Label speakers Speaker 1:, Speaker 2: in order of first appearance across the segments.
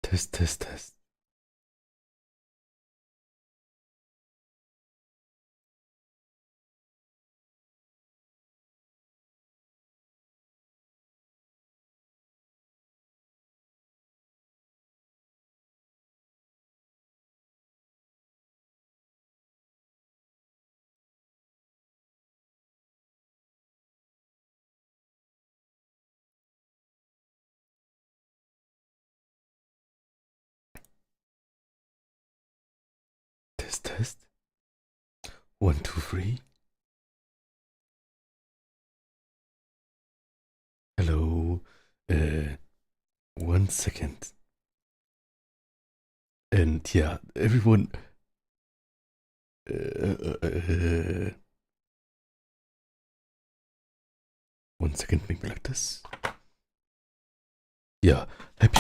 Speaker 1: Test, test, test. Test, test. 1, 2, 3. Hello. 1 second. And yeah, everyone. 1 second, maybe like this. Yeah, happy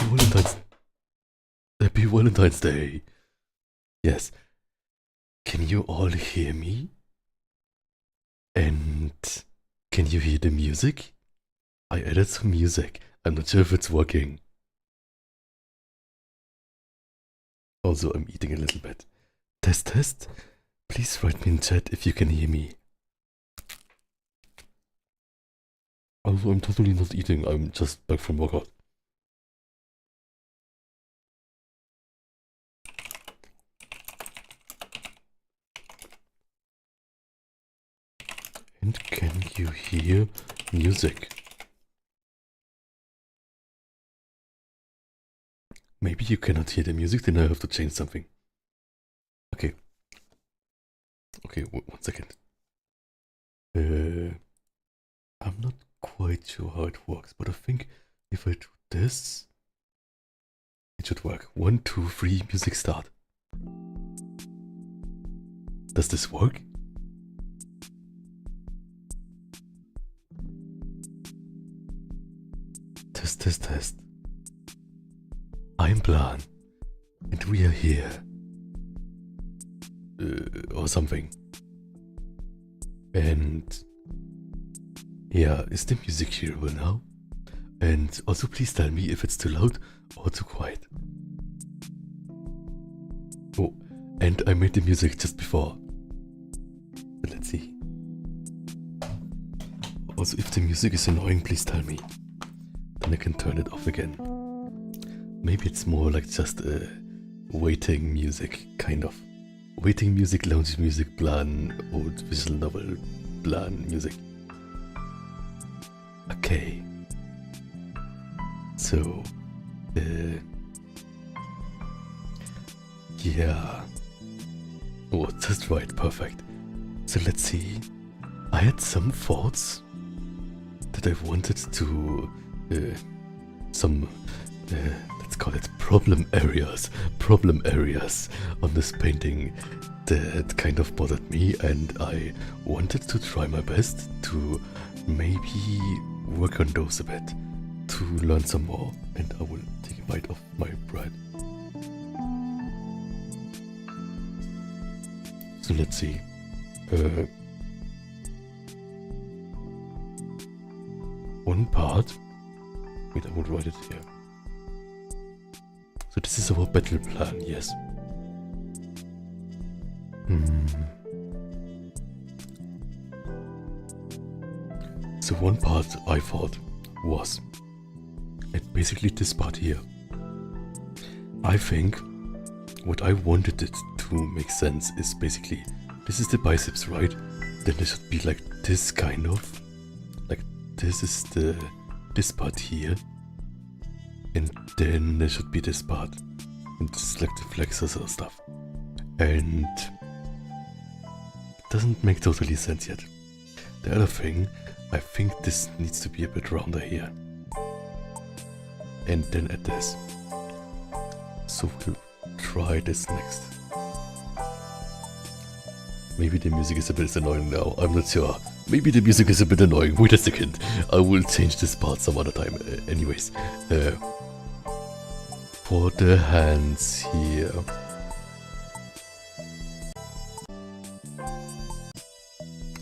Speaker 1: Valentine's Day. Yes. Can you all hear me? And can you hear the music? I added some music. I'm not sure if it's working. Also, I'm eating a little bit. Test, test. Please write me in chat if you can hear me. Also, I'm totally not eating. I'm just back from workout. And can you hear music? Maybe you cannot hear the music, then I have to change something. Okay. Okay, 1 second. I'm not quite sure how it works, but I think if I do this, it should work. 1, 2, 3, music start. Does this work? Test, test, test. I'm Blan, and we are here. Or something. And yeah, is the music hearable now? And also please tell me if it's too loud or too quiet. Oh, and I made the music just before. But let's see. Also, if the music is annoying, please tell me. Then I can turn it off again. Maybe it's more like just waiting music, kind of. Waiting music, lounge music, Blan, old visual novel, Blan music. Okay. So, yeah. Oh, just right, perfect. So let's see. I had some thoughts that I wanted to, let's call it problem areas on this painting that kind of bothered me, and I wanted to try my best to maybe work on those a bit, to learn some more, and I will take a bite of my bread. So let's see. One part. Wait, I will write it here. So this is our battle plan, yes. So one part I thought was basically this part here. I think what I wanted it to make sense is basically, this is the biceps, right? Then it should be like this kind of, like this is this part here. And then there should be this part. And this is like the flexors or stuff. And it doesn't make totally sense yet. The other thing, I think this needs to be a bit rounder here. And then at this. So we'll try this next. Maybe the music is a bit annoying now, I'm not sure. Maybe the music is a bit annoying, wait a second. I will change this part some other time. Anyways. For the hands here.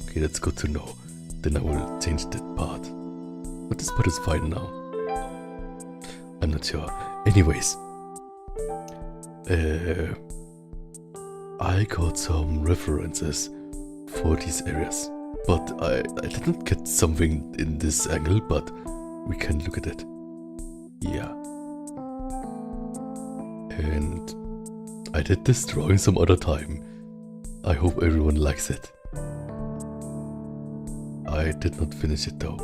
Speaker 1: Okay, that's good to know. Then I will change that part. But this part is fine now. I'm not sure. Anyways, I got some references for these areas, but I didn't get something in this angle, but we can look at it. Yeah. And I did this drawing some other time. I hope everyone likes it. I did not finish it though.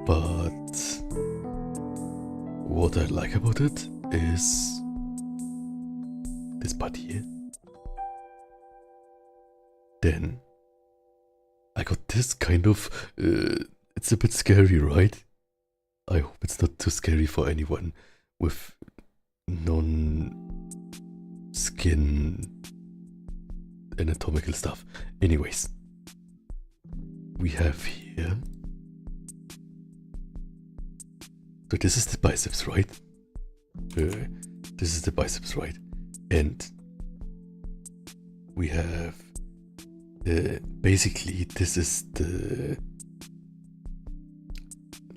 Speaker 1: But what I like about it is this part here. Then I got this kind of, it's a bit scary, right? I hope it's not too scary for anyone with non-skin anatomical stuff. Anyways, we have here, so this is the biceps, right? This is the biceps, right? And we have basically this is the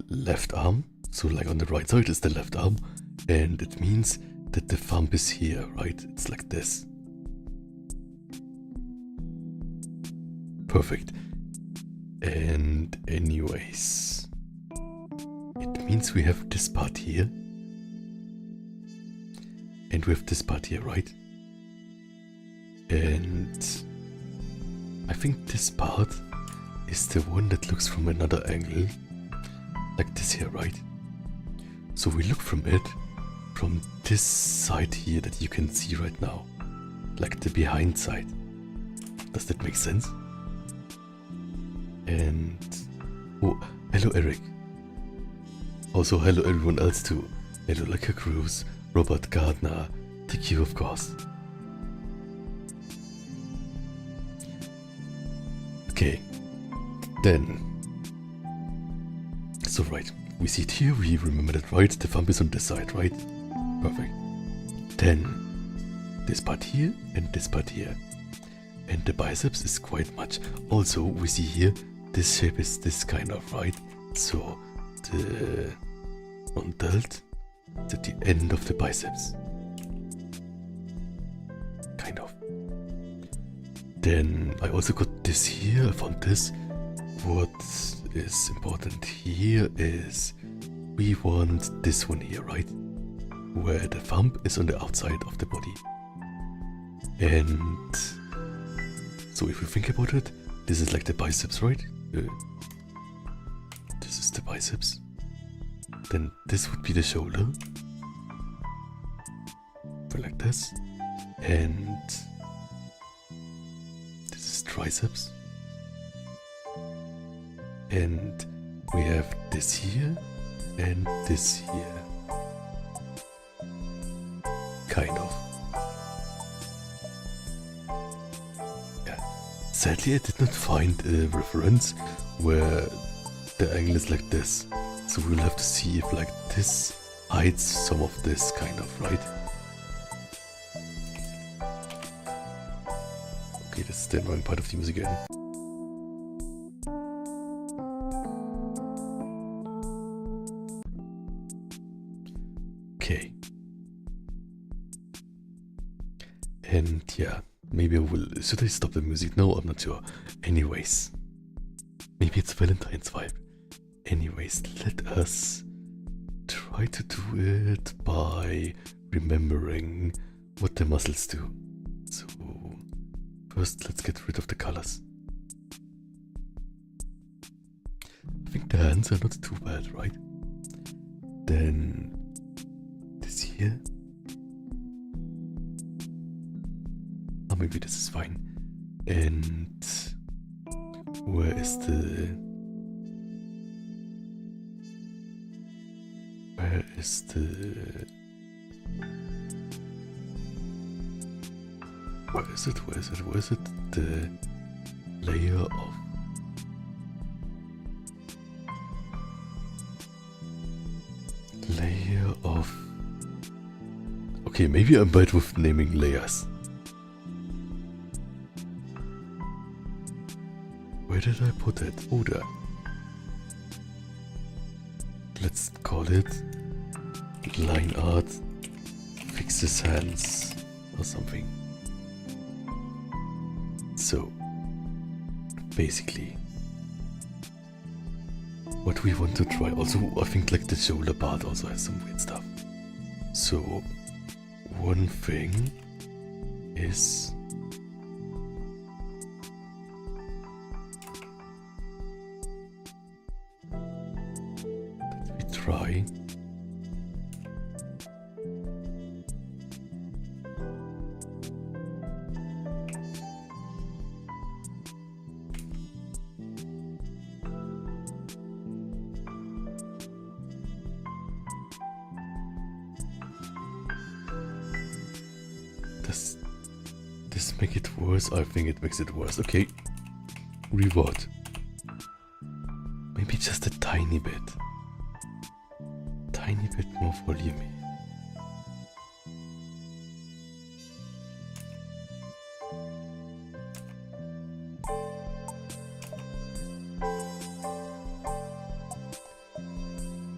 Speaker 1: left arm. So like on the right side is the left arm, and it means that the thumb is here, right? It's like this. Perfect. And anyways, it means we have this part here, and we have this part here, right? And I think this part is the one that looks from another angle, like this here, right? So we look from it, from this side here that you can see right now, like the behind side. Does that make sense? And oh, hello Eric. Also hello everyone else too. Hello Leka Cruz, Robert Gardner, thank you of course. Okay, then, so right, we see it here, we remember that, right? The thumb is on this side, right? Perfect. Then, this part here and this part here. And the biceps is quite much. Also, we see here, this shape is this kind of, right? So, the non-delt is at the end of the biceps. Kind of. Then I also got this here, I found this. What is important here is we want this one here, right? Where the thumb is on the outside of the body. And so if we think about it, this is like the biceps, right? This is the biceps. Then this would be the shoulder. Like this. And triceps, and we have this here and this here, kind of. Yeah. Sadly I did not find a reference where the angle is like this, so we'll have to see if like this hides some of this kind of, right? Okay, this is the annoying part of the music again. Okay. And yeah, maybe I will... Should I stop the music? No, I'm not sure. Anyways. Maybe it's Valentine's vibe. Anyways, let us try to do it by remembering what the muscles do. So... first, let's get rid of the colors. I think the hands are not too bad, right? Then this here. Oh, maybe this is fine. And where is the... where is the... where is it? Where is it? Where is it? The layer of... layer of... okay, maybe I'm bad with naming layers. Where did I put it? Oh, there. Let's call it line art fix his hands or something. So basically what we want to try, also I think like the shoulder part also has some weird stuff. So one thing is that we try this make it worse? I think it makes it worse. Okay, reward. Maybe just a tiny bit more volume.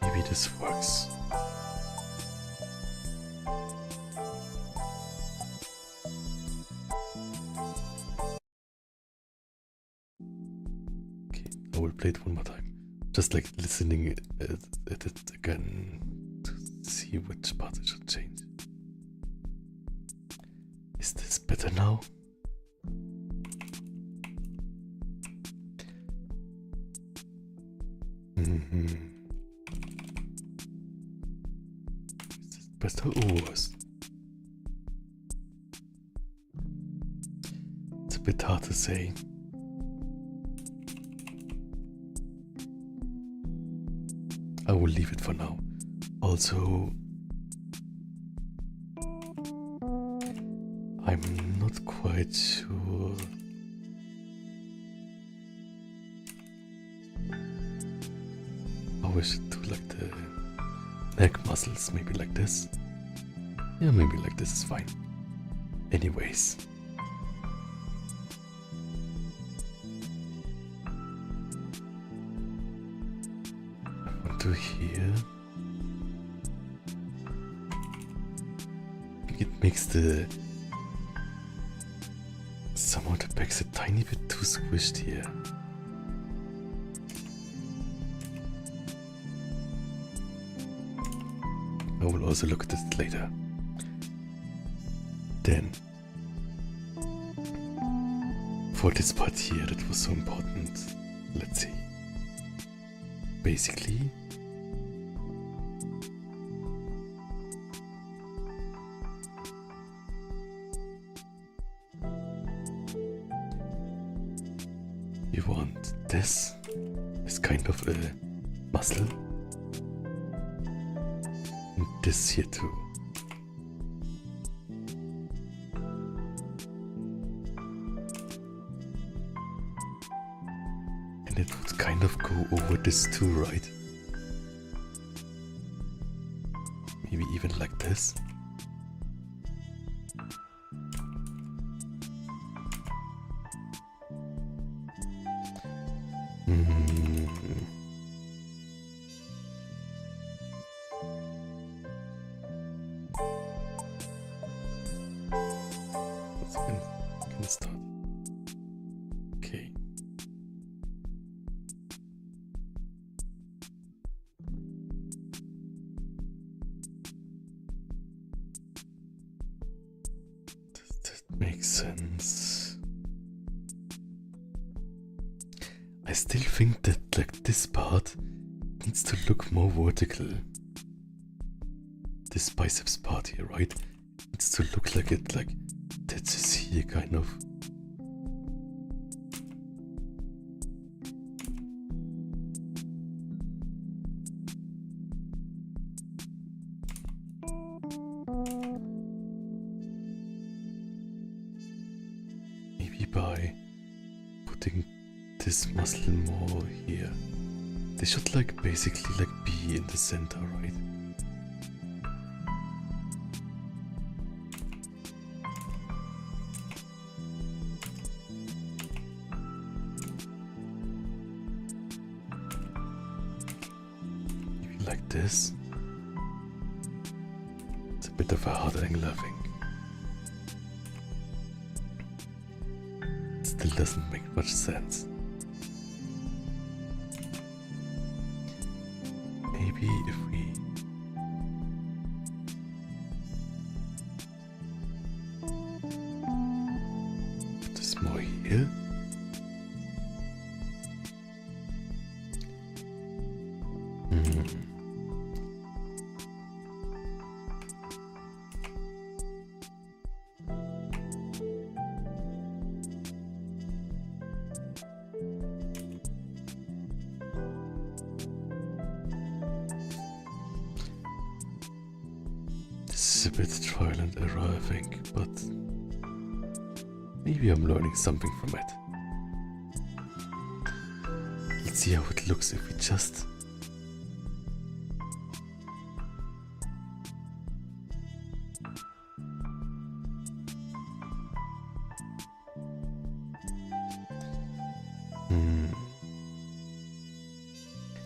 Speaker 1: Maybe this works. I will play it one more time. Just like listening at it again to see which parts I should change. Is this better now? Is this better or worse? It's a bit hard to say. I will leave it for now. Also, I'm not quite sure how I should do like the neck muscles. Maybe like this. Yeah, maybe like this is fine. Anyways. To here, I think it makes the somehow the back's a tiny bit too squished here. I will also look at it later. Then for this part here that was so important, let's see. Basically you want this as kind of a muscle and this here too. And it would kind of go over this too, right? Maybe even like this. Can start. Okay. Does that make sense? I still think that like this part needs to look more vertical. This biceps part here, right? Needs to look like it, like this is here kind of. Maybe by putting this muscle more here. They should like basically like be in the center, right? Maybe like this. It's a Bit of a hard angle, I think. Still doesn't make much sense. Maybe if we put this more here. This is a bit trial and error, I think, but maybe I'm learning something from it. Let's see how it looks if we just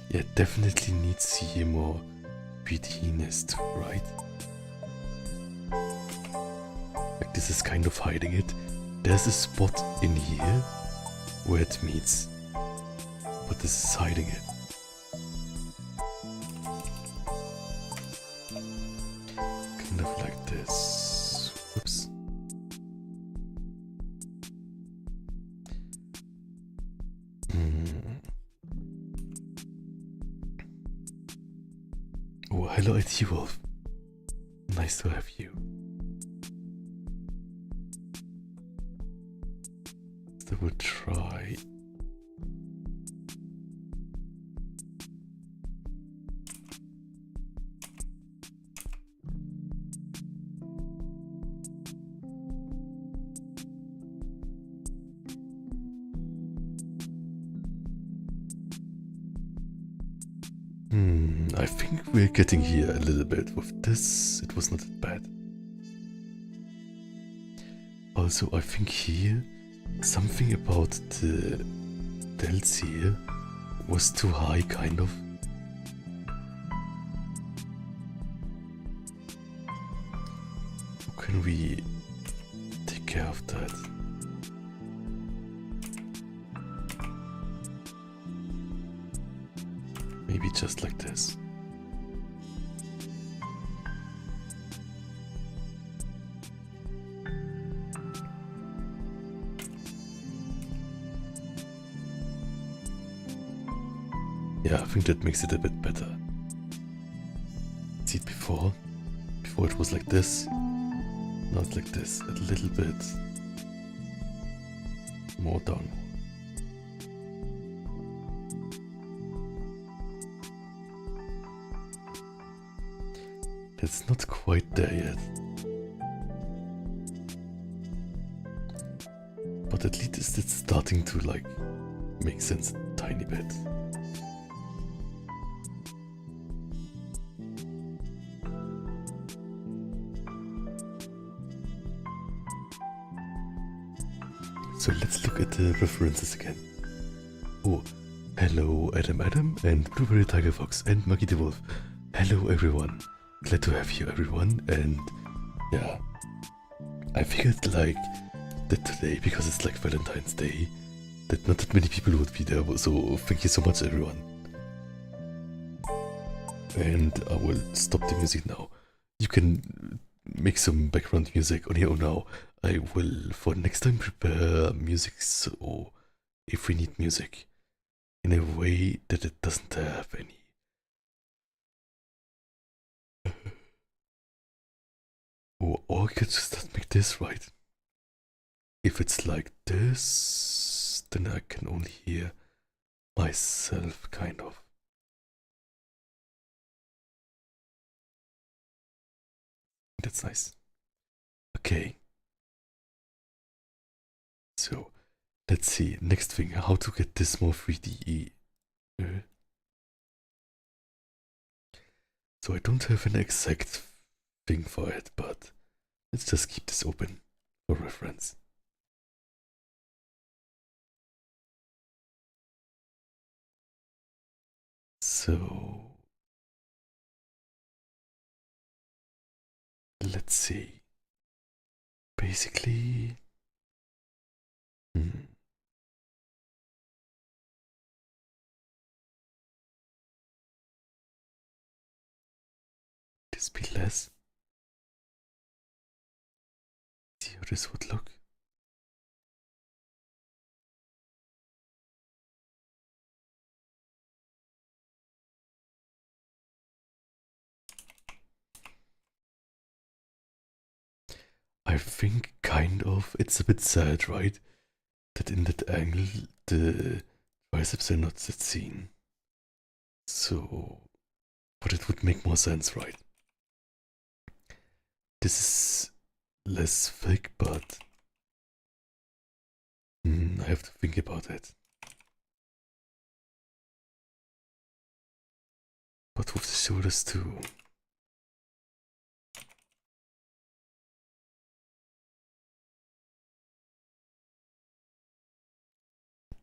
Speaker 1: yeah, definitely needs here more prettiness too, right? Like this is kind of hiding it. There's a spot in here where it meets, but this is hiding it. Kind of like this. Whoops. Oh, hello IT Wolf. Nice to have you. So we'll try. I think we're getting here a little bit. With this, it was not that bad. Also, I think here, something about the delts here was too high, kind of. How can we take care of that? Maybe just like this. Yeah, I think that makes it a bit better. See it before? Before it was like this. Now it's like this. A little bit more down. It's not quite there yet. But at least it's starting to like make sense a tiny bit. So let's look at the references again. Oh, hello Adam and Blueberry Tiger Fox and Maggie the Wolf. Hello everyone. Glad to have you everyone, and yeah, I figured like that today, because it's like Valentine's Day, that not that many people would be there, so thank you so much everyone. And I will stop the music now. You can make some background music on your own now. I will for next time prepare music, so if we need music in a way that it doesn't have any or I could just make this right. If it's like this, then I can only hear myself, kind of. That's nice. Okay. So, let's see. Next thing, how to get this more 3D. So I don't have an exact thing for it, but let's just keep this open for reference. So let's see. Basically, this be less. See how this would look. I think kind of it's a bit sad, right? That in that angle the triceps are not seen. So, but it would make more sense, right? This is less thick, but I have to think about it. But with the shoulders too.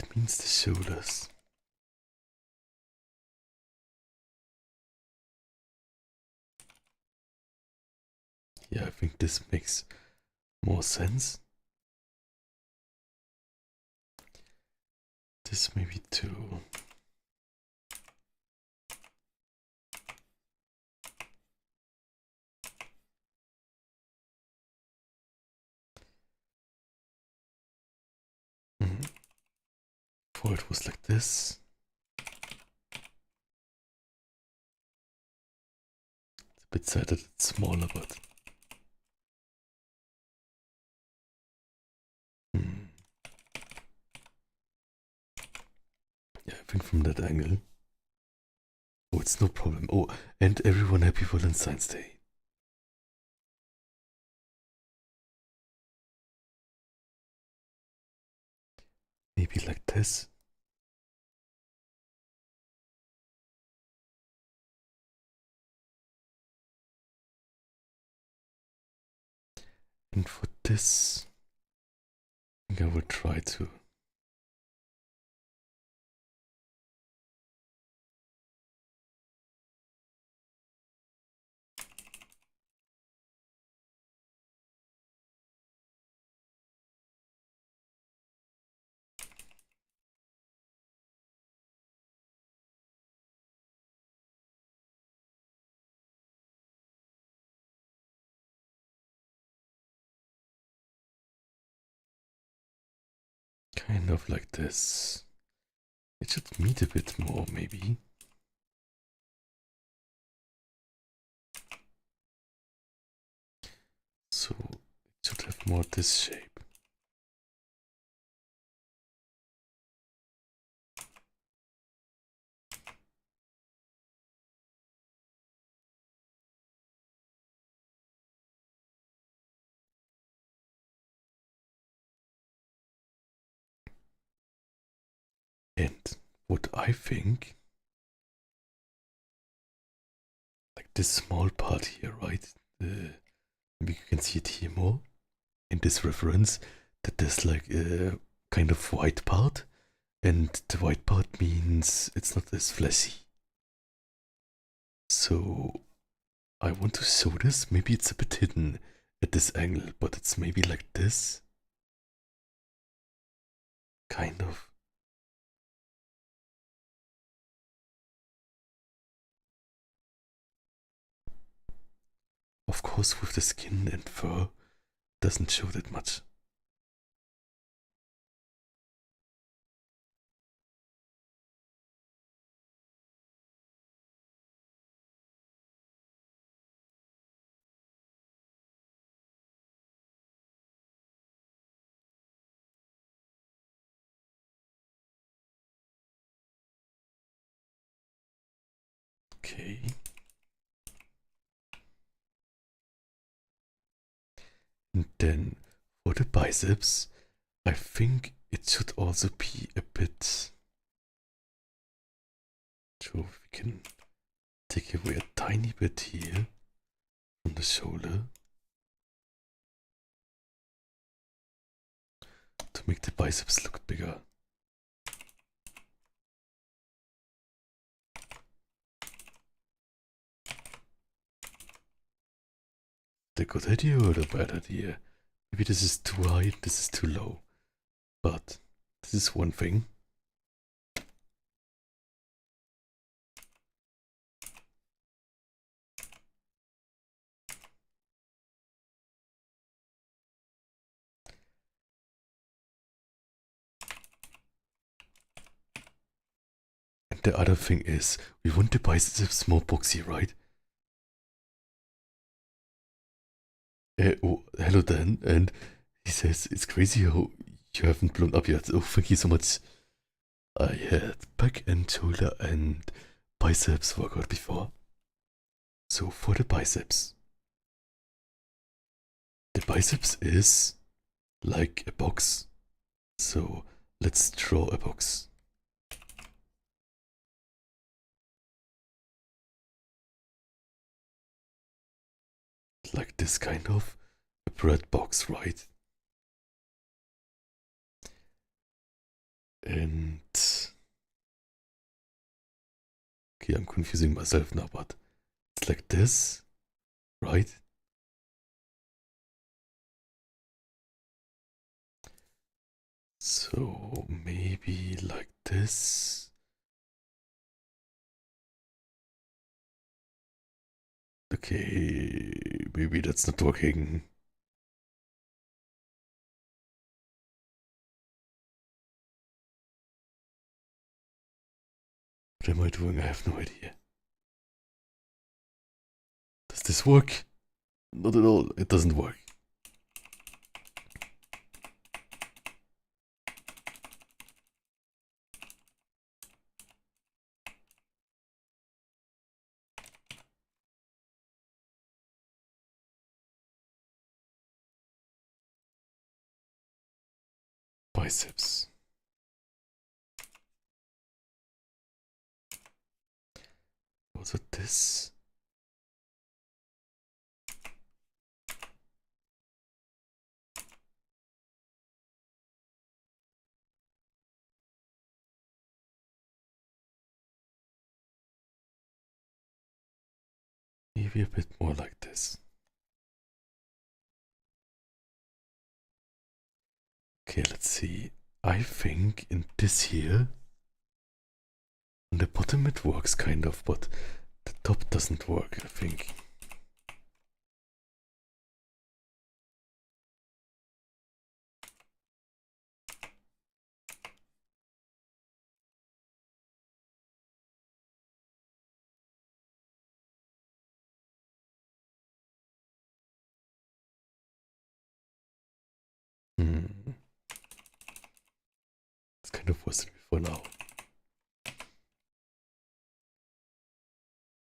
Speaker 1: It means the shoulders. Yeah, I think this makes more sense. This maybe too. Before it was like this. It's a bit sad that it's smaller, but yeah, I think from that angle. Oh, it's no problem. Oh, and everyone happy Valentine's Day. Maybe like this. And for this, I think I will try to. Kind of like this. It should meet a bit more, maybe. So it should have more this shape. And what I think, like this small part here, right? Maybe you can see it here more in this reference, that there's like a kind of white part, and the white part means it's not as fleshy. So I want to show this. Maybe it's a bit hidden at this angle, but it's maybe like this. Kind of. Of course, with the skin and fur, doesn't show that much. Okay. And then for the biceps, I think it should also be a bit. So we can take away a tiny bit here from the shoulder to make the biceps look bigger. the good idea or the bad idea? Maybe this is too high, this is too low. But this is one thing. And the other thing is, we want the biceps more boxy, right? Oh, hello Dan, and he says, it's crazy how you haven't blown up yet. Oh, thank you so much. I had back and shoulder and biceps workout before. So for the biceps is like a box. So let's draw a box. Like this kind of a bread box, right? And okay, I'm confusing myself now, but it's like this, right? So maybe like this. Okay, maybe that's not working. What am I doing? I have no idea. Does this work? Not at all. It doesn't work. Biceps. Also this. Maybe a bit more like this. Okay, let's see. I think in this here, on the bottom it works kind of, but the top doesn't work, I think. Hmm. It's kind of worse than before now.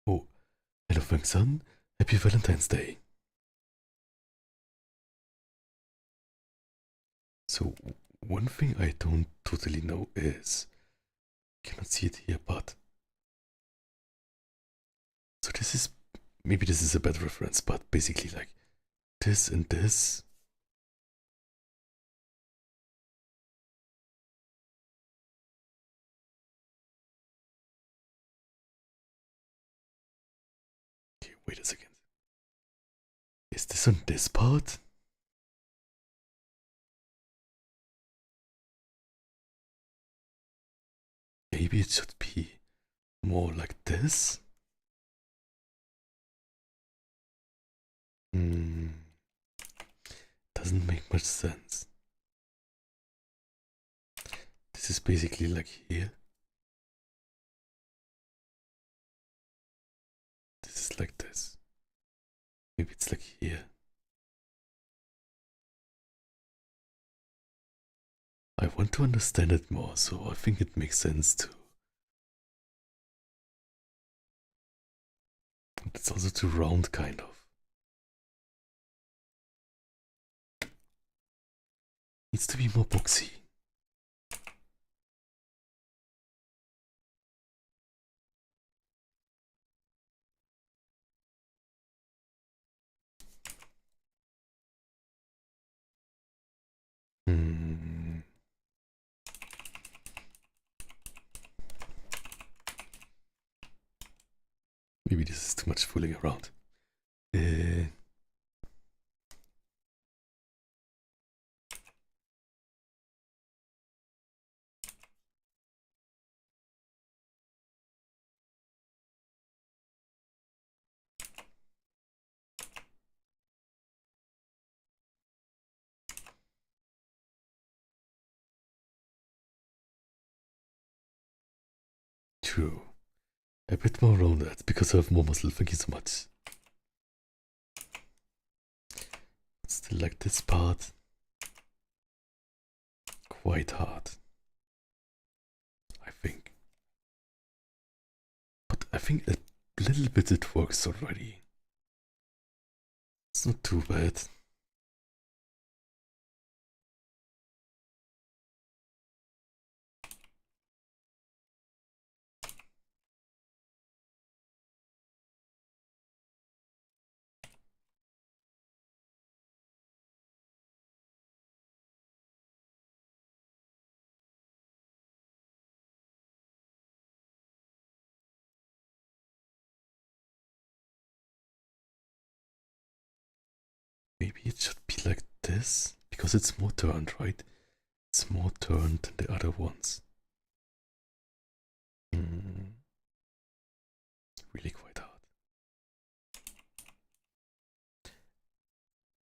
Speaker 1: Oh, hello Feng-san. Happy Valentine's Day. So, one thing I don't totally know is, cannot see it here, but so this is, maybe this is a bad reference, but basically like this and this. Okay, wait a second. Is this on this part? Maybe it should be more like this? Hmm. Doesn't make much sense. This is basically like here. This is like this. Maybe it's like here. I want to understand it more, so I think it makes sense too. It's also too round, kind of. Needs to be more boxy. Hmm. Maybe this is too much fooling around. true. A bit more rounded because I have more muscle. Thank you so much. Still like this part. Quite hard. I think. But I think a little bit it works already. It's not too bad. Maybe it should be like this, because it's more turned, right? It's more turned than the other ones. Really quite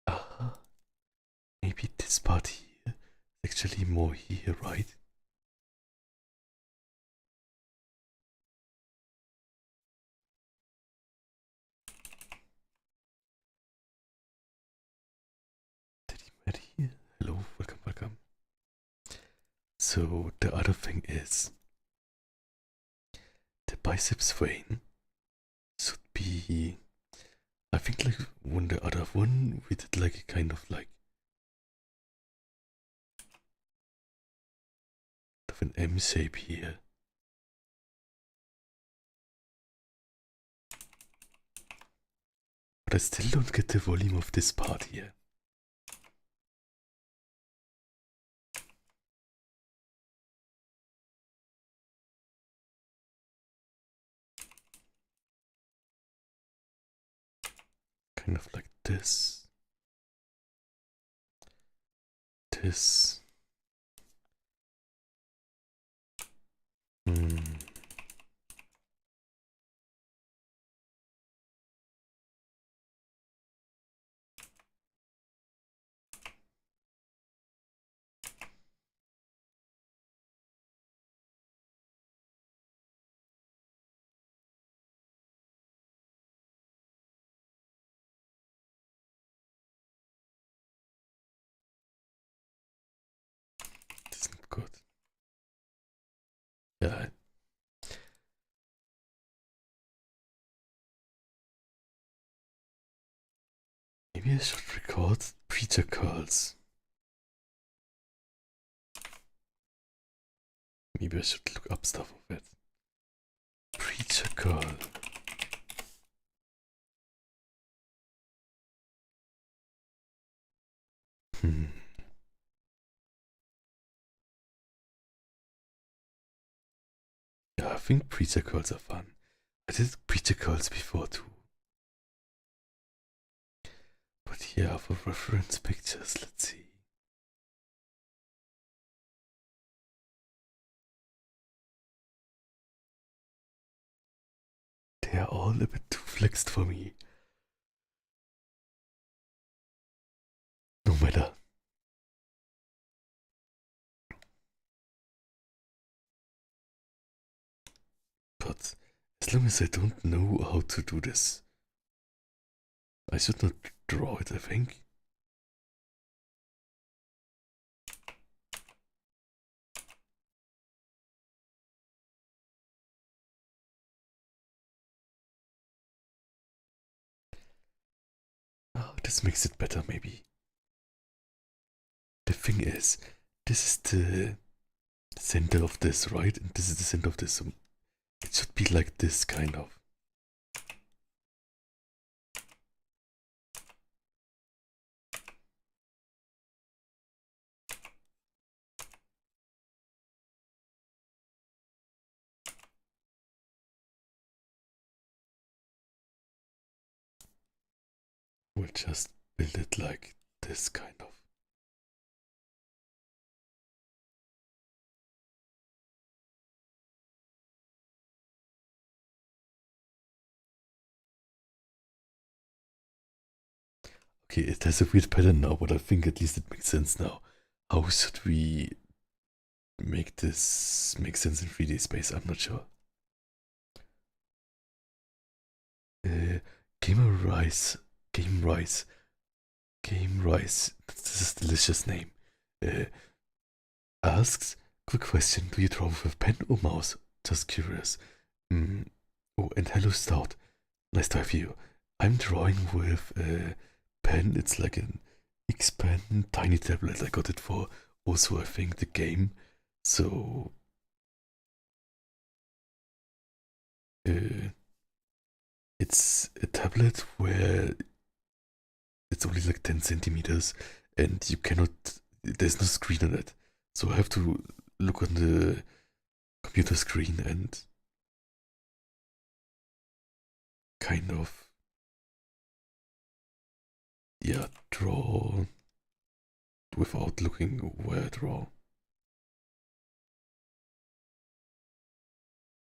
Speaker 1: hard. Maybe this part here is actually more here, right? Here. Hello, welcome, welcome. So the other thing is the biceps vein should be, I think, like when the other one we did like a kind of like of an M shape here. But I still don't get the volume of this part here. Kind of like this. This. This isn't good. Yeah. Maybe I should record preacher curls. Maybe I should look up stuff of it. Preacher curl. Yeah, I think preacher curls are fun. I did preacher curls before too. But yeah, for reference pictures, let's see. They are all a bit too flexed for me. No matter. But as long as I don't know how to do this, I should not draw it, I think. Oh, this makes it better, maybe. The thing is, this is the center of this, right? And this is the center of this. So it should be like this, kind of. We'll just build it like this, kind of. Okay, it has a weird pattern now, but I think at least it makes sense now. How should we make this make sense in 3D space? I'm not sure. Gamer Rice, Game Rice, Game Rice. This is a delicious name. Uh, asks, quick question: do you draw with a pen or mouse? Just curious. Oh, and hello, Stout. Nice to have you. I'm drawing with a pen. It's like an X Pen tiny tablet. I got it for also, I think, the game. So, it's a tablet where it's only like 10 centimeters and you cannot, there's no screen on it. So I have to look on the computer screen and kind of, yeah, draw without looking where I draw.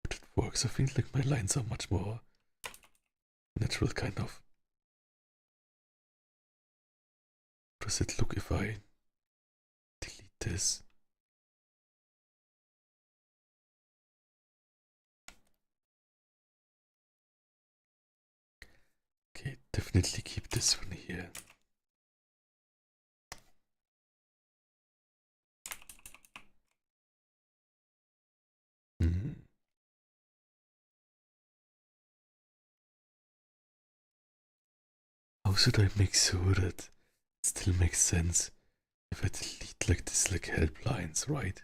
Speaker 1: But it works. I think like my lines are much more natural, kind of. Does it look if I delete this? Okay, definitely keep this one here. Hmm. How should I make sure that it still makes sense if I delete like this, like help lines, right?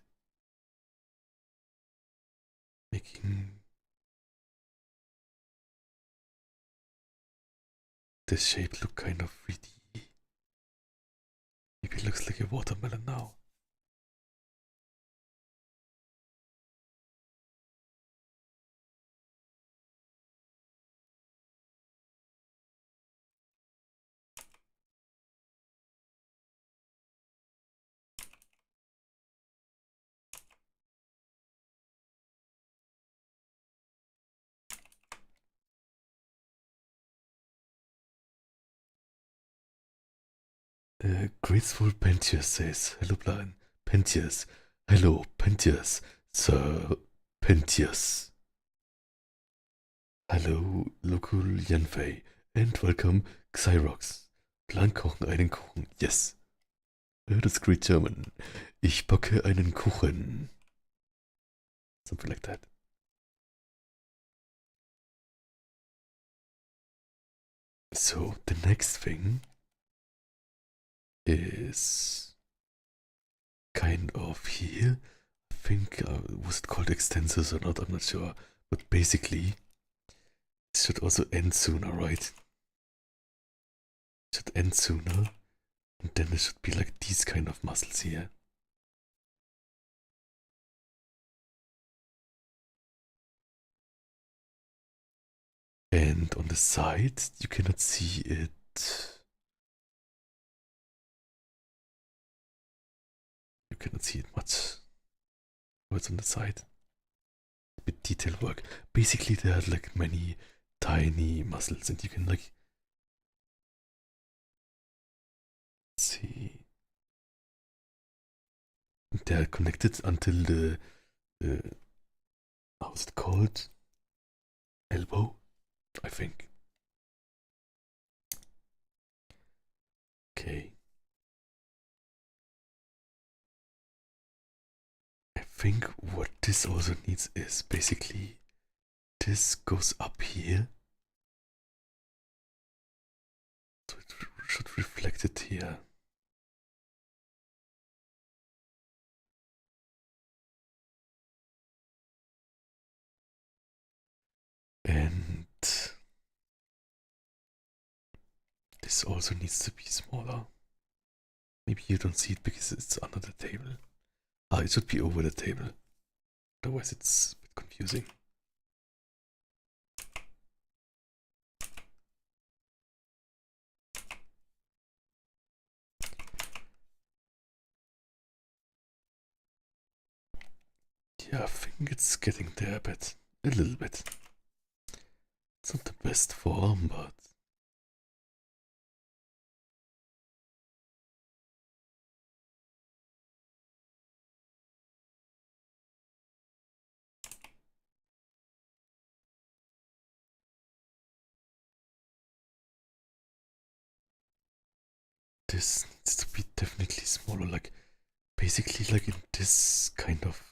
Speaker 1: Making this shape look kind of 3D. Maybe it looks like a watermelon now. Graceful Pentius says, hello Blan. Pentius. Hello, Pentius. Sir Pentius. Hallo, Local Yanfei. And welcome, Xyrox. Plan kochen einen Kuchen. Yes. That's great German. Ich backe einen Kuchen. Something like that. So, the next thing is kind of here. I think, was it called extensors or not? I'm not sure. But basically, it should also end sooner, right? It should end sooner. And then there should be like these kind of muscles here. And on the side, you cannot see it. You cannot see it much. What's on the side? A bit detail work. Basically, there are like many tiny muscles, and you can like see. They're connected until the how's it called? Elbow, I think. Okay. I think what this also needs is basically this goes up here. So it should reflect it here. And this also needs to be smaller. Maybe you don't see it because it's under the table. Ah, it should be over the table. Otherwise it's a bit confusing. Yeah, I think it's getting there a bit. A little bit. It's not the best form, but this needs to be definitely smaller, like basically like in this kind of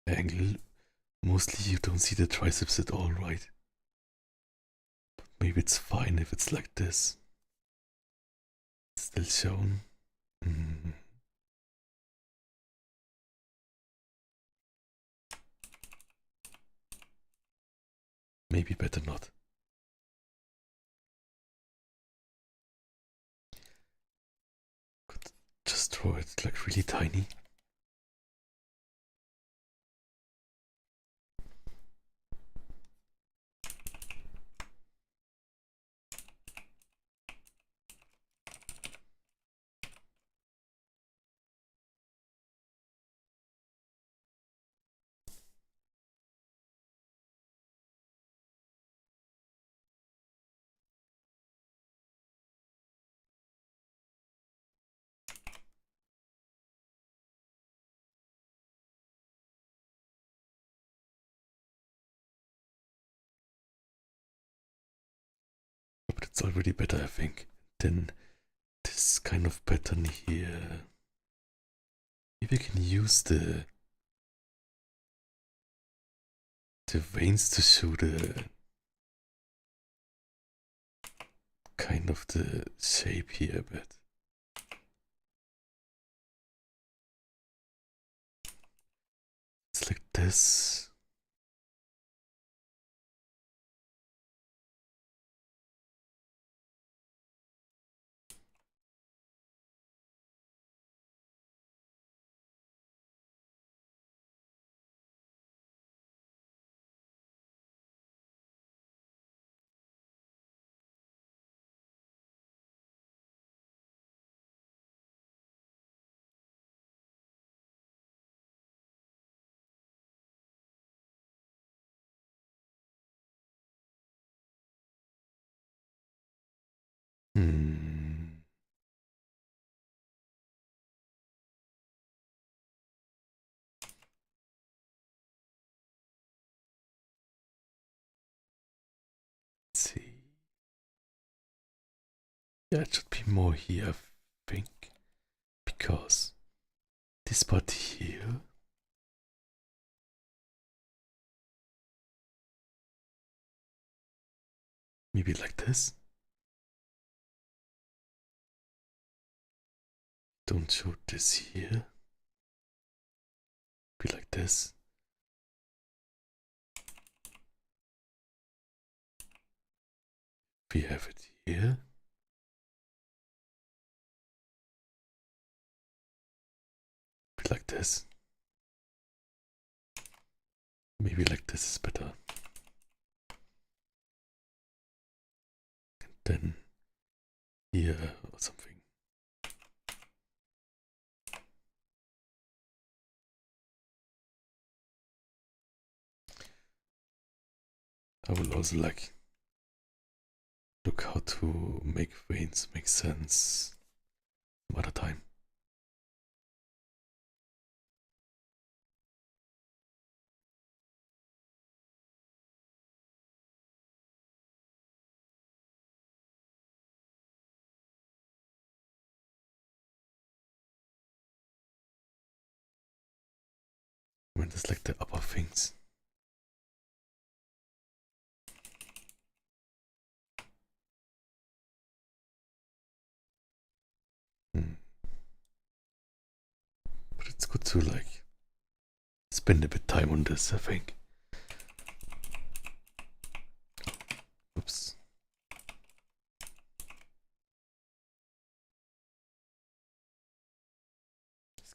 Speaker 1: angle. Mostly you don't see the triceps at all, right? But maybe it's fine if it's like this. It's still shown. Mm. Maybe better not. Could just draw it like really tiny. But it's already better, I think, than this kind of pattern here. Maybe I can use the veins to show the kind of the shape here a bit. It's like this. Hmm. Let's see. Yeah, it should be more here, I think. Because this part here. Maybe like this. Don't show this here. Be like this. We have it here. Be like this. Maybe like this is better. And then here or something. I will also like look how to make veins make sense some other time. When there's like the upper things. Hmm. But it's good to like spend a bit time on this, I think. Oops.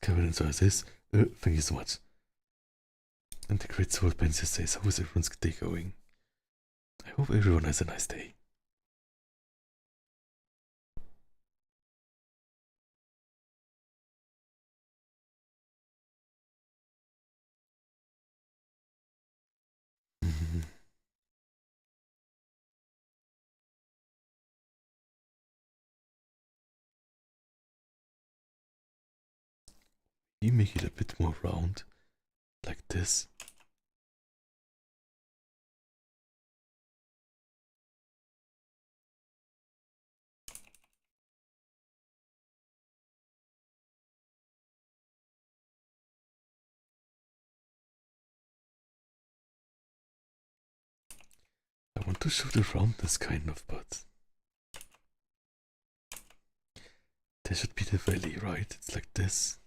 Speaker 1: Kevin enjoys this. Thank you so much. And the great soul Benji says, how is everyone's day going? I hope everyone has a nice day. You make it a bit more round, like this. I want to shoot around this kind of, but there should be the valley, right? It's like this.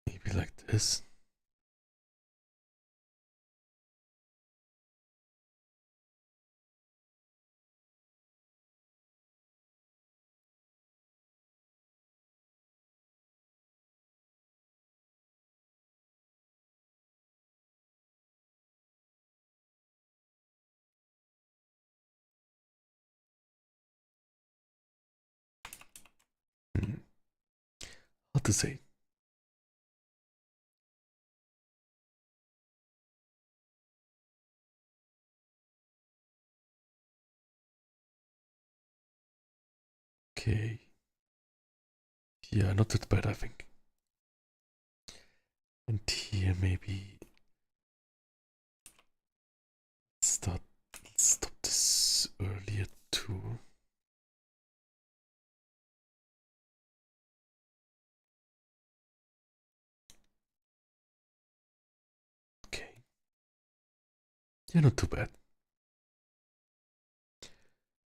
Speaker 1: Maybe like this. Hmm. Hard to say. Okay. Yeah, not that bad, I think. And here maybe start. Let's stop this earlier too. Okay. Yeah, not too bad.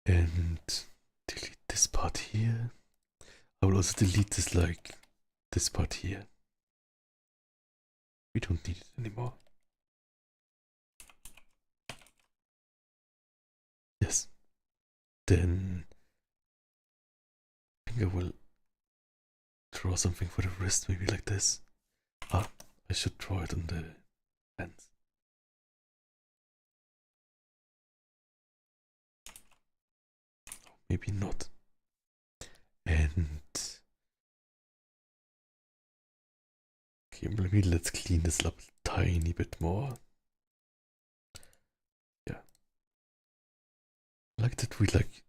Speaker 1: And delete this part here. I will also delete this, like, this part here. We don't need it anymore. Yes. Then I think I will draw something for the wrist, maybe like this. Ah, I should draw it on the hands. Maybe not. And okay, maybe let's clean this up a tiny bit more. Yeah. I like that we like.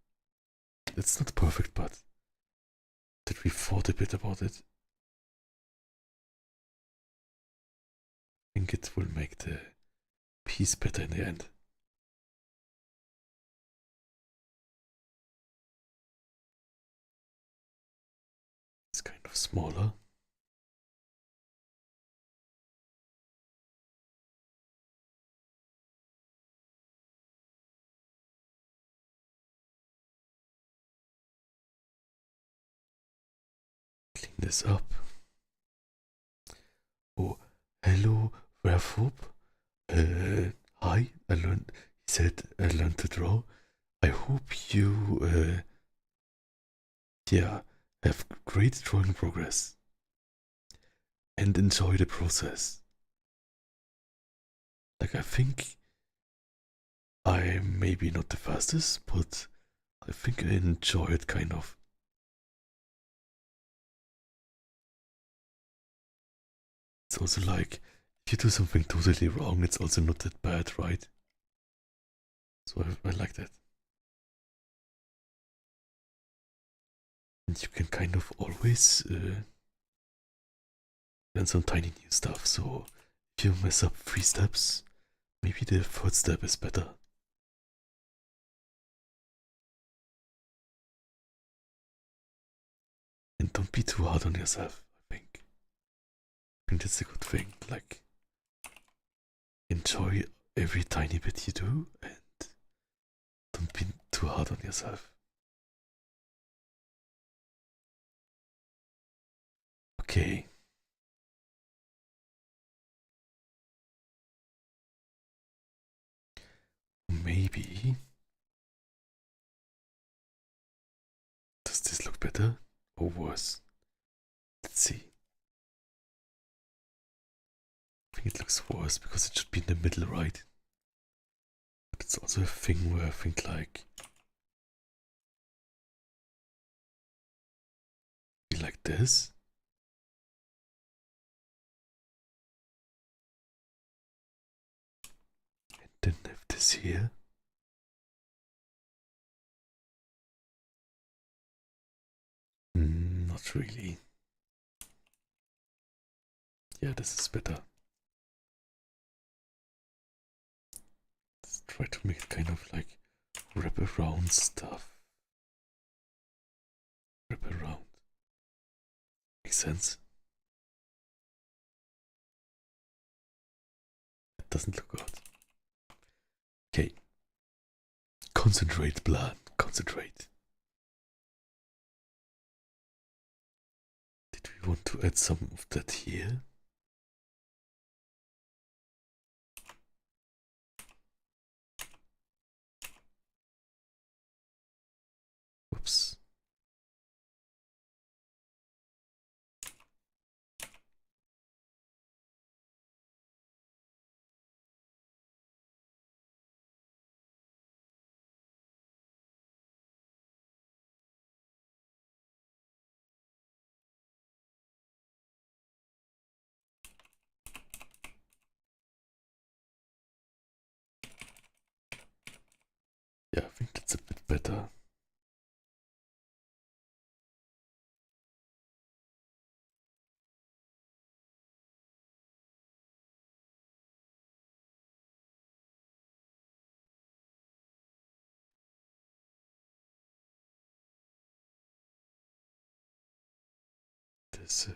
Speaker 1: It's not perfect, but that we thought a bit about it. I think it will make the piece better in the end. It's kind of smaller. Clean this up. Oh, hello, Werfhoop. Hi, I learned. He said I learned to draw. I hope you, yeah, have great drawing progress and enjoy the process. Like, I think I'm maybe not the fastest, but I think I enjoy it kind of. It's also like, if you do something totally wrong, it's also not that bad, right? So I like that. And you can kind of always learn some tiny new stuff. So if you mess up 3 steps, maybe the 4th step is better. And don't be too hard on yourself, I think. I think that's a good thing. Like, enjoy every tiny bit you do and don't be too hard on yourself. Okay. Maybe. Does this look better or worse? Let's see. I think it looks worse because it should be in the middle, right? But it's also a thing where I think like be like this. And then have this here. Not really. Yeah, this is better. try to make it kind of like wrap around stuff. Wrap around. Makes sense? It doesn't look good. Okay. Concentrate, Blan. Concentrate. Did we want to add some of that here? Whoops. Yeah, I think that's a bit better. This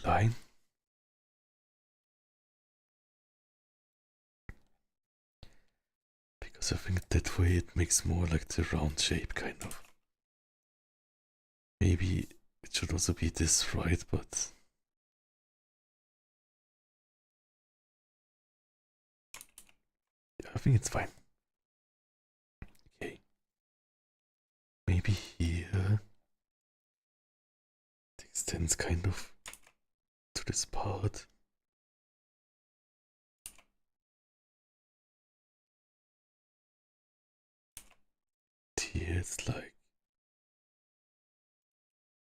Speaker 1: line. Because I think that way it makes more like the round shape, kind of. Maybe it should also be this, right? But yeah, I think it's fine. Okay. Maybe here it extends kind of to this part. Here it's like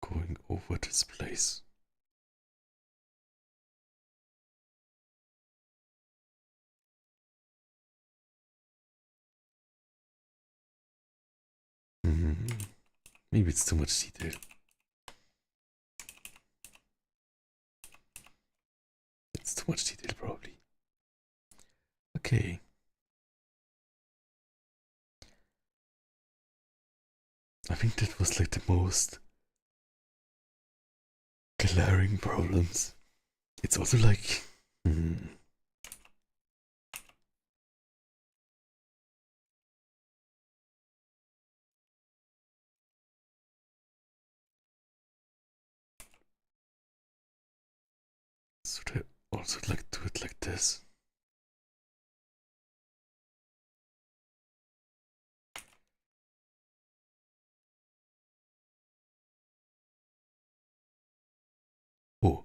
Speaker 1: going over this place. Maybe it's too much detail. It's too much detail, probably. Okay. I think that was like the most glaring problems. It's also like. Should I also like do it like this? Oh.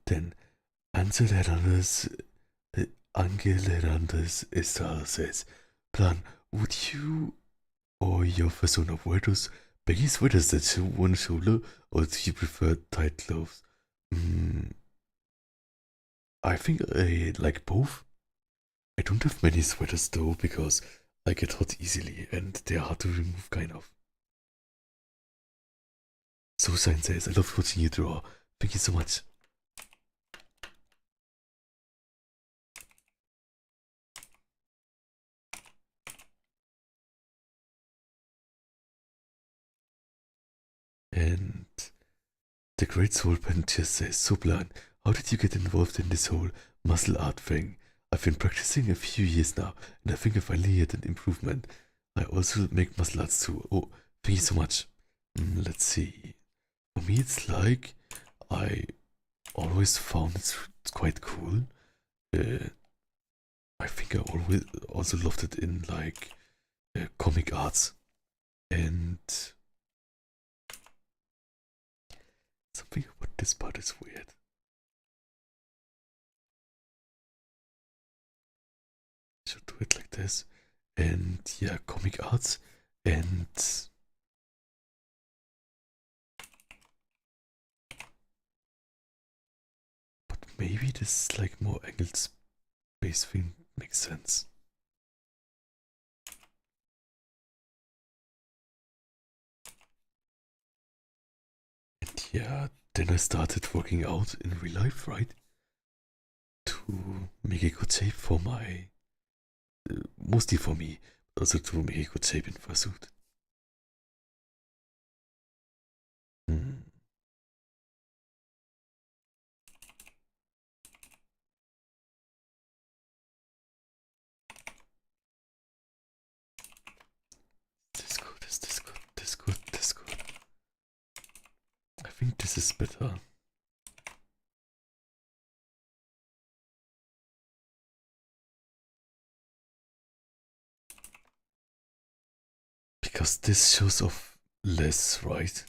Speaker 1: Then Angelerandes Estrada says, Plan, would you or your person wear those baggy sweaters that show one shoulder, or do you prefer tight clothes? I think I like both. I don't have many sweaters though, because I get hot easily and they're hard to remove, kind of. So Sign says, I love watching you draw. Thank you so much. And the Great Soul Pen just says, so Blan, how did you get involved in this whole muscle art thing? I've been practicing a few years now, and I think I finally had an improvement. I also make muscle arts too. Oh, thank you so much. Let's see. For me, it's like I always found it's quite cool. I think I always also loved it in like comic arts, and something about this part is weird. Should do it like this, and yeah, comic arts, and maybe this like more angled space thing makes sense. And yeah, then I started working out in real life, right? To make a good shape for my, mostly for me, but also to make a good shape in fursuit. Hmm. This good, is this good, this good, this good. I think this is better. Because this shows off less, right?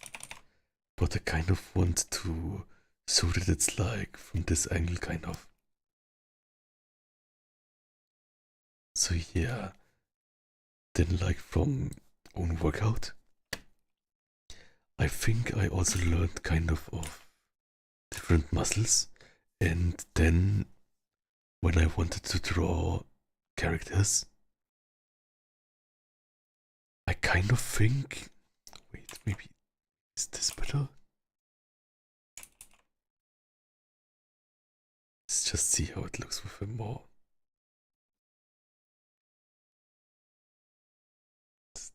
Speaker 1: But I kind of want to show that it's like from this angle, kind of. So yeah, then like from own workout, I think I also learned kind of different muscles. And then when I wanted to draw characters, I kind of think, wait, maybe is this better? Let's just see how it looks with a more.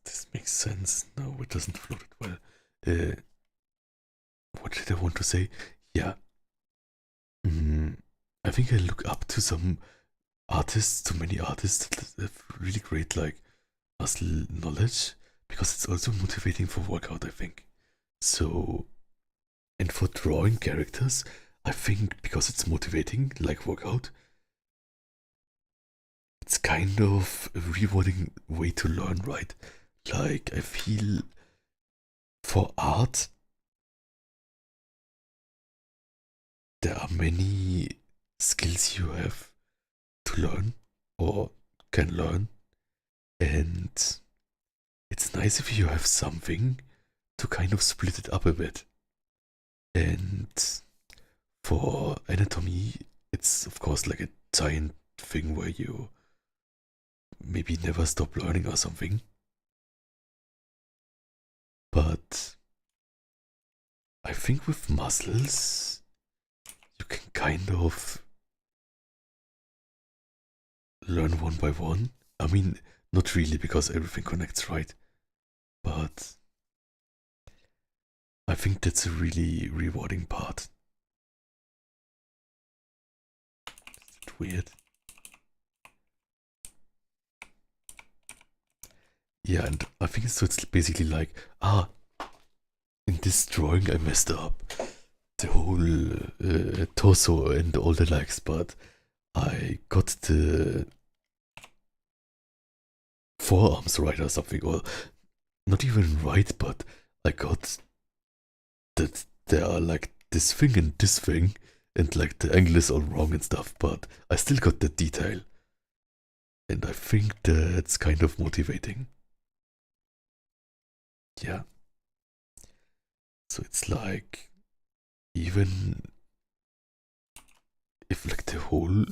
Speaker 1: This makes sense. No, it doesn't float it well. Uh, what did I want to say? Yeah. I think I look up to some artists, to many artists that have really great like muscle knowledge, because it's also motivating for workout, I think. So, and for drawing characters, I think because it's motivating, like workout, it's kind of a rewarding way to learn, right? Like, I feel for art, there are many skills you have to learn or can learn, and it's nice if you have something to kind of split it up a bit. And for anatomy, it's of course like a giant thing where you maybe never stop learning or something. But I think with muscles, you can kind of learn one by one. I mean, not really because everything connects, right? But I think that's a really rewarding part. Is it weird? Yeah, and I think so. It's basically like, in this drawing I messed up the whole torso and all the legs, but I got the forearms right or something, or not even right, but I got that there are like this thing and this thing, and like the angle is all wrong and stuff, but I still got the detail. And I think that's kind of motivating. Yeah. So it's like, even if like the whole,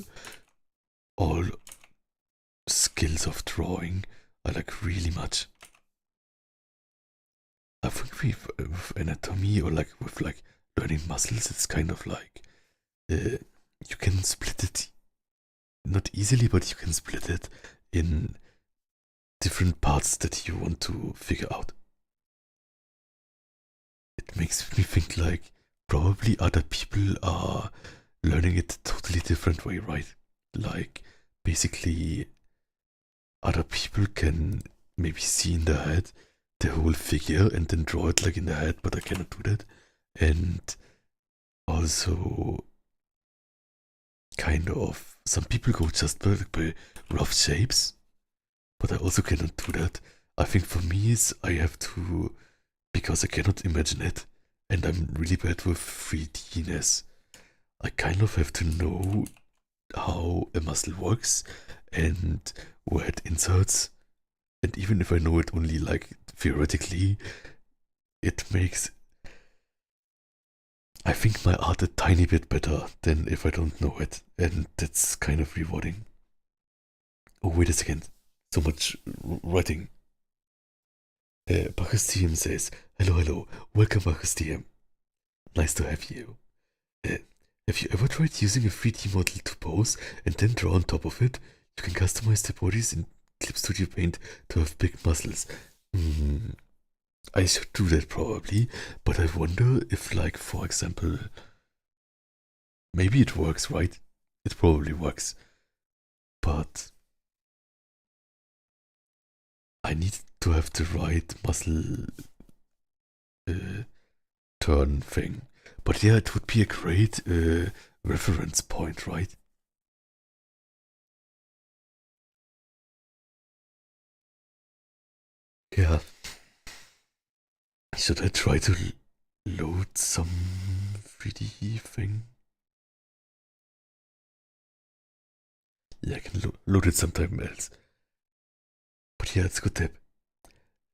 Speaker 1: all skills of drawing are like really much. I think with anatomy or like with like learning muscles, it's kind of like you can split it, not easily, but you can split it in different parts that you want to figure out. It makes me think like probably other people are learning it a totally different way, right? Like basically other people can maybe see in their head the whole figure and then draw it like in their head, but I cannot do that. And also kind of some people go just by rough shapes, but I also cannot do that. I think for me is I have to, because I cannot imagine it, and I'm really bad with 3Dness. I kind of have to know how a muscle works and where it inserts. And even if I know it only like theoretically, it makes I think my art a tiny bit better than if I don't know it, and that's kind of rewarding. Oh, wait a second. So much writing. Bacchus TM says, hello, hello, welcome Bacchus TM. Nice to have you. Uh, have you ever tried using a 3D model to pose and then draw on top of it? You can customize the bodies in Clip Studio Paint to have big muscles. I should do that probably, but I wonder if, like, for example, maybe it works, right? It probably works. But I need to have the right muscle turn thing. But yeah, it would be a great reference point, right? Yeah. Should I try to load some 3D thing? Yeah, I can load it sometime else. But yeah, it's a good tip.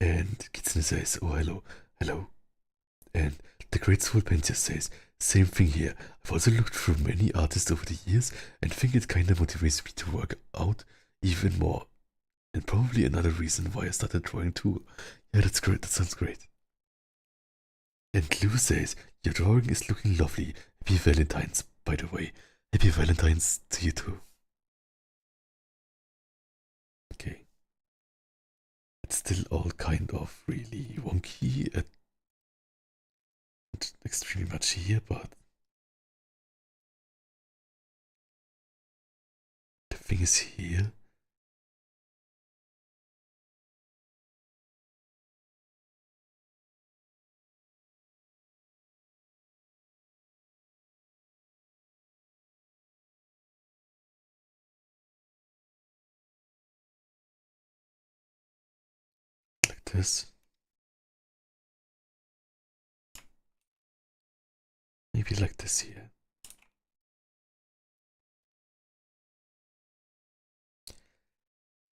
Speaker 1: And Kitsune says, oh, hello, hello. And the Great Soul Painter says, same thing here. I've also looked through many artists over the years and think it kinda motivates me to work out even more. And probably another reason why I started drawing too. Yeah, that's great, that sounds great. And Lou says, your drawing is looking lovely. Happy Valentine's, by the way. Happy Valentine's to you too. Okay. It's still all kind of really wonky and extremely much here, but the thing is here. Like this. Maybe like this here.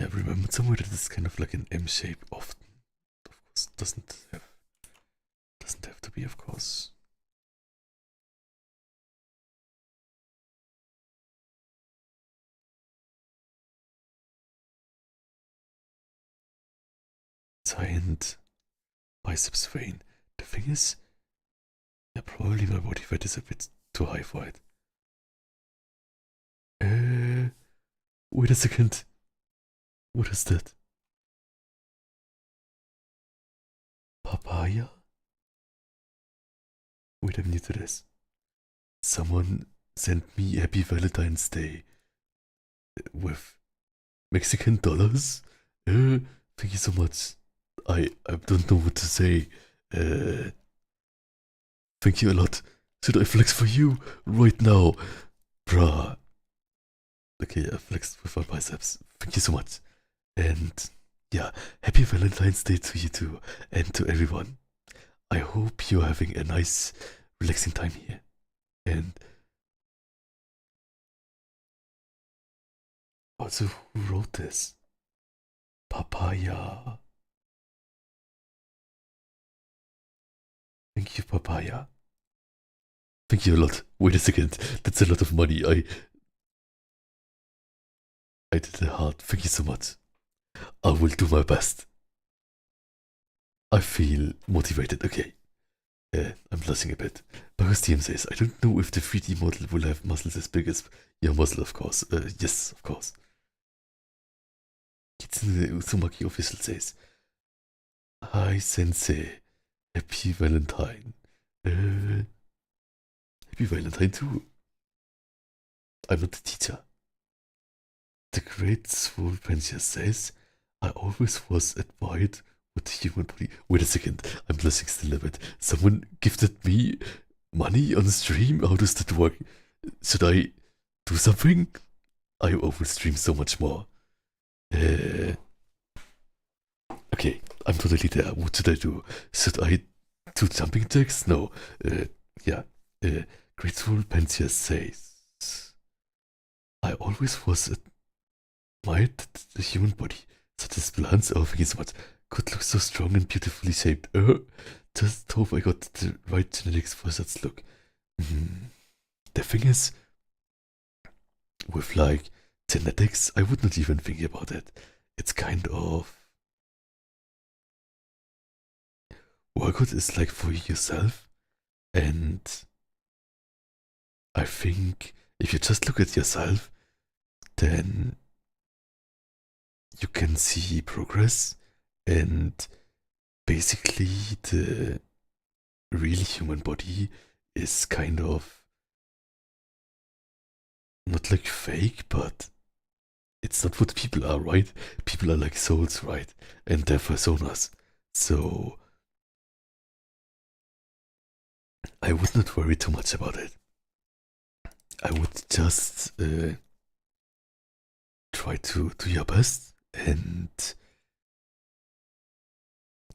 Speaker 1: Yeah, I remembered somewhere that it's kind of like an M shape often. Of course, doesn't have to be, of course. Giant biceps vein. The thing is, yeah, probably my body fat is a bit too high for it. Wait a second. What is that? Papaya? Wait, I'm new to this. Someone sent me Happy Valentine's Day with Mexican dollars. Thank you so much. I don't know what to say. Thank you a lot. Should I flex for you right now? Bruh. Okay, I flexed with my biceps. Thank you so much. And yeah, happy Valentine's Day to you too, and to everyone. I hope you're having a nice, relaxing time here. And also, who wrote this? Papaya. Thank you, Papaya. Thank you a lot. Wait a second. That's a lot of money. I did it hard. Thank you so much. I will do my best. I feel motivated. Okay. I'm blushing a bit. Barustium says, I don't know if the 3D model will have muscles as big as your muscle, of course. Yes, of course. Kitsune Uzumaki official says, hi, Sensei. Happy Valentine. Happy Valentine too. I'm not the teacher. The Great Swole Pensia says, I always was admired with the human body. Wait a second, I'm blushing still a bit. Someone gifted me money on stream? How does that work? Should I do something? I will stream so much more. Okay, I'm totally there. What should I do? Should I do jumping jacks? No. Yeah. Grateful Pensia says, I always was admired that the human body, such as Blan's offerings, what could look so strong and beautifully shaped. Just hope I got the right genetics for such look. The thing is, with like genetics, I would not even think about it. It's kind of workout is like for yourself, and I think if you just look at yourself, then you can see progress, and basically the real human body is kind of not like fake, but it's not what people are, right? People are like souls, right? And they're personas. So I would not worry too much about it. I would just try to do your best and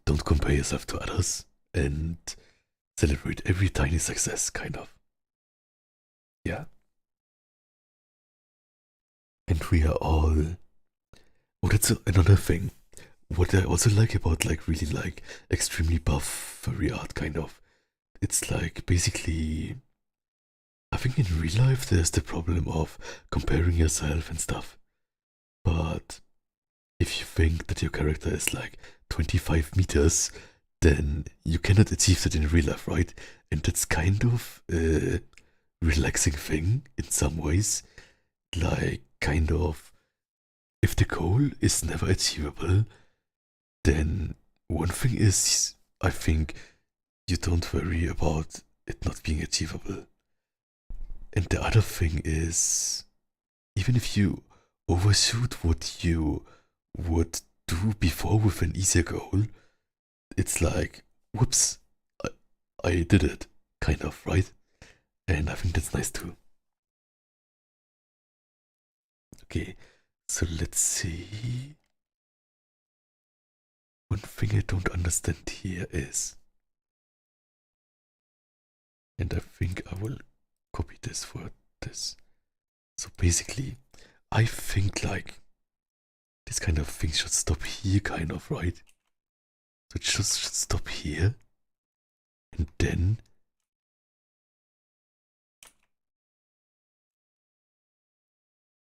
Speaker 1: don't compare yourself to others and celebrate every tiny success, kind of. Yeah. And we are all. Oh, that's another thing. What I also like about like really like extremely buff furry art, kind of. It's like basically. I think in real life there's the problem of comparing yourself and stuff. But if you think that your character is like 25 meters, then you cannot achieve that in real life, right? And that's kind of a relaxing thing in some ways. Like, kind of, if the goal is never achievable, then one thing is, I think, you don't worry about it not being achievable. And the other thing is, even if you overshoot what you would do before with an easier goal, it's like, whoops, I did it, kind of, right? And I think that's nice too. Okay, so let's see. One thing I don't understand here is, and I think I will copy this for this. So basically, I think like this kind of thing should stop here, kind of, right? So it just should stop here, and then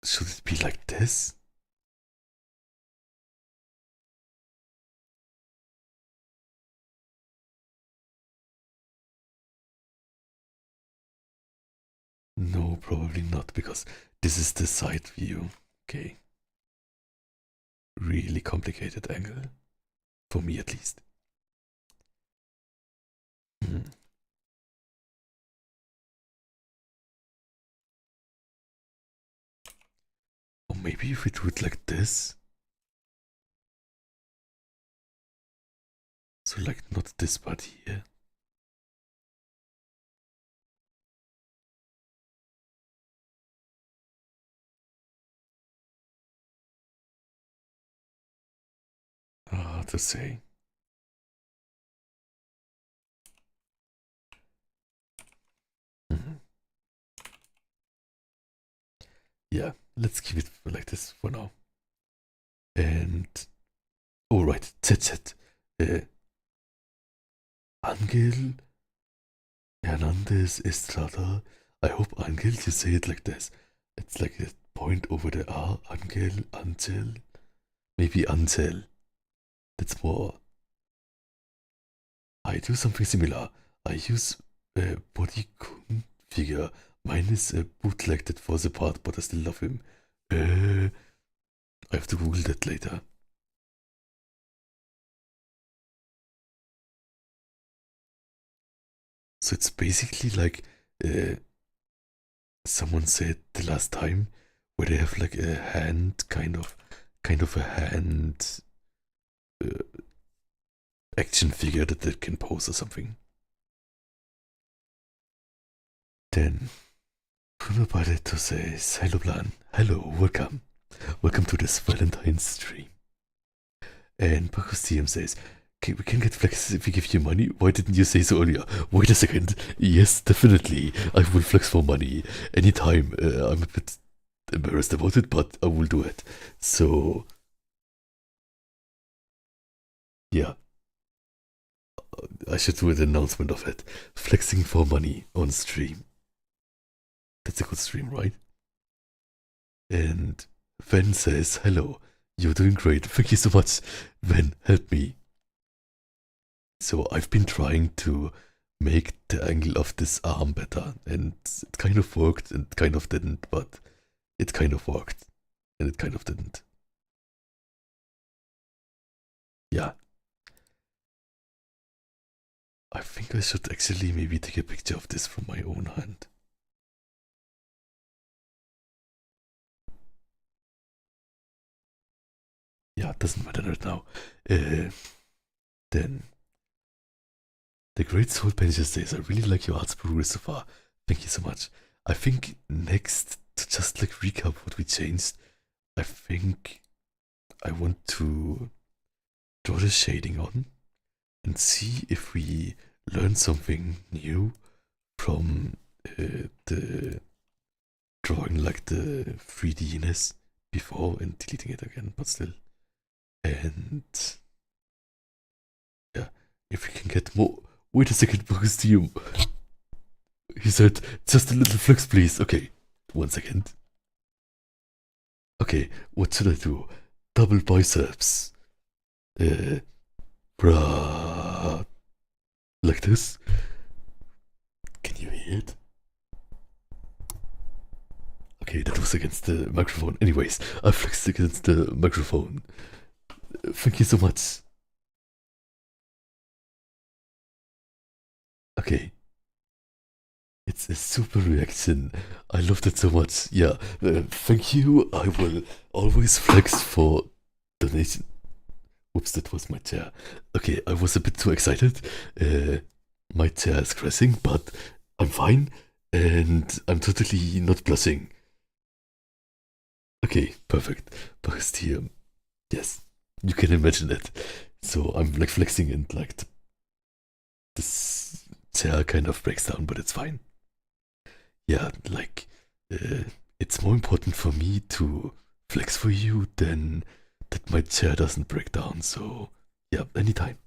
Speaker 1: should it be like this? No, probably not, because this is the side view. Okay. Really complicated angle. For me, at least. Hmm. Or maybe if we do it like this. So, like, not this part here. Hard to say. Mhm. Yeah, let's keep it like this for now. And alright, Z. Angel Hernandez Estrada. I hope Angel, you say it like this. It's like a point over the R. Angel. Maybe Ansel. That's more. I do something similar. I use a body figure. Mine is bootlegged for the part, but I still love him. I have to Google that later. So it's basically like someone said the last time, where they have like a hand, kind of a hand uh, action figure that they can pose or something. Then Bruno Barreto says, "Hello Blan, hello, welcome. Welcome to this Valentine stream." And Marcus TM says, "Okay, we can get flex if we give you money. Why didn't you say so earlier? Wait a second. Yes, definitely. I will flex for money anytime. I'm a bit embarrassed about it, but I will do it." So, yeah. I should do an announcement of it. Flexing for money on stream. That's a good stream, right? And Ven says, hello, you're doing great. Thank you so much. Ven, help me. So I've been trying to make the angle of this arm better, and it kind of worked and kind of didn't, but it kind of worked and it kind of didn't. Yeah. I think I should actually maybe take a picture of this from my own hand. Yeah, it doesn't matter right now. Then the Great Soul Pages says, I really like your arts brewery so far. Thank you so much. I think next, to just like recap what we changed, I think I want to draw the shading on and see if we learn something new from the drawing like the 3D-ness before and deleting it again, but still. And yeah, if we can get more. Wait a second, costume. He said, just a little flex, please. Okay, 1 second. Okay, what should I do? Double biceps. Bruh. Like this? Can you hear it? Okay, that was against the microphone. Anyways, I flexed against the microphone. Thank you so much. Okay. It's a super reaction. I loved it so much. Yeah, thank you. I will always flex for donation. Whoops, that was my chair. Okay, I was a bit too excited. My chair is crashing, but I'm fine. And I'm totally not blushing. Okay, perfect. But here, yes, you can imagine it. So I'm like flexing and like this chair kind of breaks down, but it's fine. Yeah, like it's more important for me to flex for you than that my chair doesn't break down. So yeah, anytime.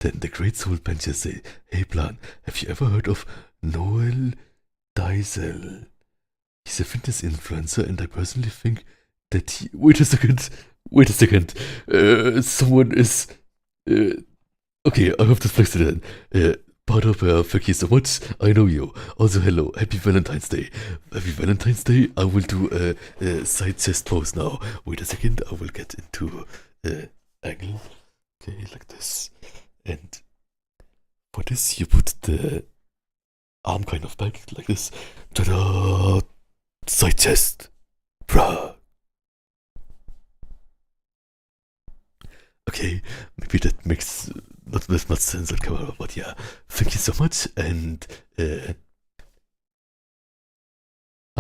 Speaker 1: Then the Great Soul Benches say, "Hey Blan, have you ever heard of Noel Diesel? He's a fitness influencer, and I personally think that he." Wait a second. Wait a second. Someone is. Uh, okay, I have to flex it in. Pada, thank you so much. I know you. Also, hello. Happy Valentine's Day. Happy Valentine's Day. I will do a side chest pose now. Wait a second. I will get into angle. Okay, like this. And for this, you put the arm kind of back, like this. Ta-da! Side chest. Bruh. Okay, maybe that makes not as much sense on camera, but yeah, thank you so much, and I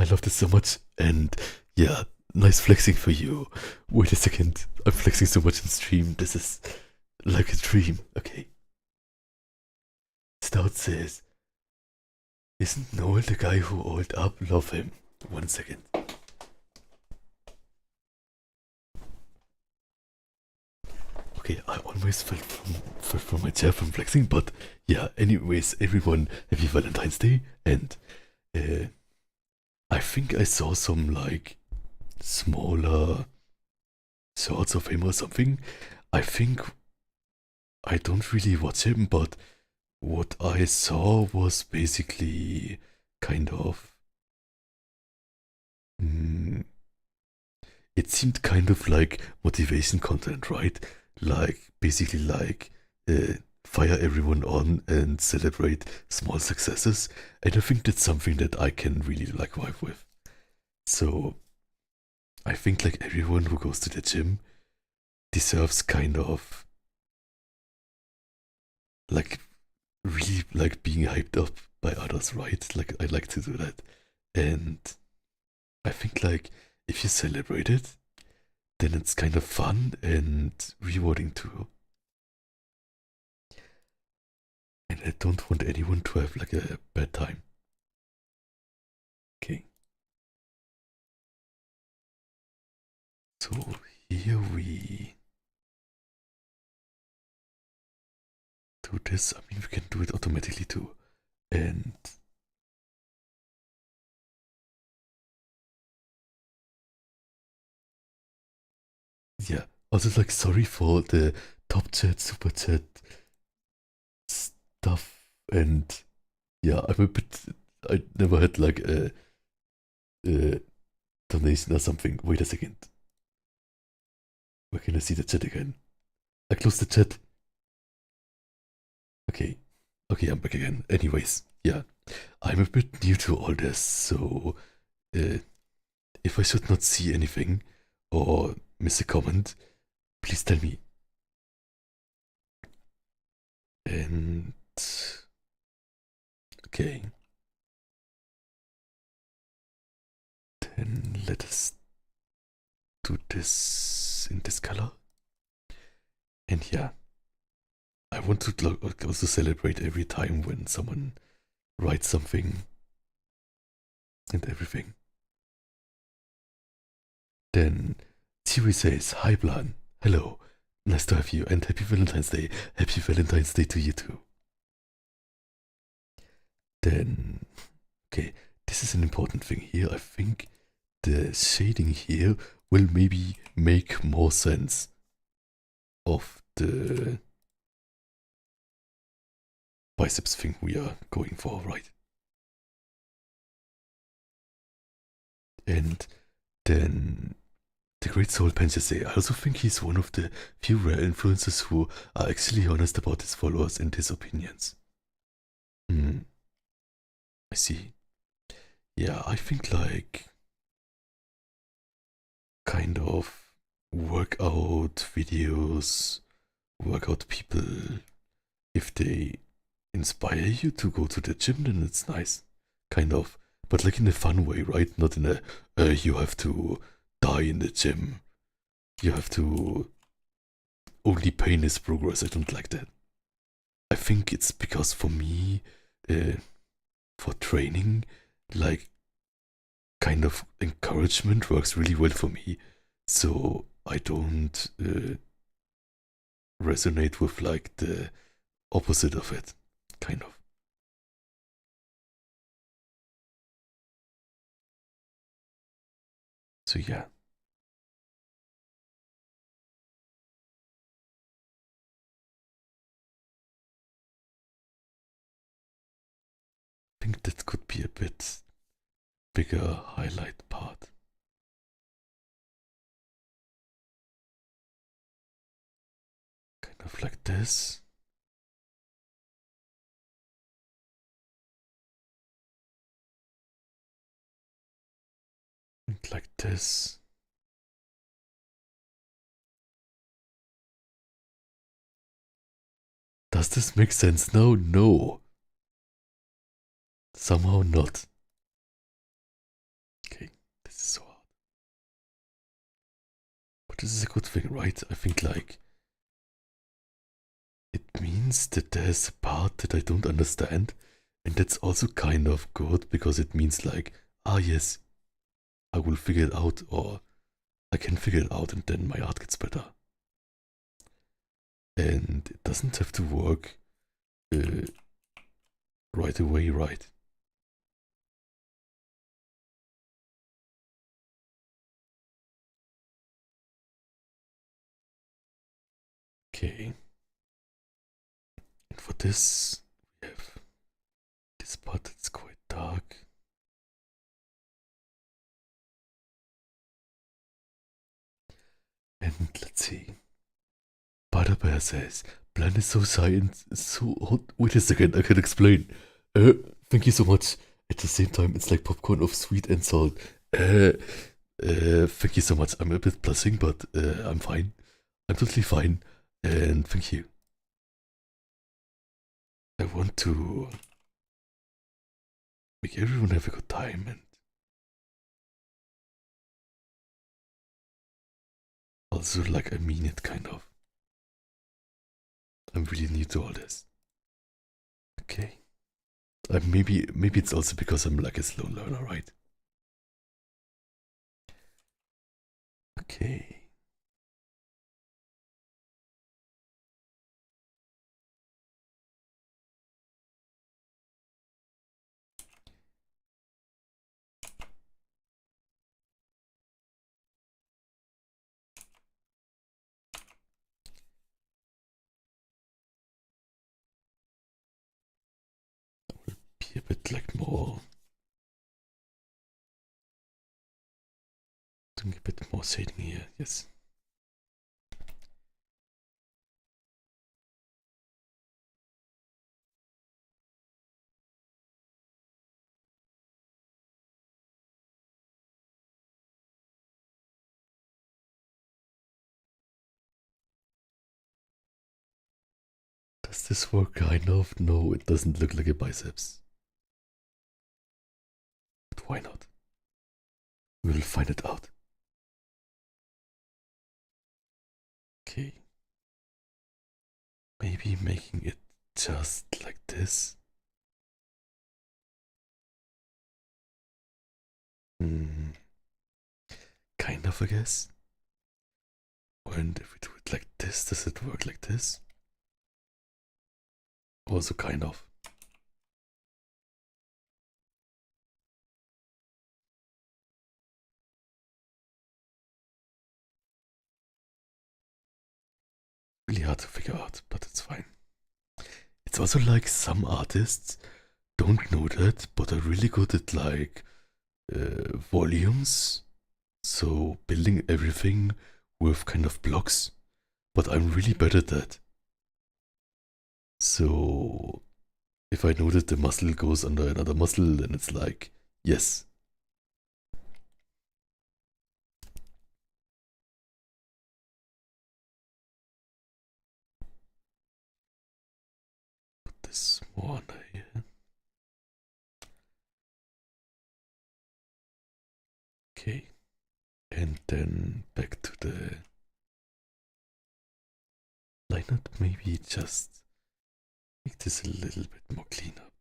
Speaker 1: love this so much, and yeah, nice flexing for you. Wait a second, I'm flexing so much in stream, this is like a dream. Okay. Stout says, isn't Noel the guy who oiled up? Love him. 1 second. Okay, I always felt from my chair from flexing, but yeah, anyways, everyone, happy Valentine's Day, and I think I saw some like smaller sorts of him or something. I think I don't really watch him, but what I saw was basically kind of. Mm, it seemed kind of like motivation content, right? Like basically like fire everyone on and celebrate small successes. And I think that's something that I can really like vibe with. So I think like everyone who goes to the gym deserves kind of like really like being hyped up by others, right? Like I like to do that. And I think like if you celebrate it, then it's kind of fun and rewarding too. And I don't want anyone to have like a bad time. Okay. So here we do this. I mean, we can do it automatically too. And yeah, also like sorry for the top chat, super chat stuff. And yeah, I'm a bit. I never had like a donation or something. Wait a second. Where can I see the chat again? I closed the chat. Okay. Okay, I'm back again. Anyways, yeah. I'm a bit new to all this, so uh, if I should not see anything or miss a comment, please tell me. And okay, then let us do this in this color. And yeah, I want to also celebrate every time when someone writes something and everything. Then Siri says, "Hi Blan, hello, nice to have you, and happy Valentine's Day. Happy Valentine's Day to you too." Then, okay, this is an important thing here. I think the shading here will maybe make more sense of the biceps thing we are going for, right? And then the great soul Pencha say, I also think he's one of the few rare influencers who are actually honest about his followers and his opinions. Hmm, I see. Yeah, I think like kind of workout videos, workout people, if they inspire you to go to the gym, then it's nice. Kind of. But like in a fun way, right? Not in a, you have to die in the gym. You have to only pain is progress. I don't like that. I think it's because for me, uh, for training, like kind of encouragement works really well for me. So I don't resonate with like the opposite of it, kind of. So yeah, I think that could be a bit bigger highlight part. Kind of like this. And like this. Does this make sense now? No. Somehow not. Okay, this is so hard. But this is a good thing, right? I think like it means that there's a part that I don't understand. And that's also kind of good because it means like, ah yes, I will figure it out or I can figure it out and then my art gets better. And it doesn't have to work uh, right away, right? Okay. And for this, we have this part that's quite dark. And let's see. Butterbear says, Blan is so science, so hot. Wait a second, I can explain. Uh, Thank you so much. At the same time, it's like popcorn of sweet and salt. Thank you so much. I'm a bit blushing, but I'm fine. I'm totally fine. And thank you. I want to make everyone have a good time and also like I mean it kind of. I'm really new to all this. Okay. Maybe it's also because I'm like a slow learner, right? Okay. a bit like more. Doing a bit more shading here, yes. Does this work kind of? No, it doesn't look like a biceps. But why not? We'll find it out. Okay. Maybe making it just like this. Kind of, I guess. And if we do it like this, does it work like this? Also, kind of. Really hard to figure out, but it's fine. It's also like some artists don't know that, but are really good at like volumes. So building everything with kind of blocks, but I'm really bad at that. So if I know that the muscle goes under another muscle, then it's like, yes. Put this more under here. Okay. And then back to the lineup, maybe just make this a little bit more clean up.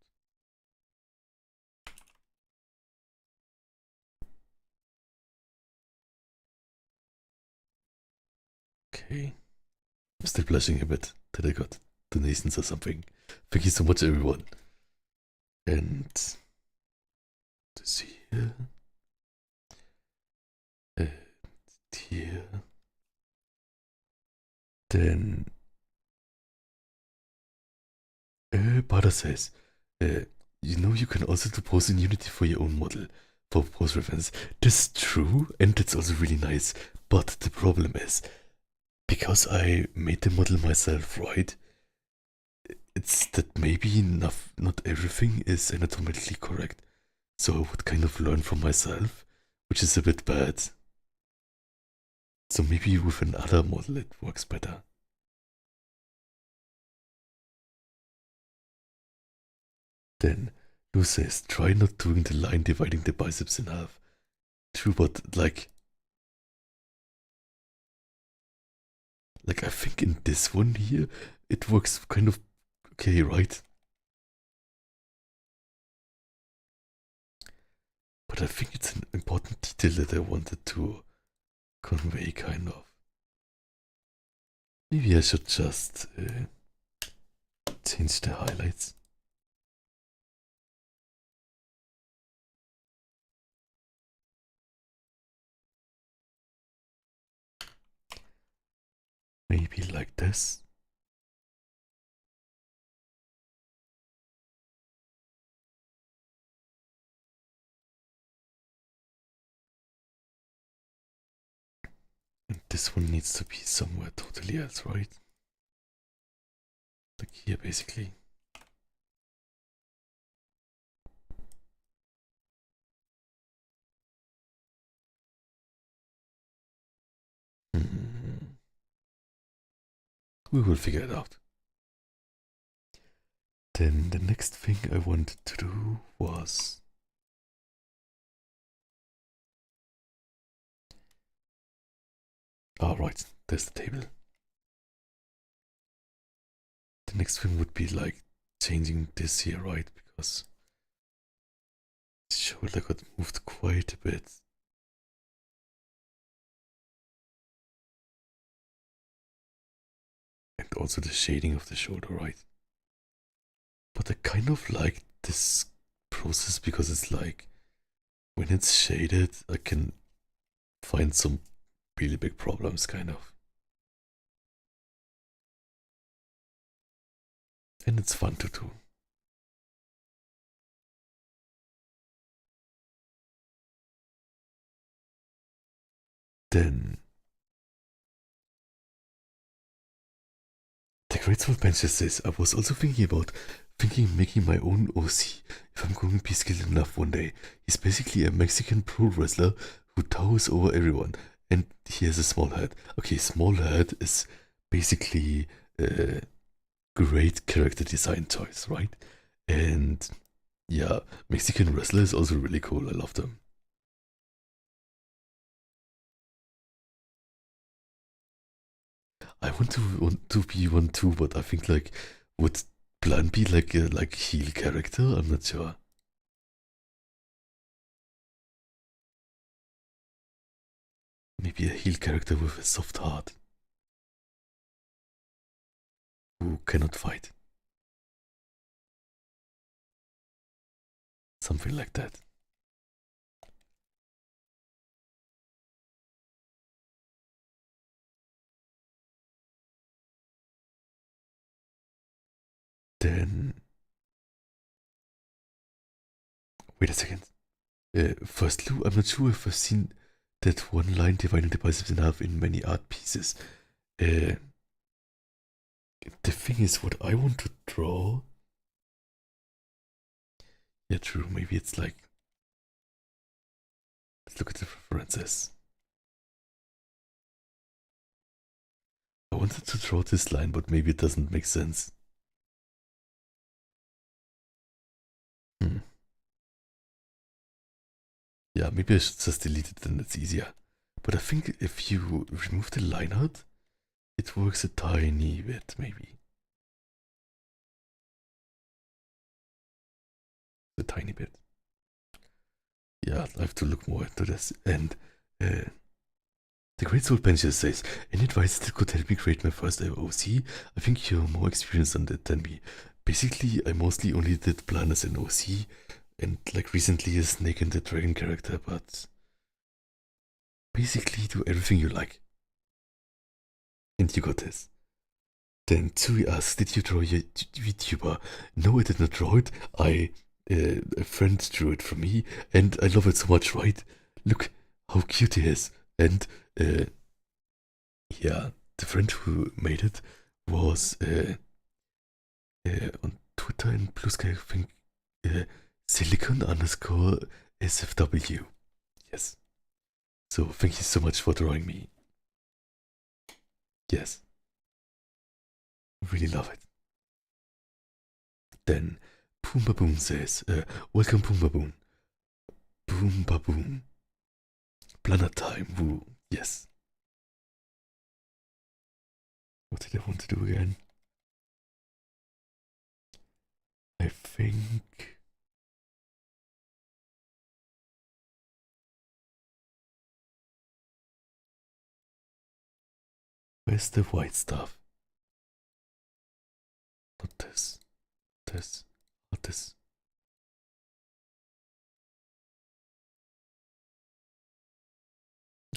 Speaker 1: Okay. I'm still blushing a bit that I got donations or something. Thank you so much, everyone. And this here. And here. Then Bada says, you know you can also do pose in Unity for your own model for pose reference. This is true, and it's also really nice. But the problem is, because I made the model myself, right? It's that maybe not everything is anatomically correct. So I would kind of learn from myself, which is a bit bad. So maybe with another model it works better. Then Lou says, try not doing the line dividing the biceps in half. True, but like I think in this one here, it works kind of okay, right? But I think it's an important detail that I wanted to convey, kind of. Maybe I should just change the highlights. Maybe like this. And this one needs to be somewhere totally else, right? Like here, basically. We will figure it out. Then the next thing I wanted to do was right, there's the table. The next thing would be like changing this here, right? Because the shoulder got moved quite a bit. And also the shading of the shoulder, right? But I kind of like this process because it's like when it's shaded, I can find some really big problems, kind of. And it's fun to do. Then the Grateful Bencher says, I was also thinking about making my own OC if I'm going to be skilled enough one day. He's basically a Mexican pro wrestler who towers over everyone, and he has a small head. Okay, small head is basically a great character design choice, right? And yeah, Mexican wrestler is also really cool. I love them. I want to be one too, but I think like would Blan be like a heel character? I'm not sure. Maybe a heel character with a soft heart who cannot fight. Something like that. Then wait a second. First, Lou, I'm not sure if I've seen that one line dividing the biceps in half in many art pieces. The thing is, what I want to draw. Yeah, true. Maybe it's like. Let's look at the references. I wanted to draw this line, but maybe it doesn't make sense. Yeah, maybe I should just delete it, then it's easier. But I think if you remove the line art, it works a tiny bit, maybe. A tiny bit. Yeah, I have to look more into this. And the Great Soul Pension says, any advice that could help me create my first ever OC? I think you're more experienced on that than me. Basically, I mostly only did Blan as an OC, and like recently a Snake and the Dragon character, but basically do everything you like. And you got this. Then Tsui asks, did you draw your VTuber? No, I did not draw it. A friend drew it for me, and I love it so much, right? Look how cute he is. And, yeah, the friend who made it was, on Twitter and Blue Sky, I think, silicon underscore SFW. Yes. So thank you so much for drawing me. Yes. Really love it. Then Boom Baboon says, welcome Boom Baboon. Boom Baboon. Planet time, woo. Yes. What did I want to do again? I think. Where's the white stuff? Not this. This. Not this.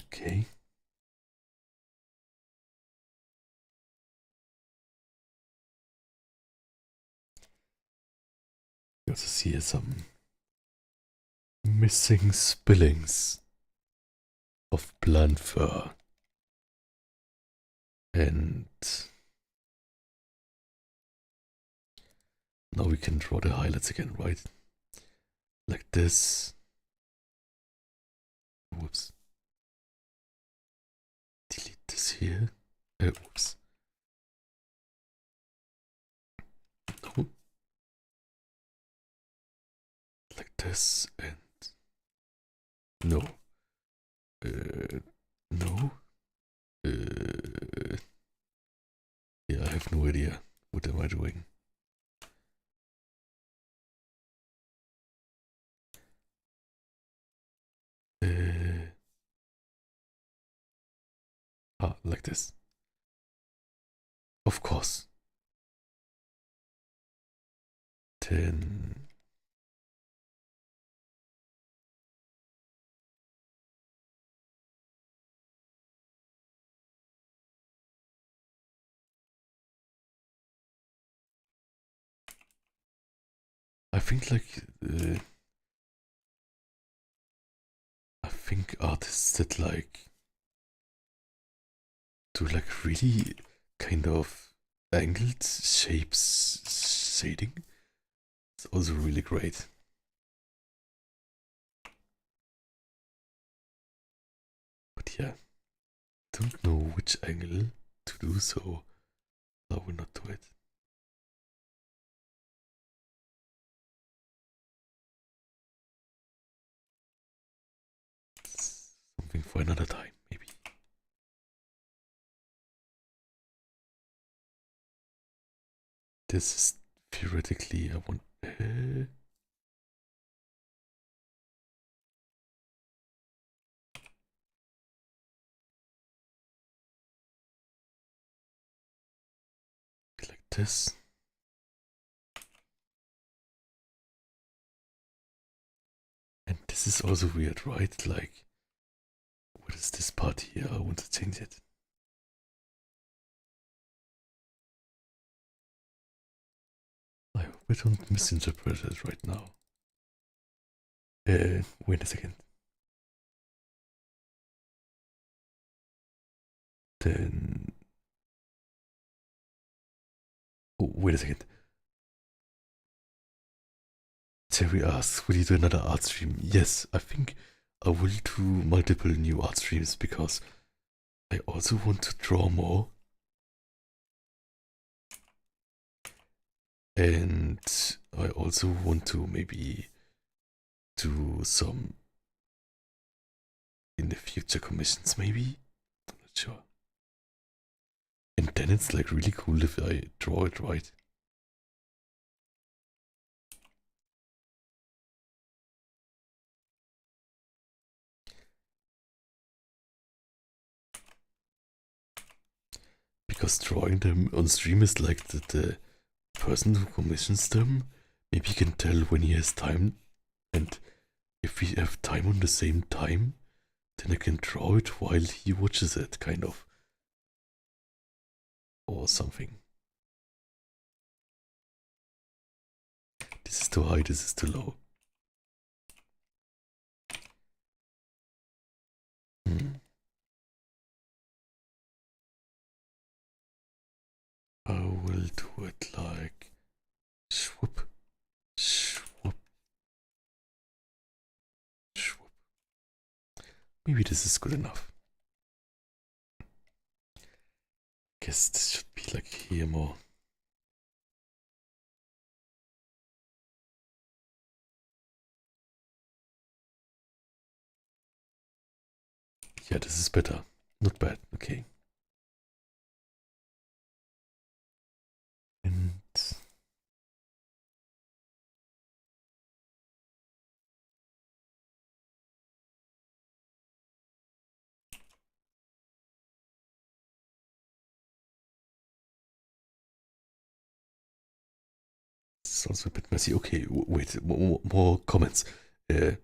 Speaker 1: Okay. You also see here some missing spillings of plant fur. And now we can draw the highlights again, right? Like this. Whoops. Delete this here. Whoops. No. Like this and no. No. Yeah, I have no idea. What am I doing? Like this. Of course. Then I think like I think artists that like do like really kind of angled shapes shading. It's also really great. But yeah, don't know which angle to do, so I will not do it. Something for another time, maybe. This is theoretically, I want. Like this. And this is also weird, right? Like, what is this part here? I want to change it. I hope I don't misinterpret it right now. Wait a second. Then. Oh, wait a second. Terry asks, will you do another art stream? Yes, I think I will do multiple new art streams because I also want to draw more. And I also want to maybe do some in the future commissions, maybe? I'm not sure. And then it's like really cool if I draw it right. Because drawing them on stream is like the person who commissions them maybe can tell when he has time, and if we have time on the same time, then I can draw it while he watches it, kind of. Or something. This is too high, this is too low. I will do it like swoop, swoop, swoop. Maybe this is good enough. Guess this should be like here more. Yeah, this is better. Not bad, okay. And it's also a bit messy. Okay, wait, more comments. Boom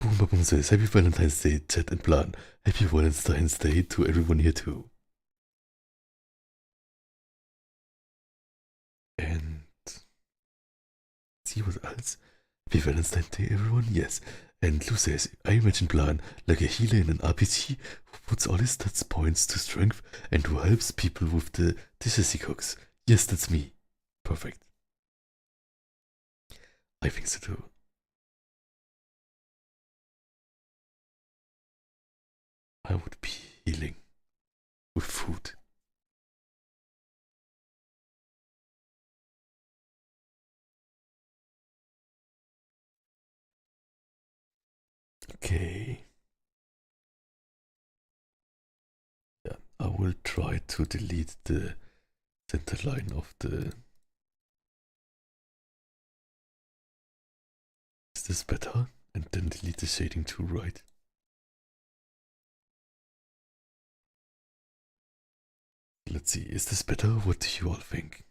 Speaker 1: Boom says, Happy Valentine's Day, Chat and Blan. Happy Valentine's Day to everyone here too. And see what else? Happy Valentine's Day, everyone. Yes. And Lou says, I imagine Blan like a healer in an RPG who puts all his stats points to strength and who helps people with the dishes he cooks. Yes, that's me. Perfect. I think so too. I would be healing with food. Okay. Yeah, I will try to delete the center line of the. Is this better? And then delete the shading too, right? Let's see, is this better? What do you all think?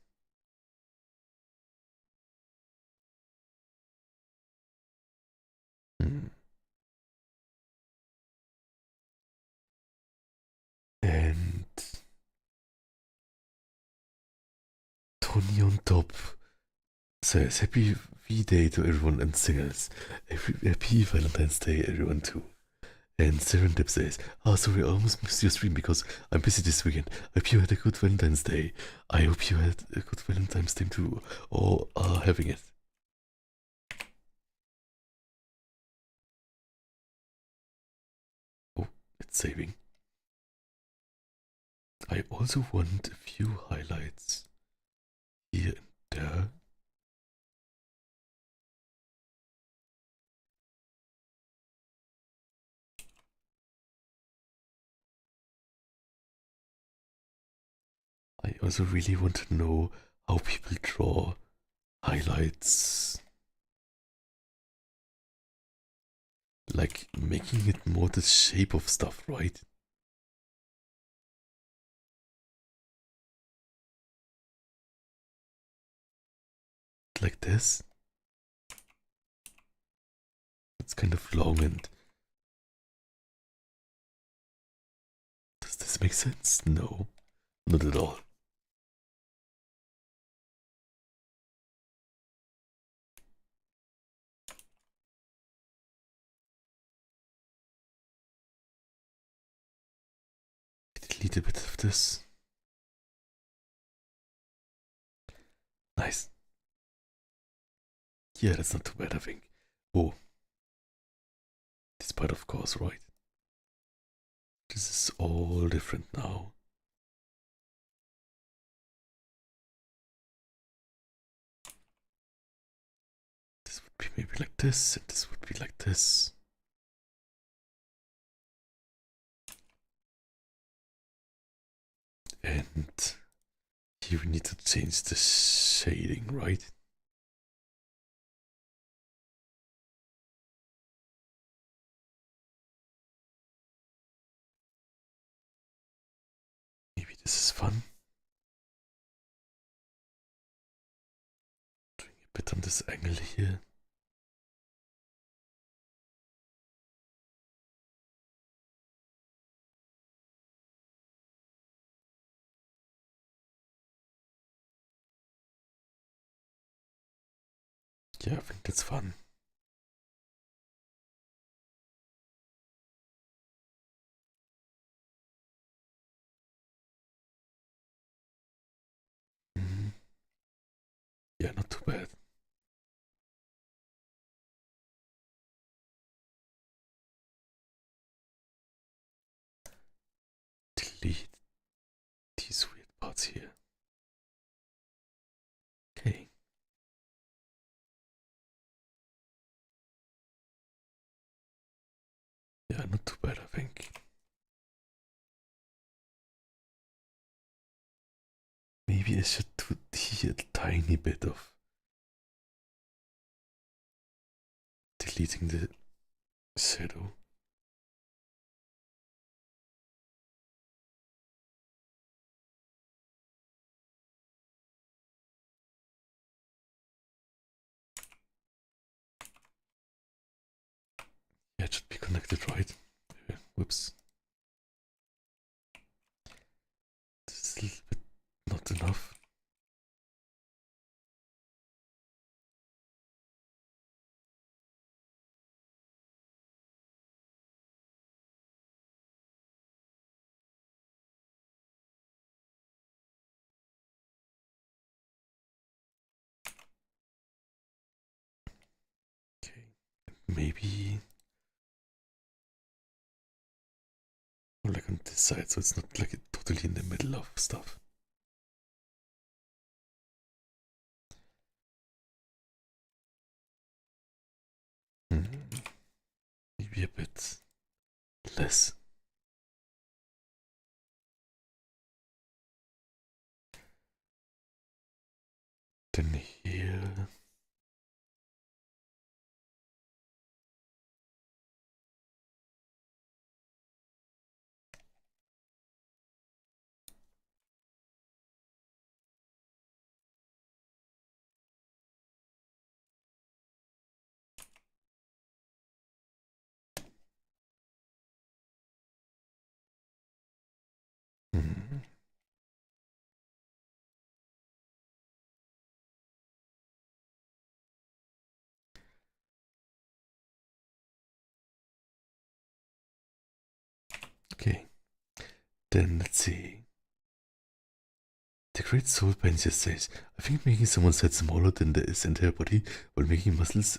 Speaker 1: And Tony on top says, Happy V-Day to everyone and singers. Happy Valentine's Day, everyone, too. And Serendip says, oh, sorry, I almost missed your stream because I'm busy this weekend. I hope you had a good Valentine's Day. I hope you had a good Valentine's Day too, or are having it. Oh, it's saving. I also want a few highlights here and there. I also really want to know how people draw highlights. Like making it more the shape of stuff, right? Like this. It's kind of long and... Does this make sense? No, not at all. Delete a bit of this. Nice. Yeah, that's not too bad, I think. Oh, this part, of course, right? This is all different now. This would be maybe like this, and this would be like this. And here we need to change the shading, right? Maybe this is fun. Doing a bit on this angle here. Yeah, I think that's fun. Mhm. Yeah, not too bad. Delete these weird parts here. Okay. Yeah, not too bad, I think. Maybe I should do here a tiny bit of deleting the shadow. Yeah, it should be connected, right? Whoops. This is a little bit not enough. Okay. Maybe more like on this side, so it's not like totally in the middle of stuff. Maybe a bit less. Then here. Hmm. Okay, then let's see. The Great Soul Bencher says, I think making someone's head smaller than his entire body while making muscles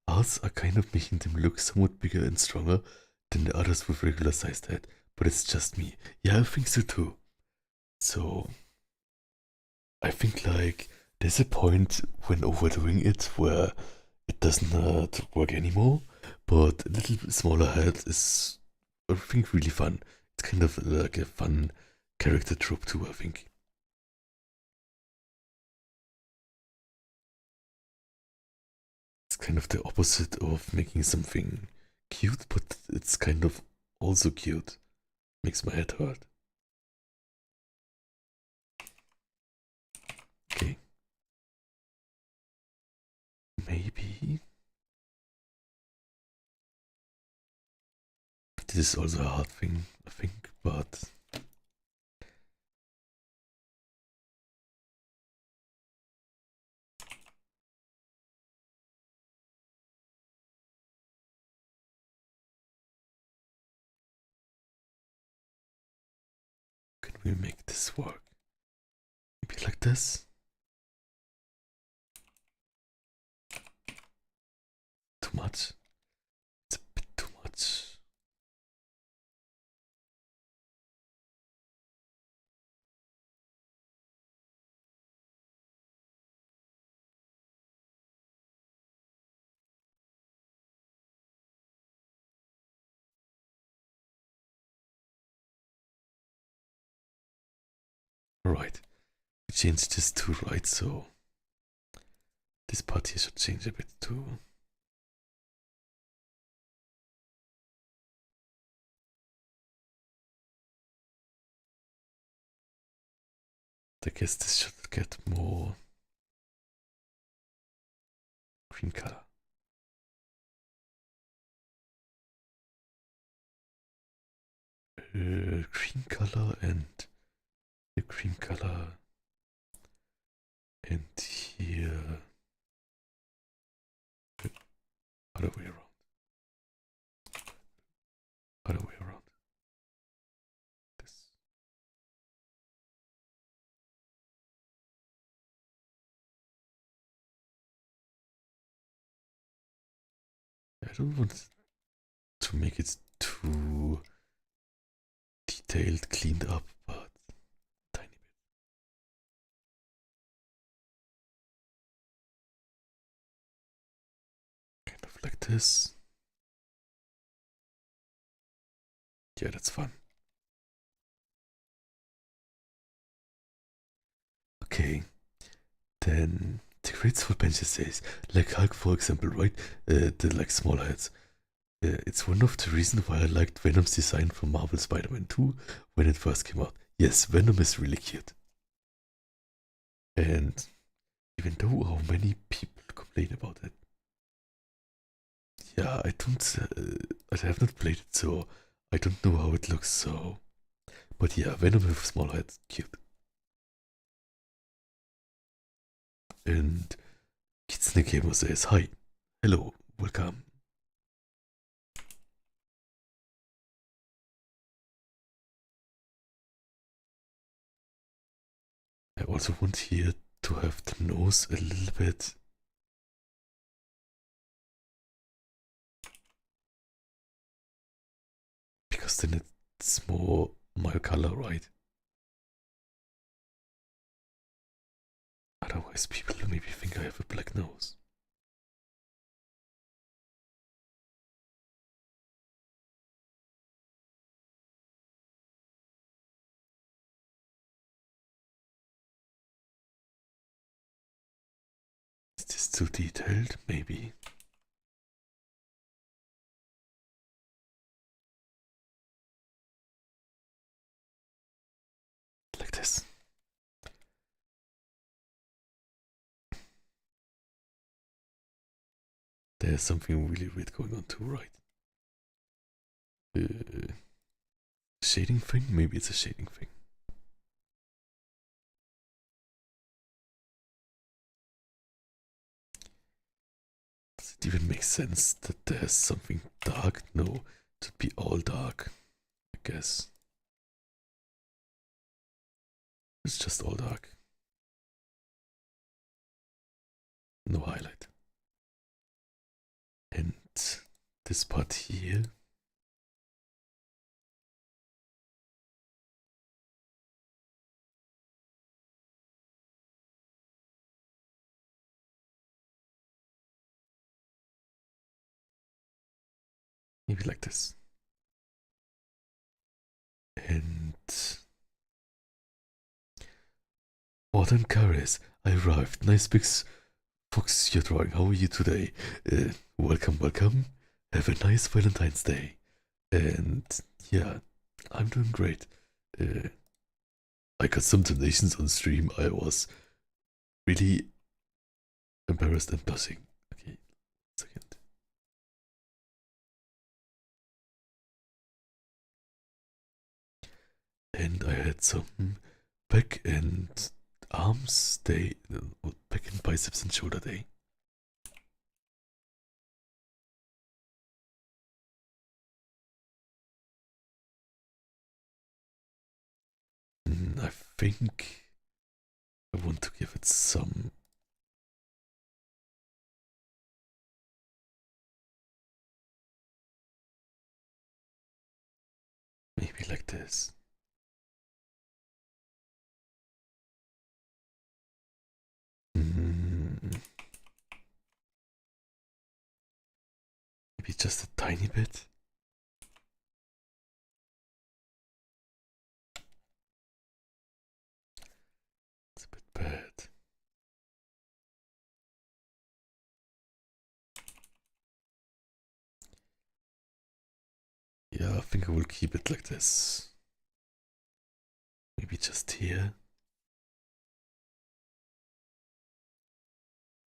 Speaker 1: arts are kind of making them look somewhat bigger and stronger than the others with regular sized head. But it's just me. Yeah, I think so too. So I think like there's a point when overdoing it where it does not work anymore. But a little smaller head is, I think, really fun. It's kind of like a fun character trope too, I think. It's kind of the opposite of making something cute, but it's kind of also cute. Makes my head hurt. Okay. Maybe. This is also a hard thing, I think, but. Can we make this work? Maybe like this? Too much? It's a bit too much. Right. We changed this to right, so this part here should change a bit too. I guess this should get more green color. Green color and the green color, and here other way around. Other way around. This. I don't want to make it too detailed, cleaned up, but tiny bit. Kind of like this. Yeah, that's fun. Okay, then the Great Soul Bencher says, like Hulk, for example, right? The like small heads. It's one of the reasons why I liked Venom's design from Marvel Spider-Man 2 when it first came out. Yes, Venom is really cute. And even though how many people complain about it, yeah, I have not played it, so I don't know how it looks. So, but yeah, Venom with small head, cute. And Kitsune Gamer says, hi, hello, welcome. I also want here to have the nose a little bit. Because then it's more my color, right? Otherwise, people maybe think I have a black nose. Is this too detailed? Maybe. Like this. There's something really weird going on too, right? Shading thing? Maybe it's a shading thing. Does it even make sense that there's something dark? No, it should be all dark, I guess. It's just all dark. No highlight. And this part here. Maybe like this. And Autumn Caris, I arrived. Nice big fox you're drawing. How are you today? Welcome, welcome. Have a nice Valentine's Day. And yeah, I'm doing great. I got some donations on stream. I was really embarrassed and blushing. Okay, 1 second. And I had some back and arms day, back and biceps and shoulder day. I think I want to give it some. Maybe like this. Maybe just a tiny bit. It's a bit bad. Yeah, I think I will keep it like this. Maybe just here.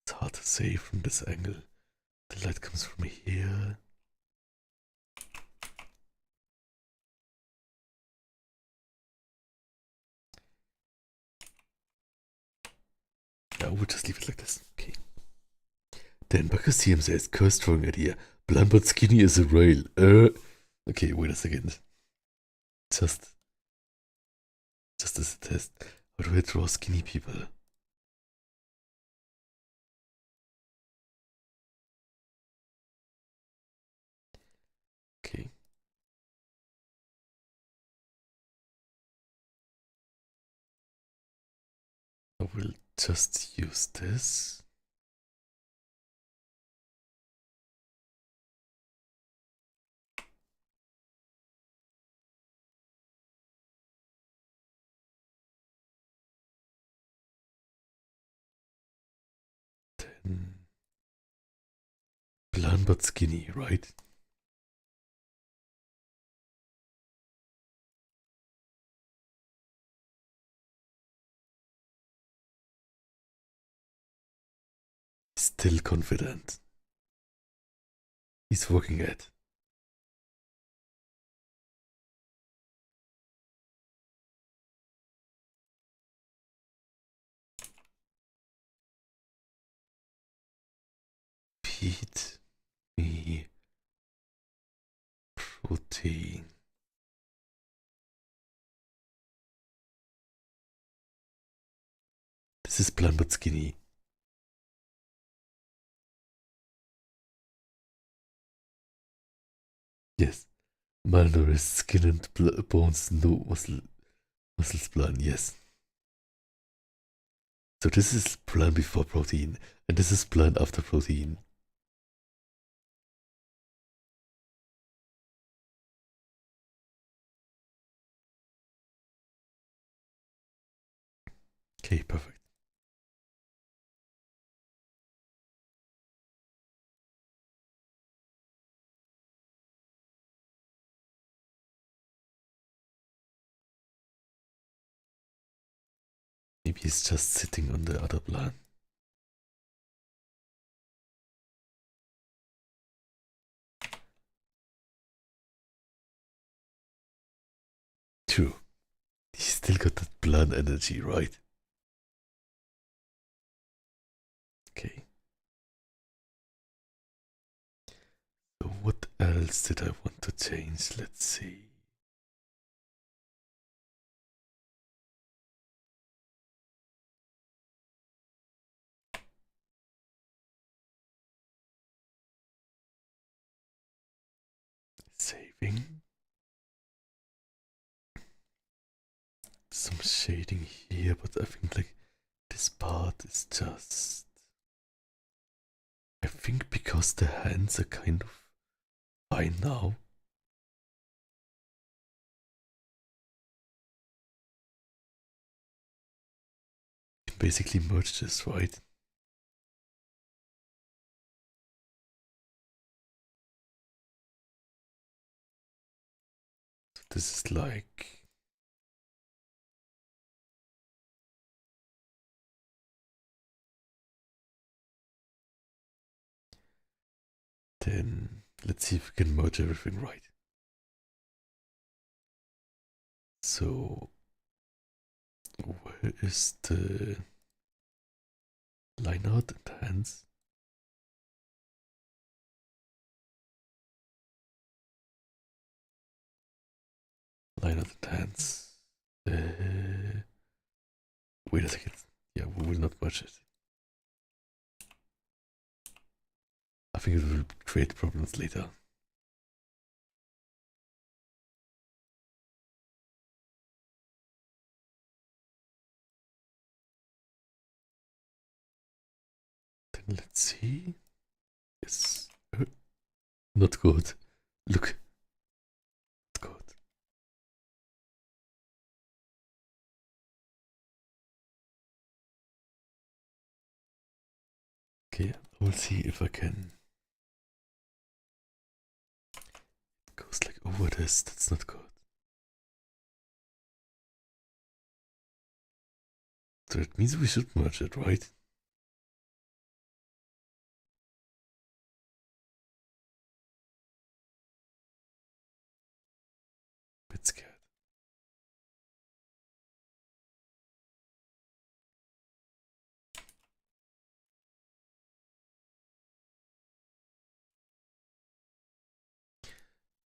Speaker 1: It's hard to say from this angle. The light comes from here. Yeah, we'll just leave it like this. Okay. Then Bakasium says, curse drawing idea. Blan but skinny as a rail. Okay, wait a second. Just as a test. How do I draw skinny people? Okay. I will just use this. Then Blan but skinny, right? Still confident. He's working at. Feed me protein. This is Blan but skinny. Yes. Malnourished skin and bones, no muscles Blan, yes. So this is Blan before protein, and this is Blan after protein. Okay, perfect. Maybe he's just sitting on the other Blan. True. He's still got that Blan energy, right? Okay. So what else did I want to change? Let's see. Saving. Some shading here, but I think like this part is just. I think because the hands are kind of fine now. You can basically merge this, right? So this is like. Then let's see if we can merge everything right. So where is the line out and hands? Line out and hands. Wait a second. Yeah, we will not merge it. I think it will create problems later. Then let's see. Yes. Not good. Look. Not good. Okay, I will see if I can. It goes like over this. That's not good. So that means we should merge it, right? Bit scared.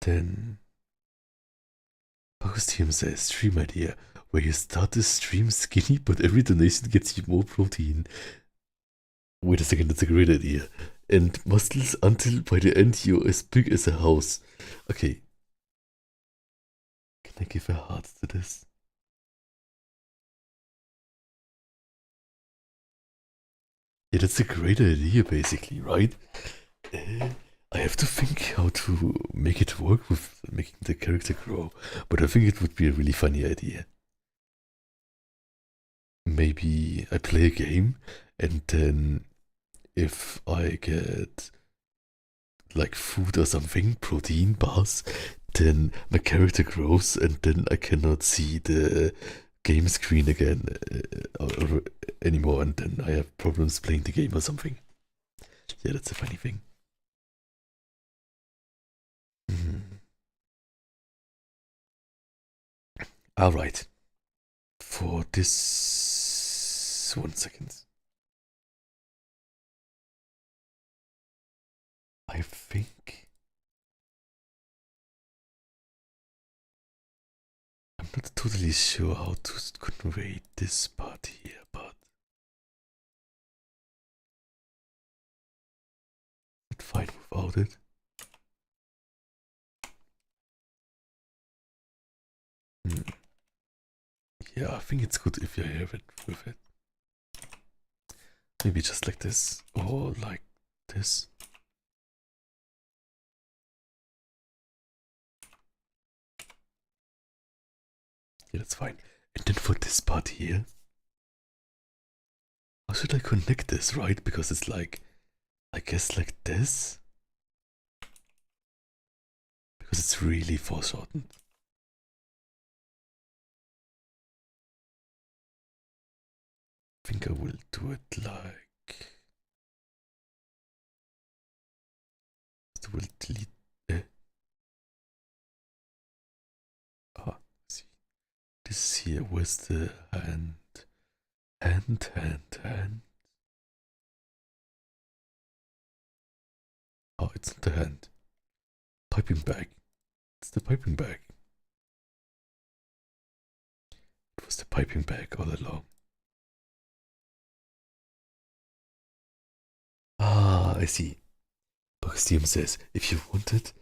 Speaker 1: Then Augustine says stream idea where you start the stream skinny, but every donation gets you more protein. Wait a second, that's a great idea. And muscles until by the end you're as big as a house. Okay. Can I give a heart to this? Yeah, that's a great idea, basically, right? I have to think how to make it work with making the character grow, but I think it would be a really funny idea. Maybe I play a game, and then if I get like food or something, protein bars, then my character grows, and then I cannot see the game screen again or anymore, and then I have problems playing the game or something. Yeah, that's a funny thing. Mm. All right. For this, 1 second. I think I'm not totally sure how to convey this part here, but I'm fine without it. Mm. Yeah, I think it's good if you have it with it. Maybe just like this, or like this. Yeah, that's fine. And then for this part here, how should I connect this, right? Because it's like, I guess like this. Because it's really foreshortened. I think I will do it like. I will delete. See. This here, where's the hand? Hand. Oh, it's not the hand. Piping bag. It's the piping bag. It was the piping bag all along. Ah, I see. Steam says, if you wanted,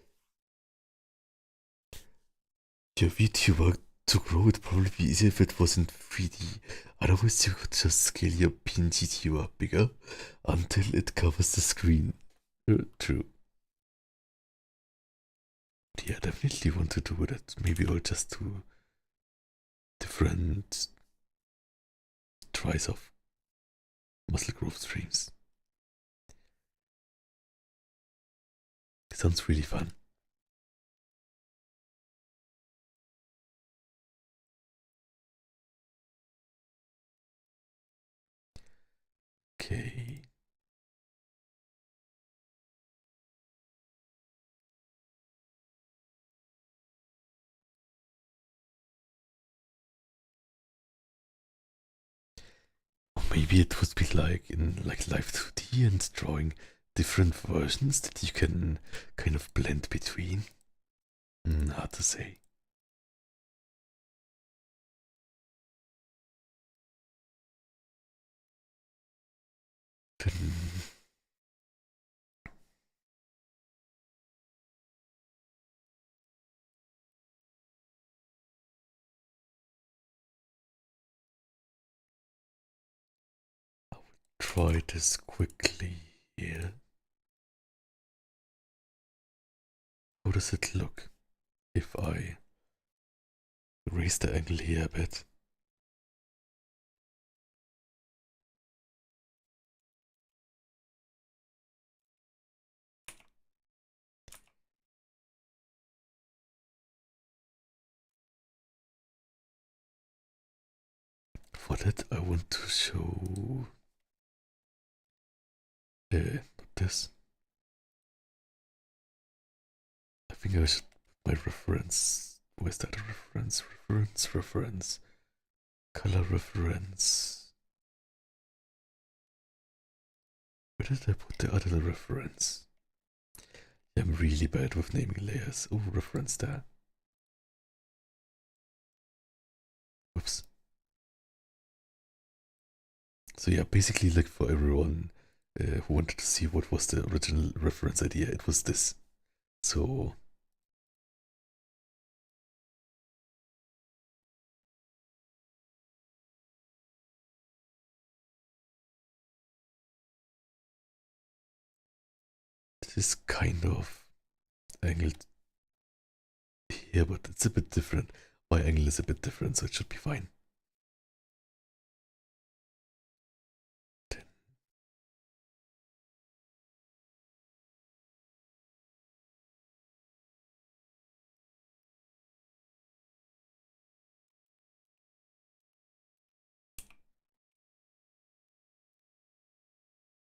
Speaker 1: Your VTuber to grow would probably be easier if it wasn't 3D. Otherwise, you could just scale your PNG tuber bigger until it covers the screen. True. Yeah, definitely want to do that. Maybe I'll just do different tries of muscle growth streams. It sounds really fun. Okay. Or maybe it would be like in like Live 2D and drawing different versions that you can kind of blend between. Hard to say. Then try this quickly here. How does it look if I raise the angle here a bit? For that, I want to show not this. I think I should my reference. Where's that reference? Reference. Color reference. Where did I put the other reference? Yeah, I'm really bad with naming layers. Oh, reference there. Whoops. So yeah, basically like for everyone who wanted to see what was the original reference idea, it was this. So this is kind of angled here, but it's a bit different. My angle is a bit different, so it should be fine.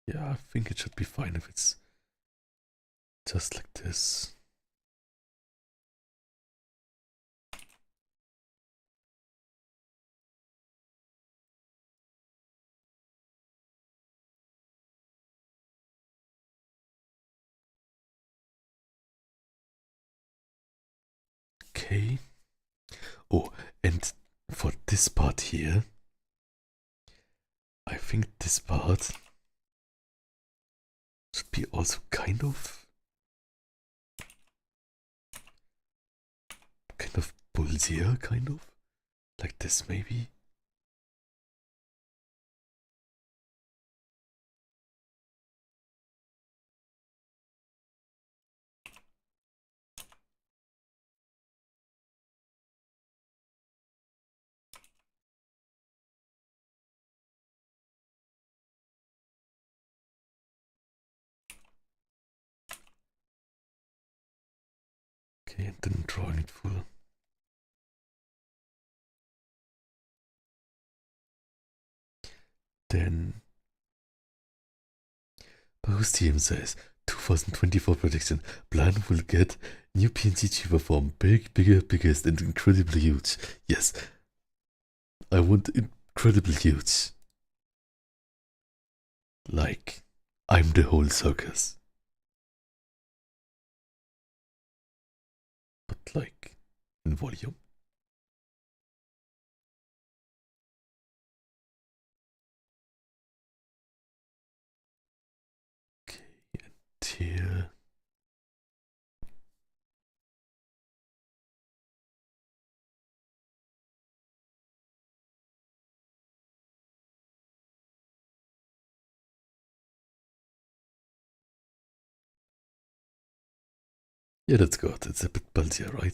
Speaker 1: Yeah, I think it should be fine if it's just like this. Okay. Oh, and for this part here, I think this part should be also kind of bullsier, kind of like this maybe. Okay, and then drawing it full. Then Post TM says 2024 prediction: Blan will get new PNC tuber form, big, bigger, biggest, and incredibly huge. Yes, I want incredibly huge. Like, I'm the whole circus. But like, in volume. Okay, and here. Yeah, that's good. It's a bit peltier, right?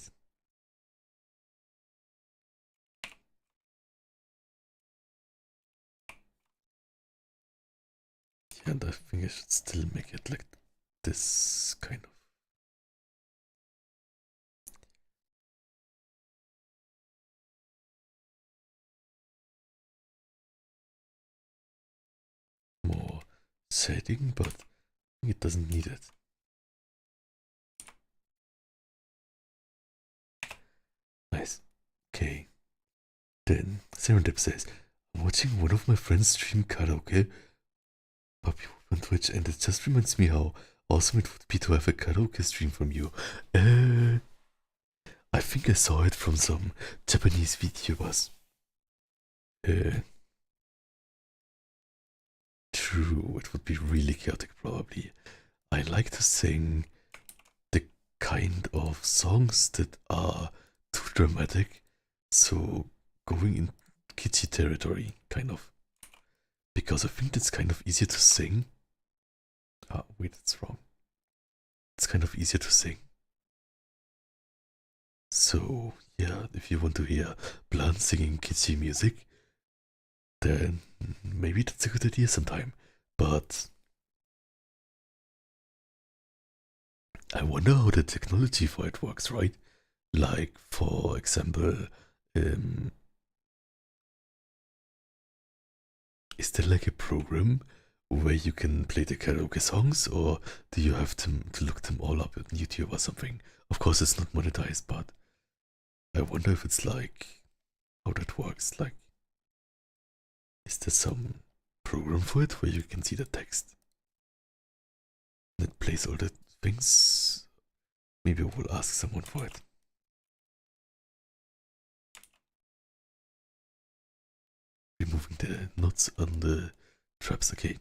Speaker 1: Yeah, and I think I should still make it like this kind of more shading, but I think it doesn't need it. Nice. Okay. Then Serendip says, I'm watching one of my friends stream karaoke puppy on Twitch, and it just reminds me how awesome it would be to have a karaoke stream from you. I think I saw it from some Japanese VTubers. True, it would be really chaotic probably. I like to sing the kind of songs that are too dramatic, so going in kitschy territory, kind of. Because I think it's kind of easier to sing. Ah, wait, it's wrong. It's kind of easier to sing. So, yeah, if you want to hear Blan singing kitschy music, then maybe that's a good idea sometime. But I wonder how the technology for it works, right? Like, for example, is there like a program where you can play the karaoke songs, or do you have to look them all up on YouTube or something? Of course, it's not monetized, but I wonder if it's like how that works. Like, is there some program for it where you can see the text and it plays all the things? Maybe I will ask someone for it. Removing the nuts on the traps, okay.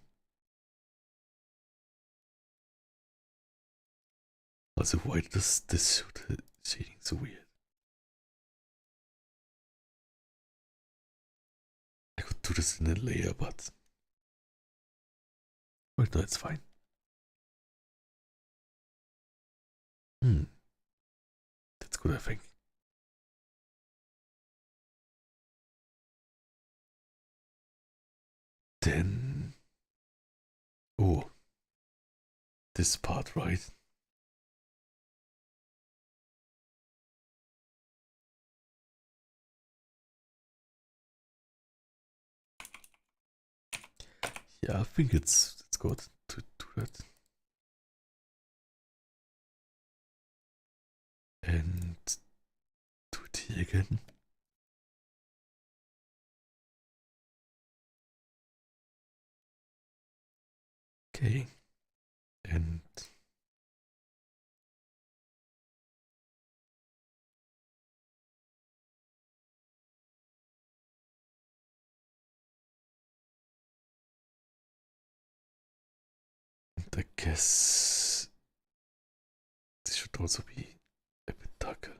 Speaker 1: Also, why does this show the shading so weird? I could do this in a layer, but wait, no, it's fine. That's good, I think. Then, oh, this part, right? Yeah, I think it's good to do that. And do it here again. Okay. And I guess this should also be a bit darker.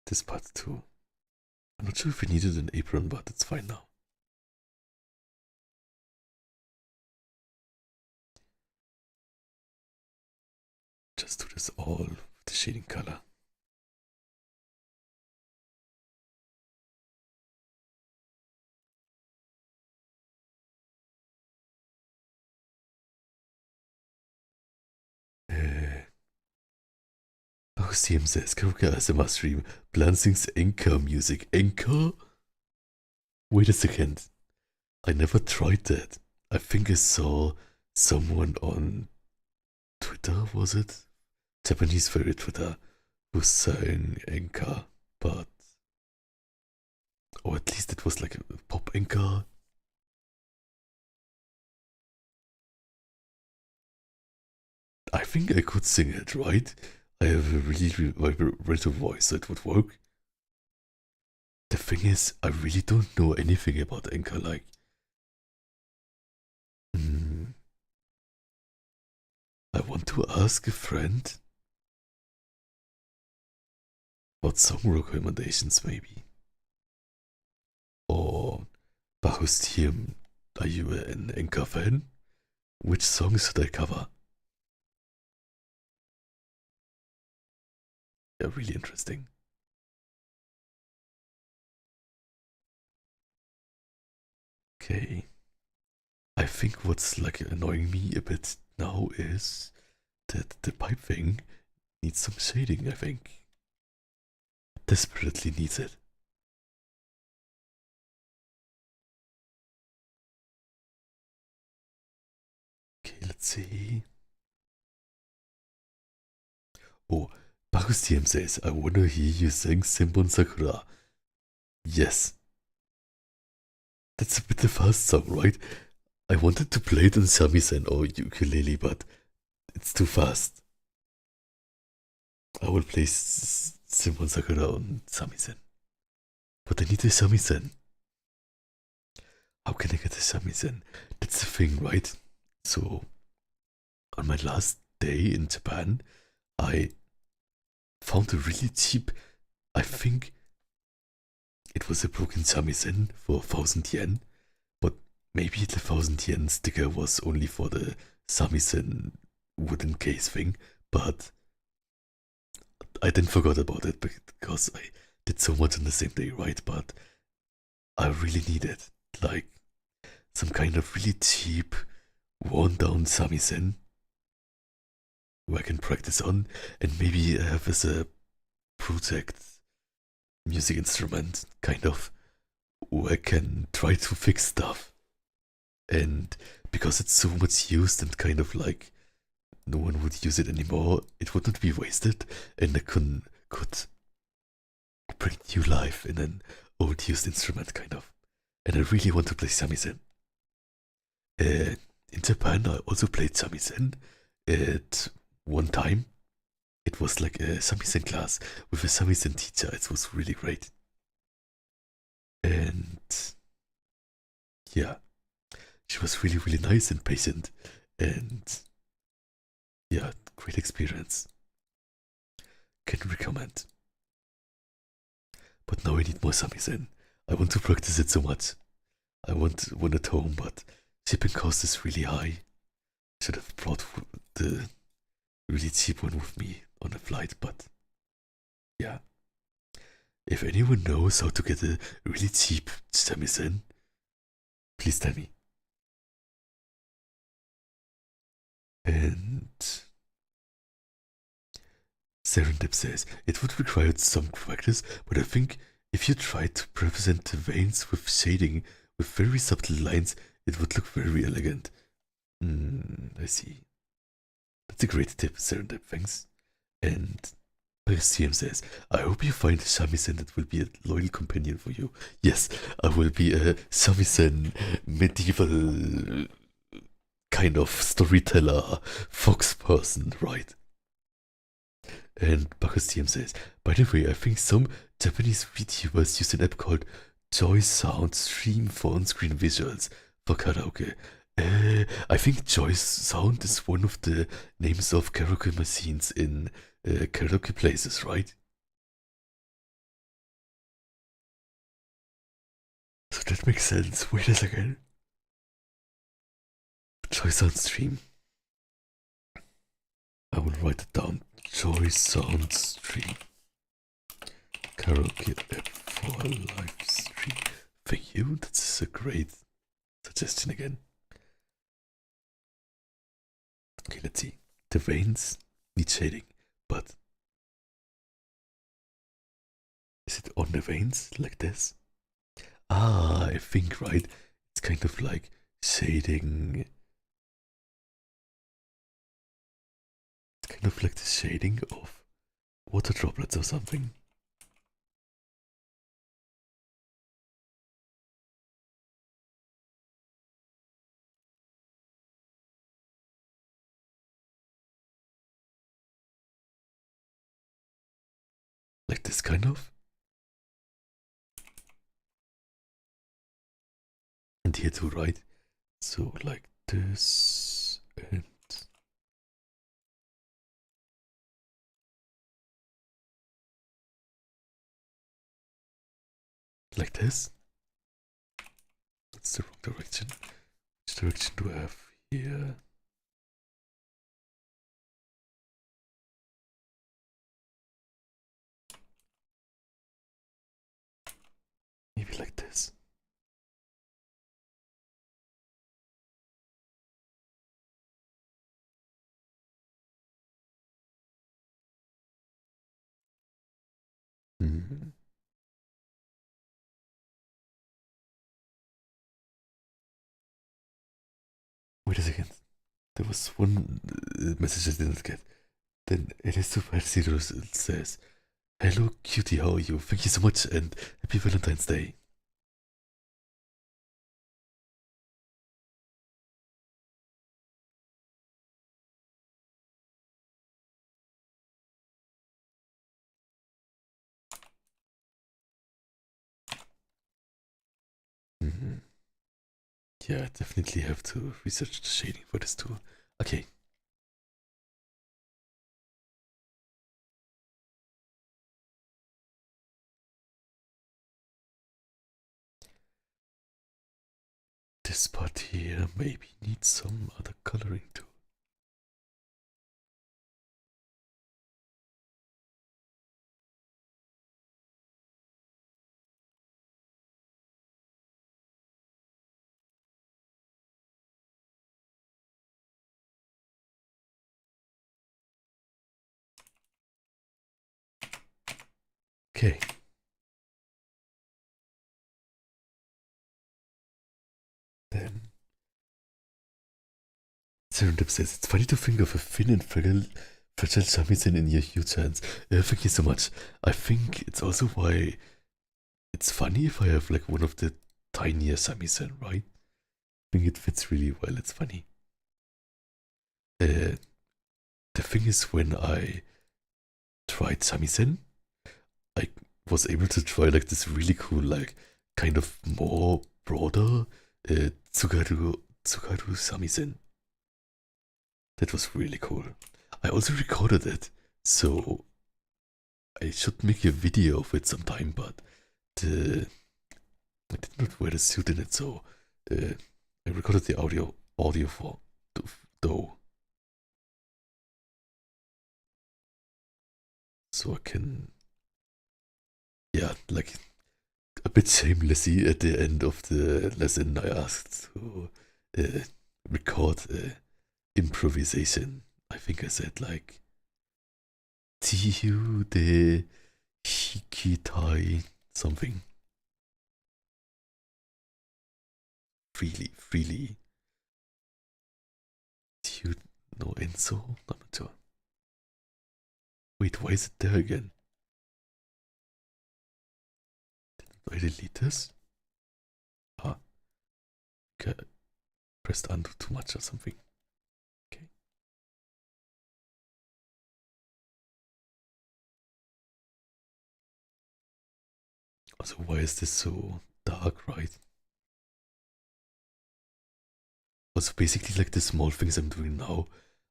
Speaker 1: This part too. I'm not sure if we needed an apron, but it's fine now. Just do this all with the shading color. Oh, CM says, karaoke ASMR stream. Blan sings anchor music. Anchor? Wait a second. I never tried that. I think I saw someone on Twitter, was it? Japanese fairy Twitter, who sang anchor, but. Or at least it was like a pop anchor. I think I could sing it, right? I have a really vibrato voice, so it would work. The thing is, I really don't know anything about anchor, like. Hmm, I want to ask a friend about song recommendations, maybe. Or Bahustim, are you an Enka fan? Which songs should I cover? Yeah, really interesting. Okay. I think what's like annoying me a bit now is that the pipe thing needs some shading, I think. Desperately needs it. Okay, let's see. Oh, Bakustium says, I wanna hear you sing Simbon Sakura. Yes. That's a bit the fast song, right? I wanted to play it on shamisen or ukulele, but it's too fast. I will play Simbon Sakura on shamisen. But I need a shamisen. How can I get a shamisen? That's the thing, right? So, on my last day in Japan, I found a really cheap, I think it was a broken shamisen for 1,000 yen, but maybe the 1,000 yen sticker was only for the shamisen wooden case thing, but I then forgot about it because I did so much on the same day, right? But I really needed like some kind of really cheap, worn down shamisen who I can practice on and maybe have as a project music instrument, kind of, where I can try to fix stuff. And because it's so much used and kind of like no one would use it anymore, it wouldn't be wasted, and I could bring new life in an old used instrument, kind of. And I really want to play shamisen. In Japan, I also played shamisen at one time. It was like a shamisen class with a shamisen teacher. It was really great. And yeah, she was really, really nice and patient. And yeah, great experience. Can recommend. But now I need more shamisen. I want to practice it so much. I want one at home, but shipping cost is really high. Should have brought the really cheap one with me on a flight, but yeah. If anyone knows how to get a really cheap shamisen, please tell me. And Serendip says, it would require some practice, but I think if you try to represent the veins with shading with very subtle lines, it would look very elegant. I see. That's a great tip, Serendip, thanks. And CM says, I hope you find a shamisen that will be a loyal companion for you. Yes, I will be a shamisen medieval kind of storyteller, fox person, right? And Bakasiam says, by the way, I think some Japanese VTubers use an app called Joy Sound Stream for on-screen visuals for karaoke. I think Joy Sound is one of the names of karaoke machines in karaoke places, right? So that makes sense. Wait a second. Joy Sound Stream. I will write it down. Joy Sound Stream. Karaoke app for live stream. Thank you. That's a great suggestion again. Okay, let's see. The veins need shading, but is it on the veins like this? Ah, I think, right. It's kind of like shading. It's kind of like the shading of water droplets or something. Like this kind of. And here too, right? So like this and like this. that's the wrong direction. Which direction do I have here? Maybe like this. Hmm. Wait a second. There was one message I didn't get. Then it is 250 says, "Hello cutie, how are you? Thank you so much and happy Valentine's Day." Hmm. Yeah, I definitely have to research the shading for this too. Okay. This part here maybe needs some other coloring too. Okay. Then Serendip says, "It's funny to think of a thin and fragile shamisen in your huge hands." Thank you so much. I think it's also why it's funny if I have like one of the tinier shamisen, right? I think it fits really well. It's funny. The thing is, when I tried shamisen, I was able to try like this really cool, like kind of more broader Tsugaru Samisen. That was really cool. I also recorded it, so I should make a video of it sometime, but the, I did not wear the suit in it, so I recorded the audio for though, so I can, yeah, like a bit shamelessly at the end of the lesson I asked to uh, record improvisation. I think I said like Tiyu de Hikitai something. Freely. Tiyu no Enso? I'm not sure. Wait, why is it there again? Did I delete this? Ah, okay. Pressed undo too much or something. Okay. Also, why is this so dark, right? Also, basically, like the small things I'm doing now,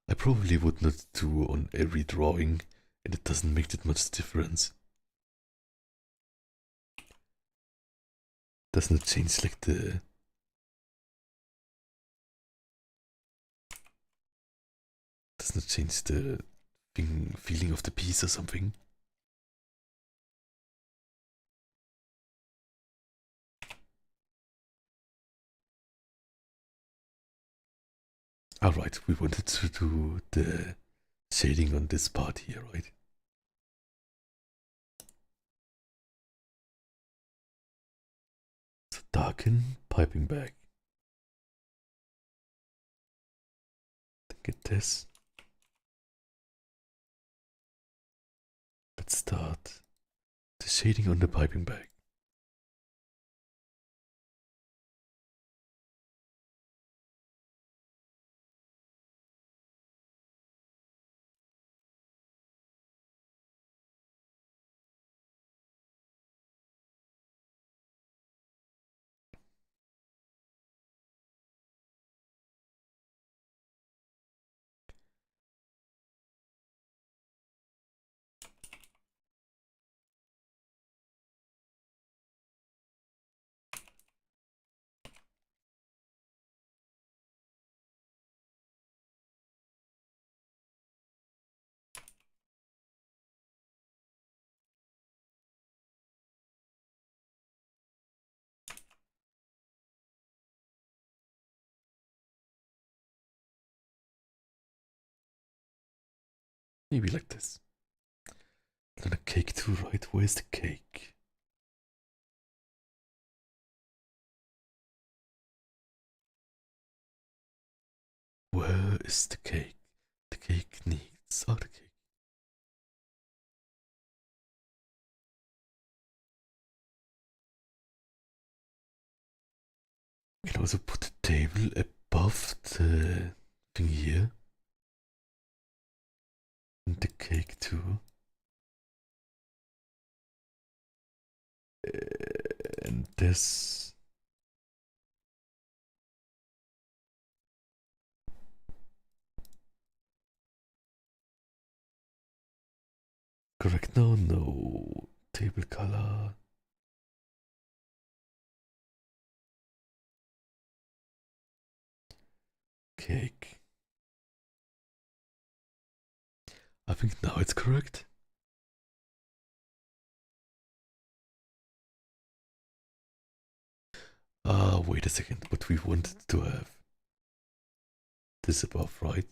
Speaker 1: I probably would not do on every drawing, and it doesn't make that much difference. Doesn't change like the doesn't change the feeling of the piece or something. Alright, we wanted to do the shading on this part here, right? So darken, piping back. Then get this. Let's start the shading on the piping bag. Maybe like this. Then a cake too, right? Where's the cake? Where is the cake? The cake needs. Oh, the cake. We can also put the table above the thing here. And the cake too. And this. Correct now? No. Table color. Cake. I think now it's correct. Wait a second, but we wanted to have this above, right?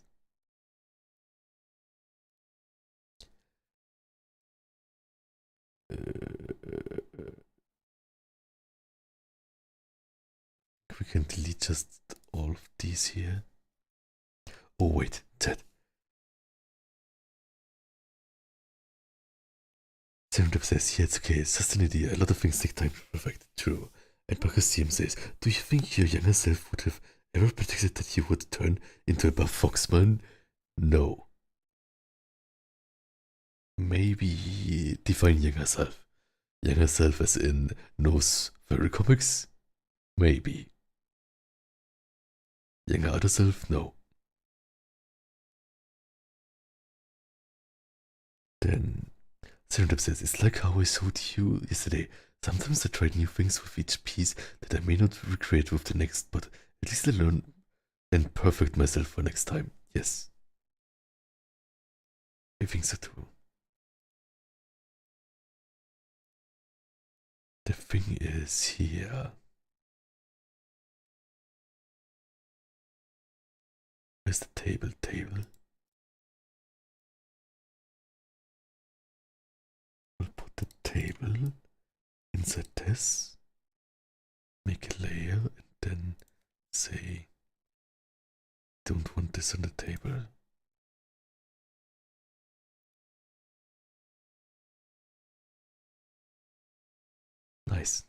Speaker 1: We can delete just all of these here. Oh wait, Ted. Serendip says, yeah, it's okay, it's just an idea. A lot of things take time to perfect. True. And Bakasium says, do you think your younger self would have ever predicted that you would turn into a buff foxman? No. Maybe define younger self. Younger self as in knows furry comics? Maybe. Younger other self? No. Then Serendip says, it's like how I showed you yesterday. Sometimes I try new things with each piece that I may not recreate with the next, but at least I learn and perfect myself for next time. Yes. I think so too. The thing is here. Where's the table? We'll put the table inside this, make a layer, and then say, don't want this on the table. Nice.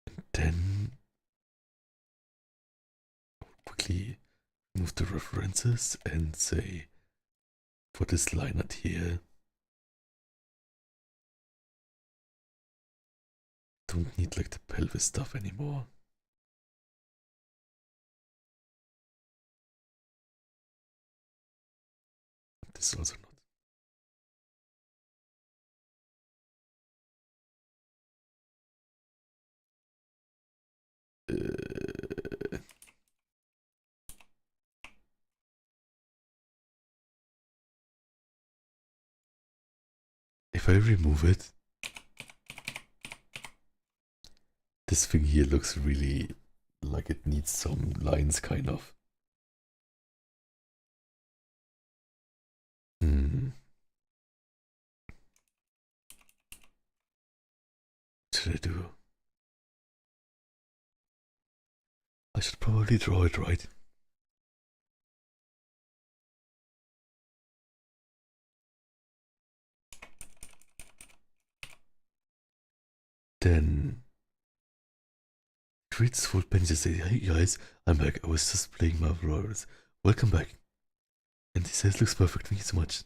Speaker 1: And then quickly move the references and say, for this line out here, don't need like the pelvis stuff anymore. This is also not. If I remove it, this thing here looks really like it needs some lines, kind of. What should I do? I should probably draw it right. Then creates full pen to say, hey guys, I'm back. I was just playing Marvel Rivals. Welcome back. And he says, looks perfect. Thank you so much.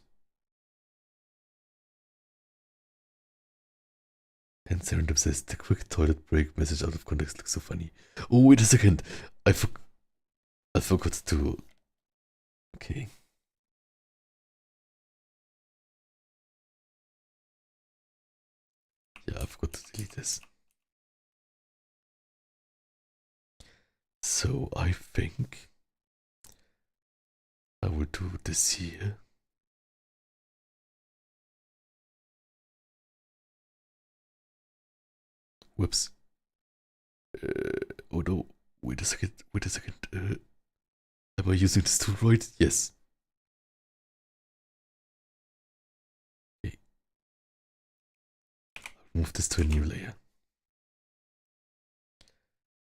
Speaker 1: And Serendip says, the quick toilet break message out of context looks so funny. Oh, wait a second. I forgot to. Okay. Yeah, I forgot to delete this. So I think I will do this here. Whoops. Oh no. Wait a second. Am I using this tool right? Yes. move this to a new layer.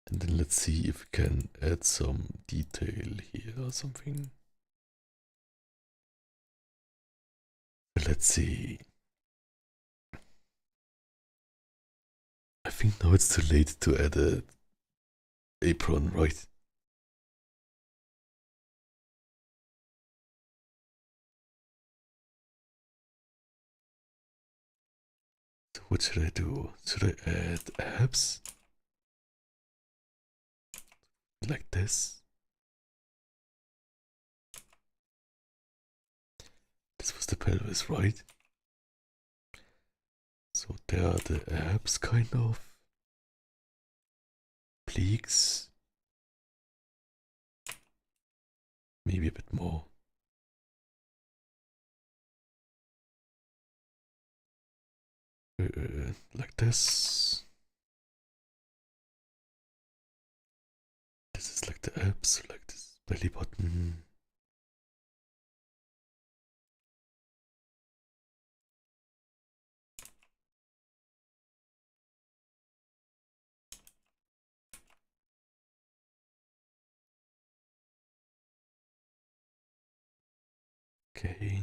Speaker 1: And then let's see if we can add some detail here or something. Let's see. I think now it's too late to add a apron, right? So what should I do? Should I add abs? Like this? This was the pelvis, right? So there are the abs, kind of. Pleeks. Maybe a bit more. Like this. This is like the abs, like this belly button. Okay.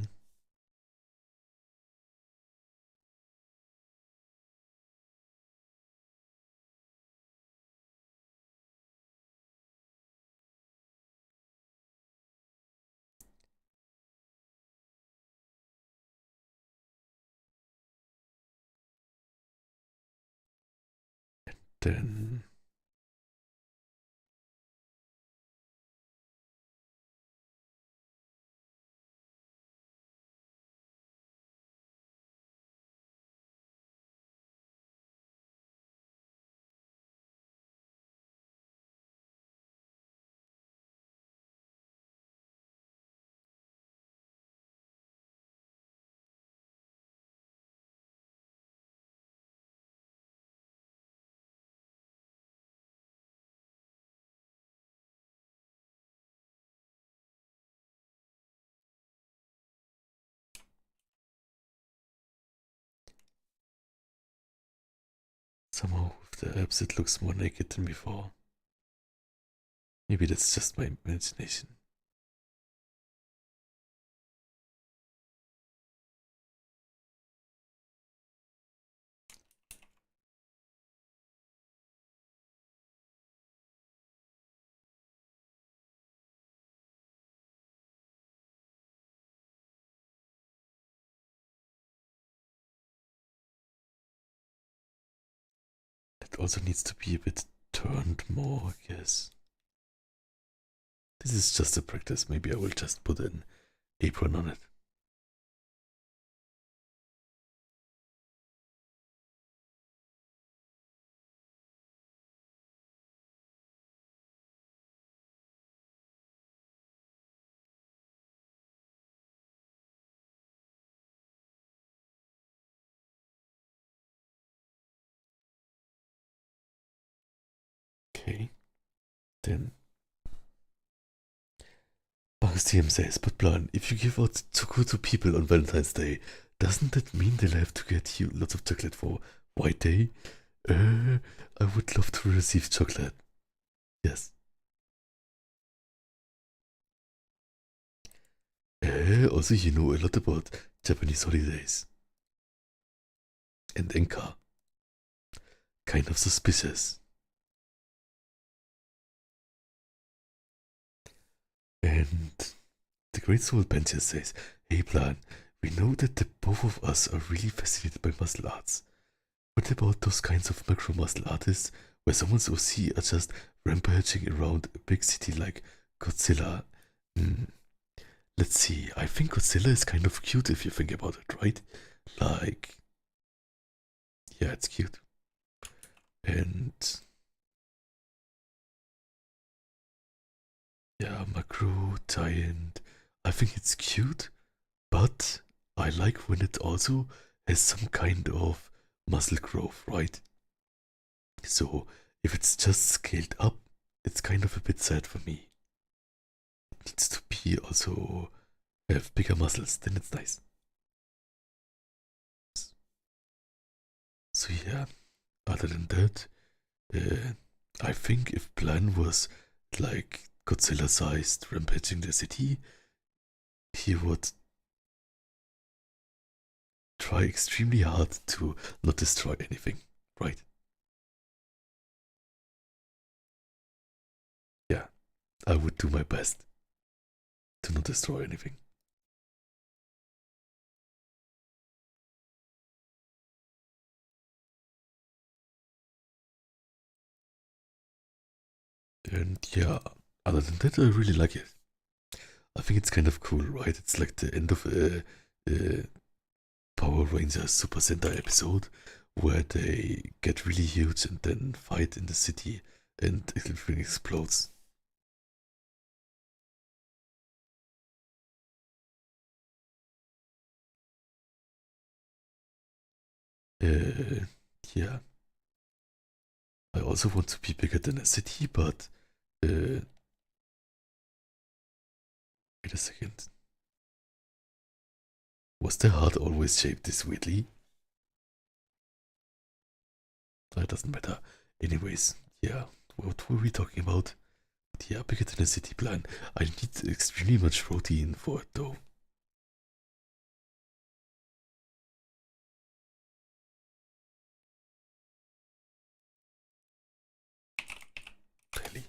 Speaker 1: Then somehow with the abs it looks more naked than before. Maybe that's just my imagination. It also needs to be a bit turned more, I guess. This is just a practice. Maybe I will just put an apron on it. Okay. Then TM says, but Blan, if you give out chocolate to people on Valentine's Day, doesn't that mean they'll have to get you lots of chocolate for White Day? I would love to receive chocolate. Yes. Also you know a lot about Japanese holidays. And Enka. Kind of suspicious. And the Great Soul Benches says, hey Blan, we know that the both of us are really fascinated by martial arts. What about those kinds of macro martial artists where someone's OC are just rampaging around a big city like Godzilla? Let's see, I think Godzilla is kind of cute if you think about it, right? Like, yeah, it's cute. And yeah, macro, giant. I think it's cute, but I like when it also has some kind of muscle growth, right? So if it's just scaled up, it's kind of a bit sad for me. It needs to be also have bigger muscles, then it's nice. So yeah, other than that, I think if Blan was like Godzilla-sized rampaging the city, he would try extremely hard to not destroy anything, right? Yeah, I would do my best to not destroy anything. And yeah, other than that, I really like it. I think it's kind of cool, right? It's like the end of a Power Rangers Super Sentai episode where they get really huge and then fight in the city and everything explodes. Uh, yeah, I also want to be bigger than a city, but wait a second. Was the heart always shaped this weirdly? That doesn't matter. Anyways, yeah, what were we talking about? Yeah, bigger than a city plan. I need extremely much protein for it though. Really.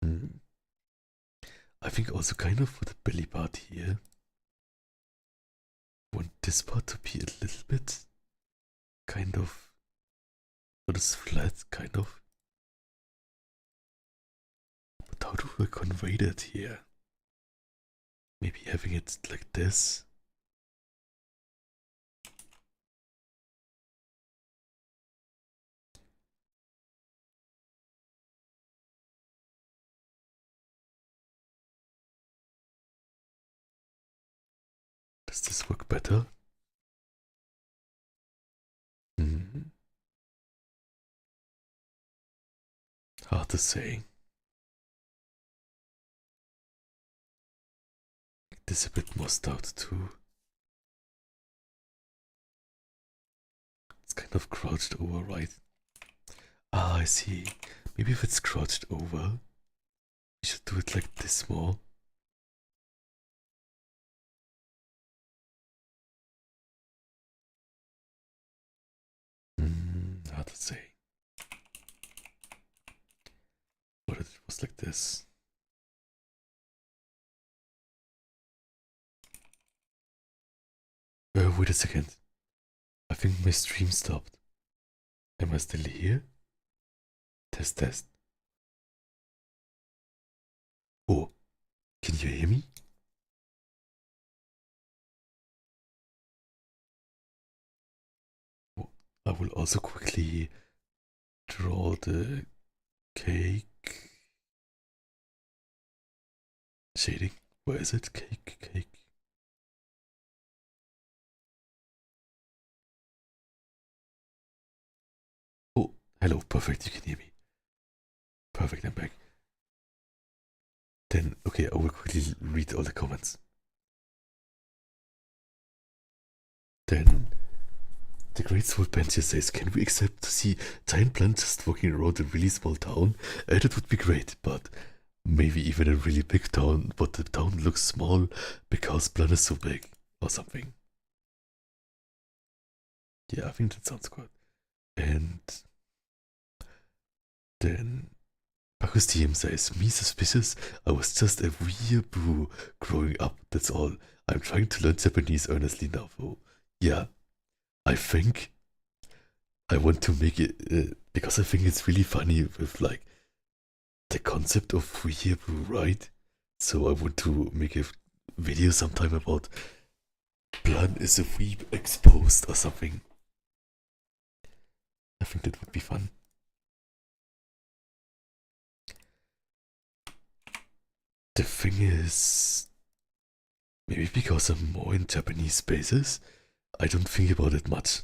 Speaker 1: Hmm. I think also kind of for the belly part here. I want this part to be a little bit kind of not as flat, kind of. But how do I convey that here? Maybe having it like this. Does this work better? Hmm. Hard to say. This a bit more stout too. It's kind of crouched over, right? Ah, I see. Maybe if it's crouched over, we should do it like this more. Hard to say. What if it was like this? Wait a second. I think my stream stopped. Am I still here? Test, test. Oh, can you hear me? Oh, I will also quickly draw the cake shading. Where is it? Cake, cake. Oh, hello, perfect, you can hear me. Perfect, I'm back. Then, okay, I will quickly read all the comments. Then, the Great Soul Bencher says, can we accept to see giant Blan just walking around a really small town? That would be great, but maybe even a really big town, but the town looks small because Blan is so big, or something. Yeah, I think that sounds good. And then Marcus TM says, me suspicious? I was just a weeaboo growing up, that's all. I'm trying to learn Japanese earnestly now, though. Yeah, I think I want to make it, because I think it's really funny with like the concept of weeaboo, right? So I want to make a video sometime about Blan is a weeb exposed or something. I think that would be fun. The thing is, maybe because I'm more in Japanese spaces, I don't think about it much.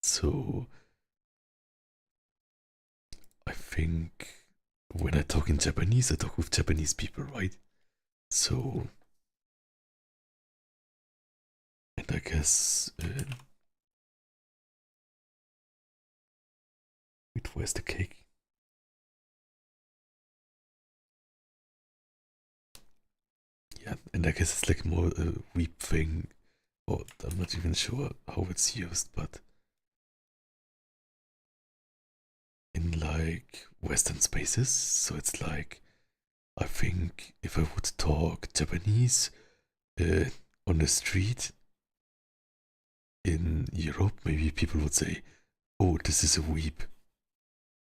Speaker 1: So I think when I talk in Japanese, I talk with Japanese people, right? So, and I guess, wait, where's the cake? Yeah, and I guess it's like more a weep thing, or I'm not even sure how it's used, but in like Western spaces, so it's like, I think if I would talk Japanese uh, on the street in Europe, maybe people would say, oh, this is a weep.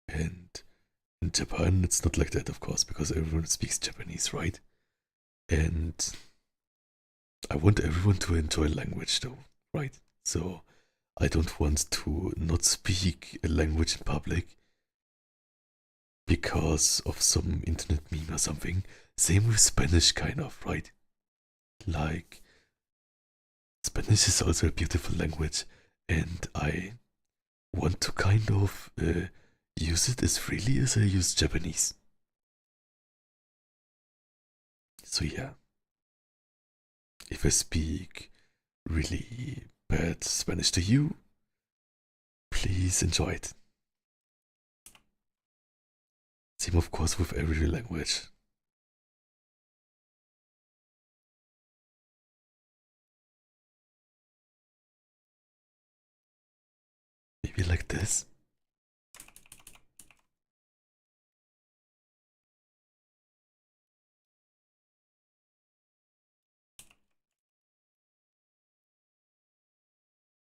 Speaker 1: And in Japan, it's not like that, of course, because everyone speaks Japanese, right? And I want everyone to enjoy language, though, right? So I don't want to not speak a language in public because of some internet meme or something. Same with Spanish, kind of, right? Like, Spanish is also a beautiful language, and I want to kind of use it as freely as I use Japanese. So, yeah, if I speak really bad Spanish to you, please enjoy it. Same, of course, with every language. Maybe like this.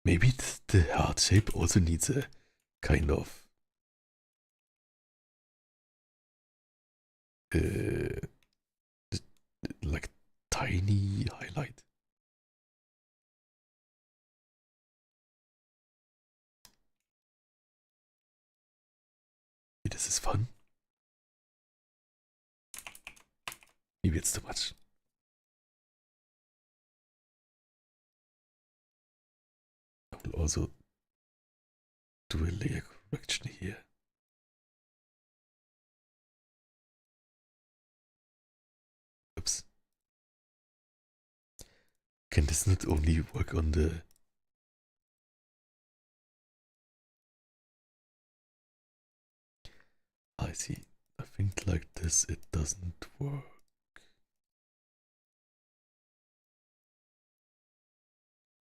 Speaker 1: Maybe the heart shape also needs a kind of uh, like tiny highlight. Maybe this is fun. Maybe it's too much. I will also do a layer correction here. Oops. Can this not only work on the... I see. I think like this it doesn't work.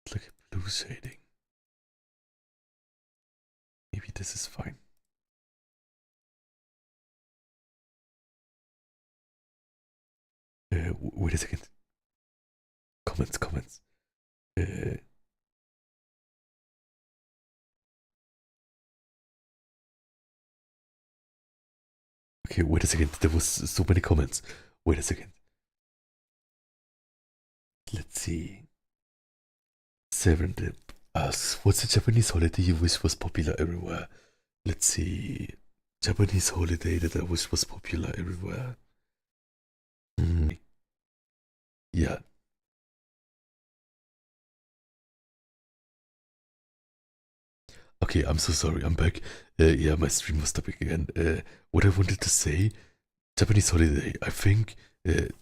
Speaker 1: It's like a blue shading. Maybe this is fine. Wait a second. Comments. Uh, okay, wait a second. There was so many comments. Wait a second. Let's see. Serendip asks, what's a Japanese holiday you wish was popular everywhere? Let's see. Japanese holiday that I wish was popular everywhere. Yeah. Okay, I'm so sorry. I'm back. Yeah, my stream was stopping again. What I wanted to say, Japanese holiday. I think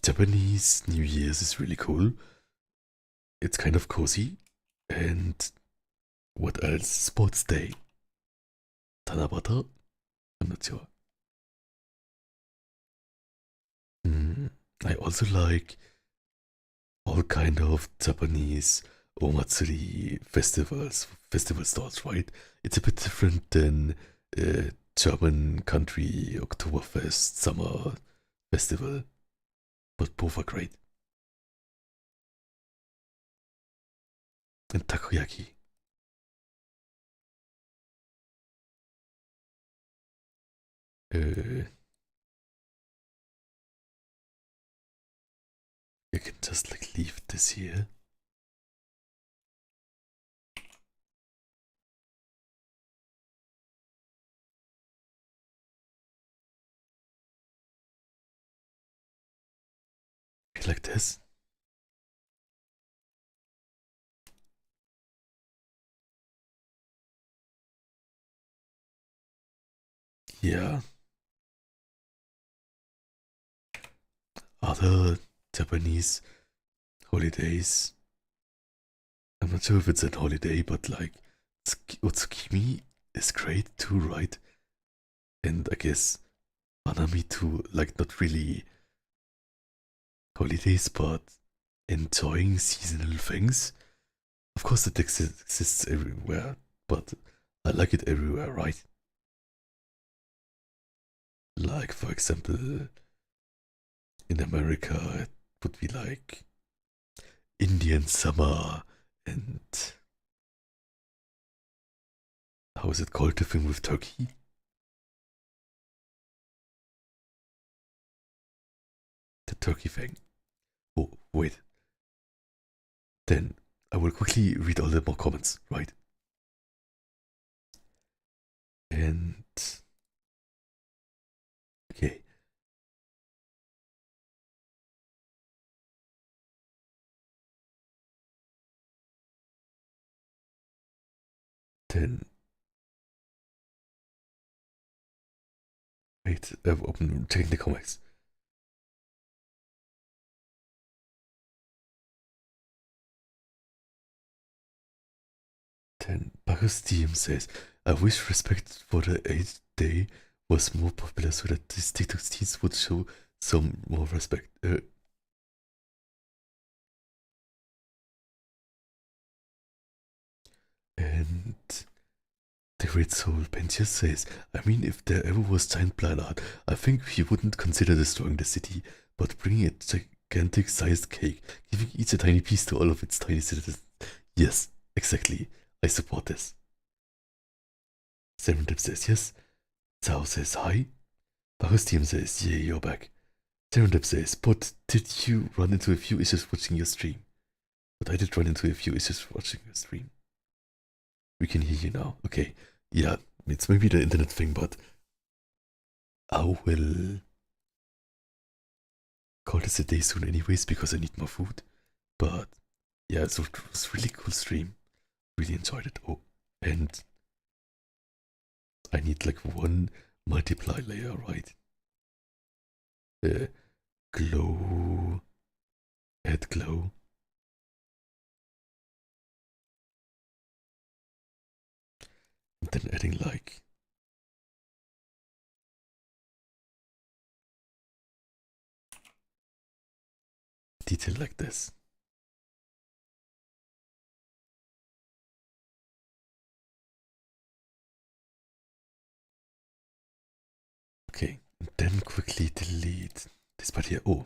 Speaker 1: Japanese New Year's is really cool. It's kind of cozy. And what else? Sports Day. Tanabata? I'm not sure. Mm, I also like all kind of Japanese omatsuri festivals, festival stores, right? It's a bit different than German country Oktoberfest summer festival, but both are great. And takoyaki. Uh, you can just like leave this here. Like this. Yeah. other Japanese holidays. I'm not sure if it's a holiday, but like Otsukimi is great too, right? And I guess Hanami too, like not really holidays, but enjoying seasonal things. Of course, it exists everywhere, but I like it everywhere, right? Like, for example, in America, it would be like Indian summer and how is it called, the thing with turkey? The turkey thing. Oh, wait. Then I will quickly read all the more comments, right? And okay. Then wait, I've opened checking the comics. Then Bacchus DM says, I wish respect for the 8th day was more popular so that these TikTok teens would show some more respect. And the Great Soul Pentius says, I mean, if there ever was giant Blan art, I think he wouldn't consider destroying the city, but bringing a gigantic sized cake, giving each a tiny piece to all of its tiny citizens. Yes, exactly. I support this. Serendip says yes. Zhao says hi. Bacchus team says, yeah, you're back. Serendip says, but did you run into a few issues watching your stream? But I did run into a few issues watching your stream. We can hear you now. Okay. Yeah, it's maybe the internet thing, but I will call this a day soon anyways because I need more food. But yeah, so it was really cool stream. Really enjoyed it. Oh, and I need like one multiply layer, right? Glow, add glow. And then adding like detail like this. Okay, and then quickly delete this part here. Oh,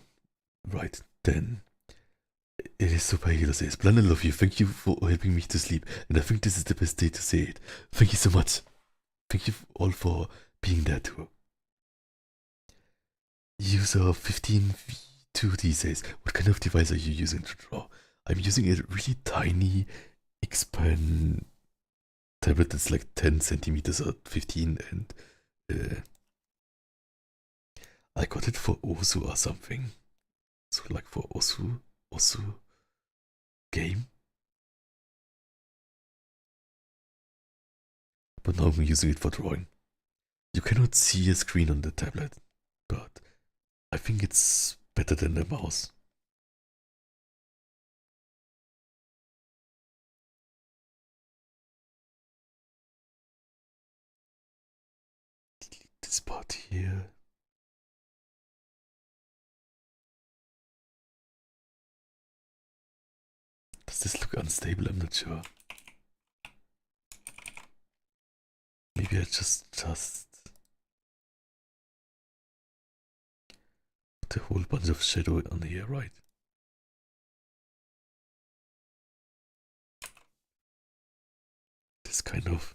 Speaker 1: right, then it is super he says, Blan, I love you. Thank you for helping me to sleep. And I think this is the best day to say it. Thank you so much. Thank you all for being there too. User 15V2D says, what kind of device are you using to draw? I'm using a really tiny Xpen tablet that's like 10 centimeters or 15, and I got it for Osu or something. So like for Osu game. But now I'm using it for drawing. You cannot see a screen on the tablet, but I think it's better than the mouse. Delete this part here. Does this look unstable? I'm not sure. Maybe I just put a whole bunch of shadow on here, right? This kind of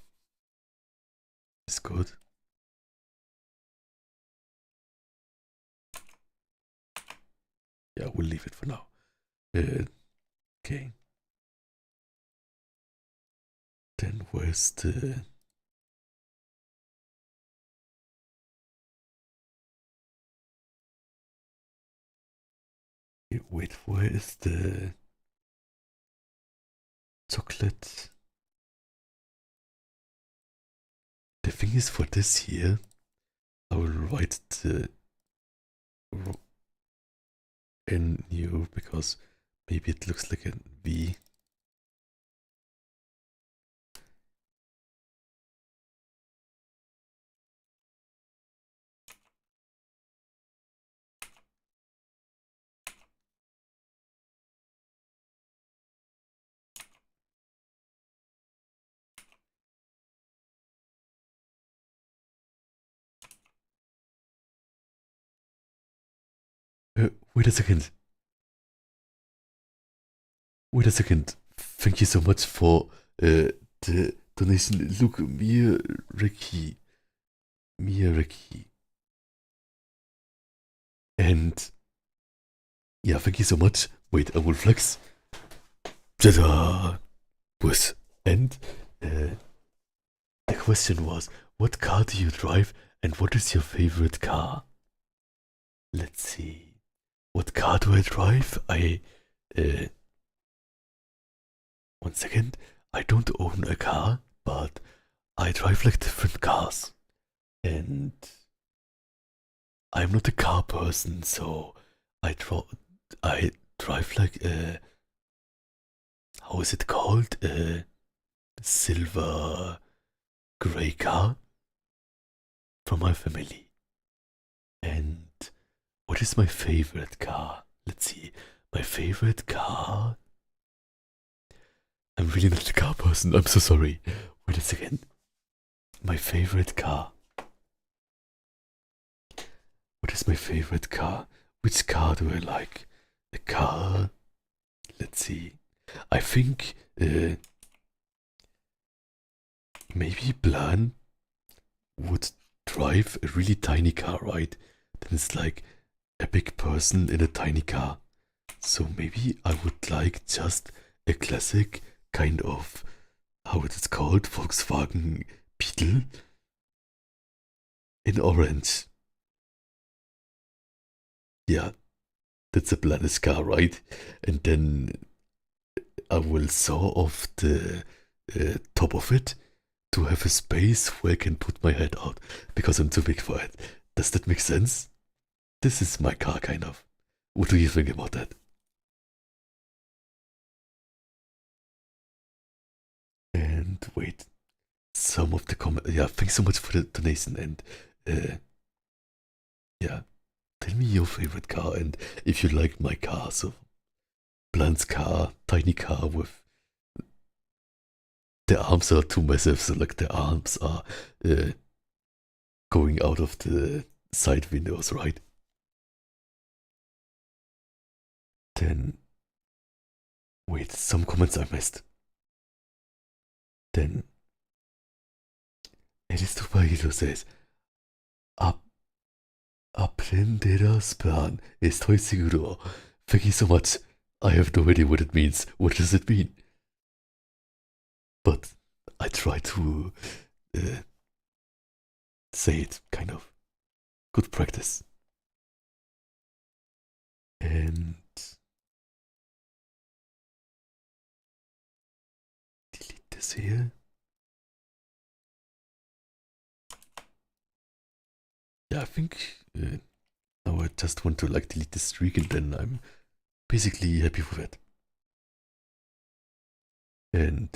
Speaker 1: is good. Yeah, we'll leave it for now. Okay. Then where's the... Wait, where is the chocolate? The thing is, for this here, I will write the NU because maybe it looks like a V. Wait a second. Wait a second. Thank you so much for the donation. Look, Mia Ricky. And yeah, thank you so much. Wait, I will flex. Ta-da! Was and the question was, what car do you drive and what is your favorite car? Let's see. What car do I drive? One second. I don't own a car, but I drive like different cars. And I'm not a car person, so I drive like how is it called? A silver gray car from my family. And what is my favorite car? Let's see. My favorite car. I'm really not a car person. I'm so sorry. Wait a second. My favorite car. What is my favorite car? Which car do I like? A car. Let's see. I think maybe Blan would drive a really tiny car, right? Then it's like a big person in a tiny car. So maybe I would like just a classic kind of, how it is called, Volkswagen Beetle in orange. Yeah, that's a Blan's car, right? And then I will saw off the top of it to have a space where I can put my head out because I'm too big for it. Does that make sense? This is my car, kind of. What do you think about that? And wait, some of the comments. Yeah, thanks so much for the donation. And yeah, tell me your favorite car and if you like my car. So, Blan's car, tiny car with the arms are too massive, so like the arms are going out of the side windows, right? Then, wait, some comments I missed. Then, Aristopagito says, Aprenderás plan. Estoy seguro. Thank you so much. I have no idea what it means. What does it mean? But I try to say it, kind of. Good practice. And delete this here. Yeah, I think now I just want to like delete this streak and then I'm basically happy with it. And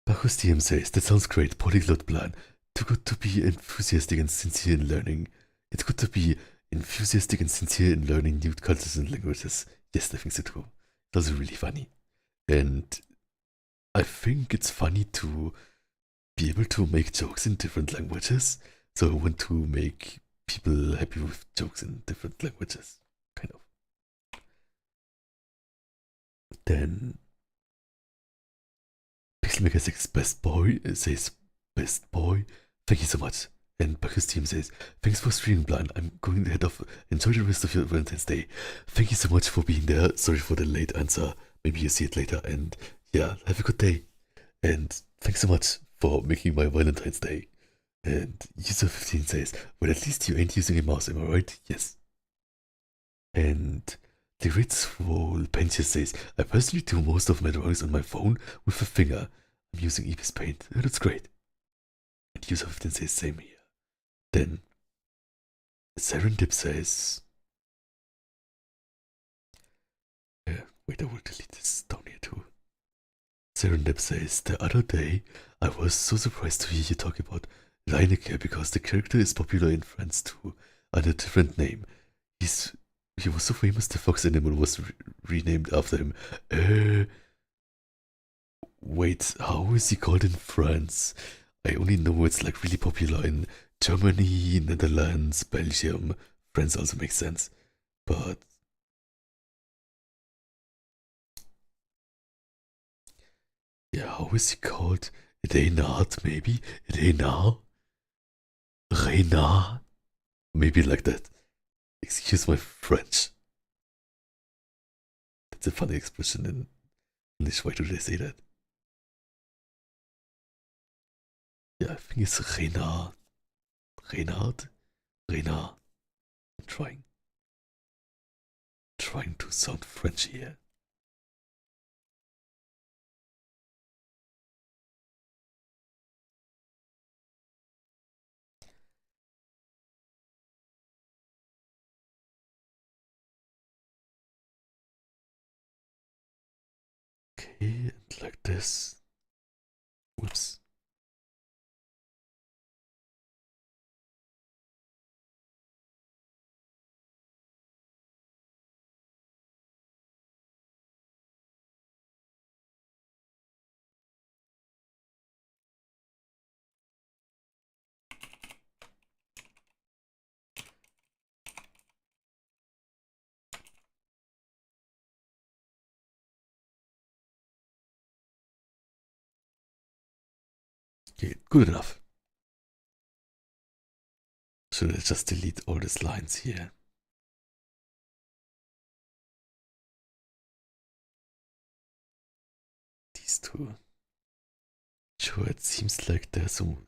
Speaker 1: Bacchus DM says, that sounds great, polyglot plan. Too good to be enthusiastic and sincere in learning. It's good to be enthusiastic and sincere in learning new cultures and languages. Yes, I think so too. That's really funny. And I think it's funny to be able to make jokes in different languages. So I want to make people happy with jokes in different languages, kind of. Then Pixelmaker 6 Best Boy says, Best Boy, thank you so much. And Bacchus team says, thanks for streaming, Blan. I'm going to head off. Enjoy the rest of your Valentine's Day. Thank you so much for being there. Sorry for the late answer. Maybe you see it later. And yeah, have a good day. And thanks so much for making my Valentine's Day. And User15 says, well, at least you ain't using a mouse, am I right? Yes. And the Ritzwohl Pencher says, I personally do most of my drawings on my phone with a finger. I'm using Ebis Paint. Oh, that's great. And User15 says, same here. Then Serendip says, Wait, I will delete this down here too. Serendip says, the other day, I was so surprised to hear you talk about Leineke because the character is popular in France too, under a different name. He was so famous the fox animal was renamed after him. Wait, how is he called in France? I only know it's like really popular in Germany, Netherlands, Belgium. France also makes sense. But yeah, how is he called? Reynard, maybe? Reynard? Reynard? Maybe like that. Excuse my French. That's a funny expression in English. Why do they say that? Yeah, I think it's Reynard. Reynard? Reynard. I'm trying to sound French here. Okay, and like this. Whoops. Okay, good enough. Should I just delete all these lines here? These two. Sure, it seems like there's some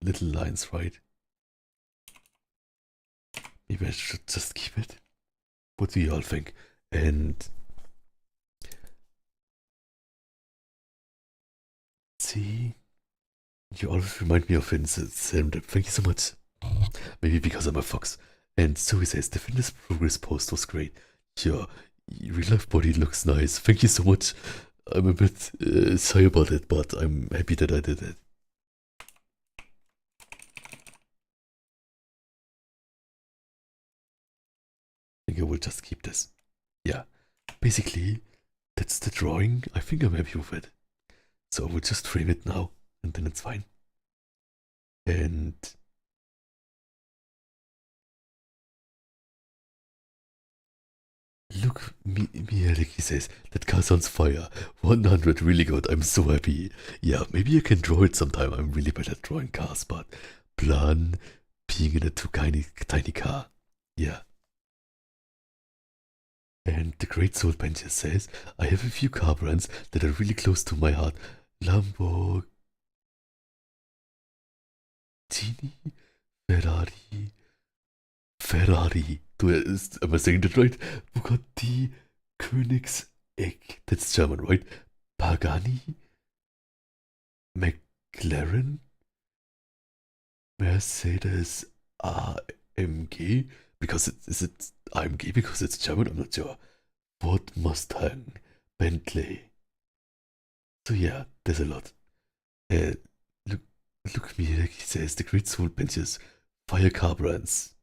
Speaker 1: little lines, right? Maybe I should just keep it. What do you all think? And see, you always remind me of Serendip. Thank you so much. Maybe because I'm a fox. And Zoe says the fitness progress post was great. Your real life body looks nice. Thank you so much. I'm a bit sorry about it, but I'm happy that I did it. I think I will just keep this. Yeah, basically, that's the drawing. I think I'm happy with it. So I will just frame it now, and then it's fine. And look, Miyariki says, that car sounds fire. 100, really good. I'm so happy. Yeah, maybe I can draw it sometime. I'm really bad at drawing cars, but Blan being in a tiny car. Yeah. And the Great Soul Bencher says, I have a few car brands that are really close to my heart. Lamborghini, Ferrari, am I saying that right? Bugatti, Königsegg, that's German, right? Pagani, McLaren, Mercedes, AMG, because is it AMG because it's German? I'm not sure. Ford Mustang, Bentley. So yeah, there's a lot. Uh, look, look me, like he says, the Great Soul Benches, fire car brands.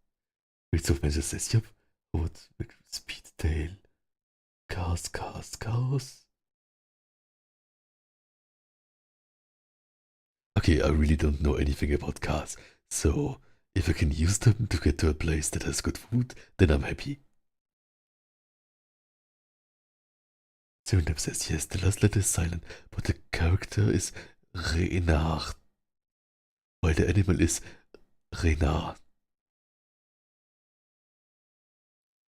Speaker 1: Great Soul Benches says, yep. What? Speedtail, cars. Okay, I really don't know anything about cars, so if I can use them to get to a place that has good food, then I'm happy. Serendip says, yes, the last letter is silent, but the character is Renard, while the animal is Renard.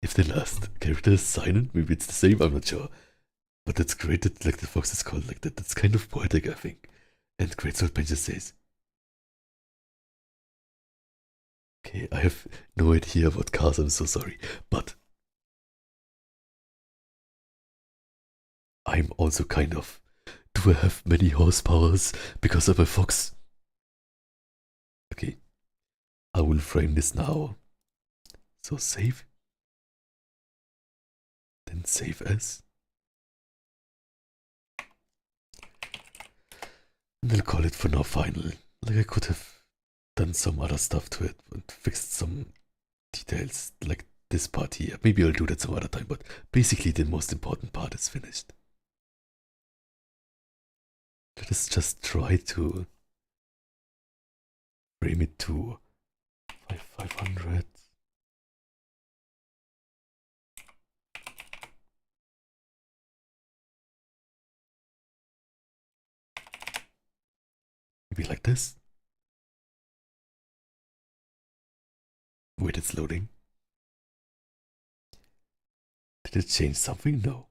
Speaker 1: If the last character is silent, maybe it's the same, I'm not sure. But that's great that like the fox is called like that. That's kind of poetic, I think. And Great Sword Bencher says, okay, I have no idea about cars, I'm so sorry. But I'm also kind of. Do I have many horsepowers because I'm a fox? Okay, I will frame this now. So save. Then save as. And I'll call it for now final. Like I could have done some other stuff to it and fixed some details like this part here. Maybe I'll do that some other time, but basically the most important part is finished. Let us just try to frame it to 500. Maybe like this. Wait, it's loading. Did it change something? No.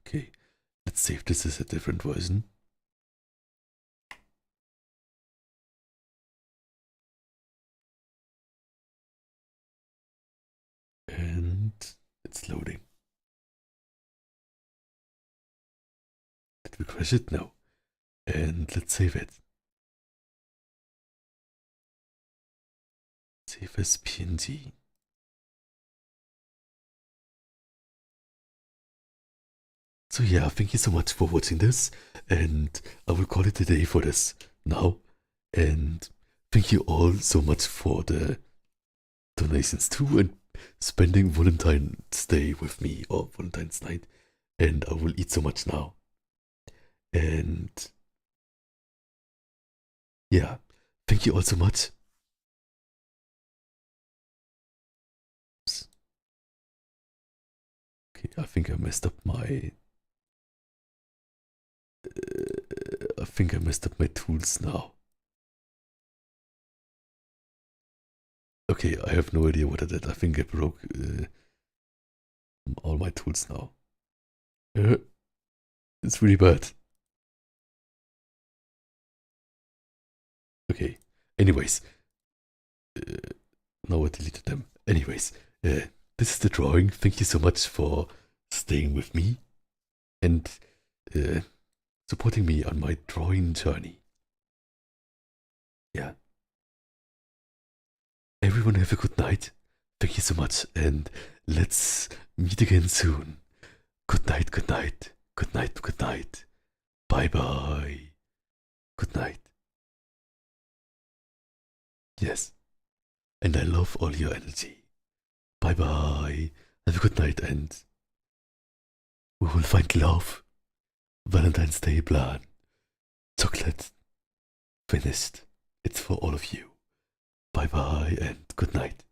Speaker 1: Okay, let's see if this is a different version. And it's loading. Did we crash it? No. And let's save it. Save as PNG. So yeah, thank you so much for watching this, and I will call it a day for this now. And thank you all so much for the donations too, and spending Valentine's Day with me, or Valentine's night. And I will eat so much now. And yeah, thank you all so much. Oops. Okay, I think I messed up my tools now. Okay, I have no idea what I did. I think I broke all my tools now. It's really bad. Okay, anyways. Now I deleted them. Anyways, this is the drawing. Thank you so much for staying with me and supporting me on my drawing journey. Yeah. Everyone have a good night. Thank you so much, and let's meet again soon. Good night, good night, good night, good night. Bye bye. Good night. Yes. And I love all your energy. Bye bye. Have a good night, and we will find love. Valentine's Day Blan. Chocolate. Finished. It's for all of you. Bye bye and good night.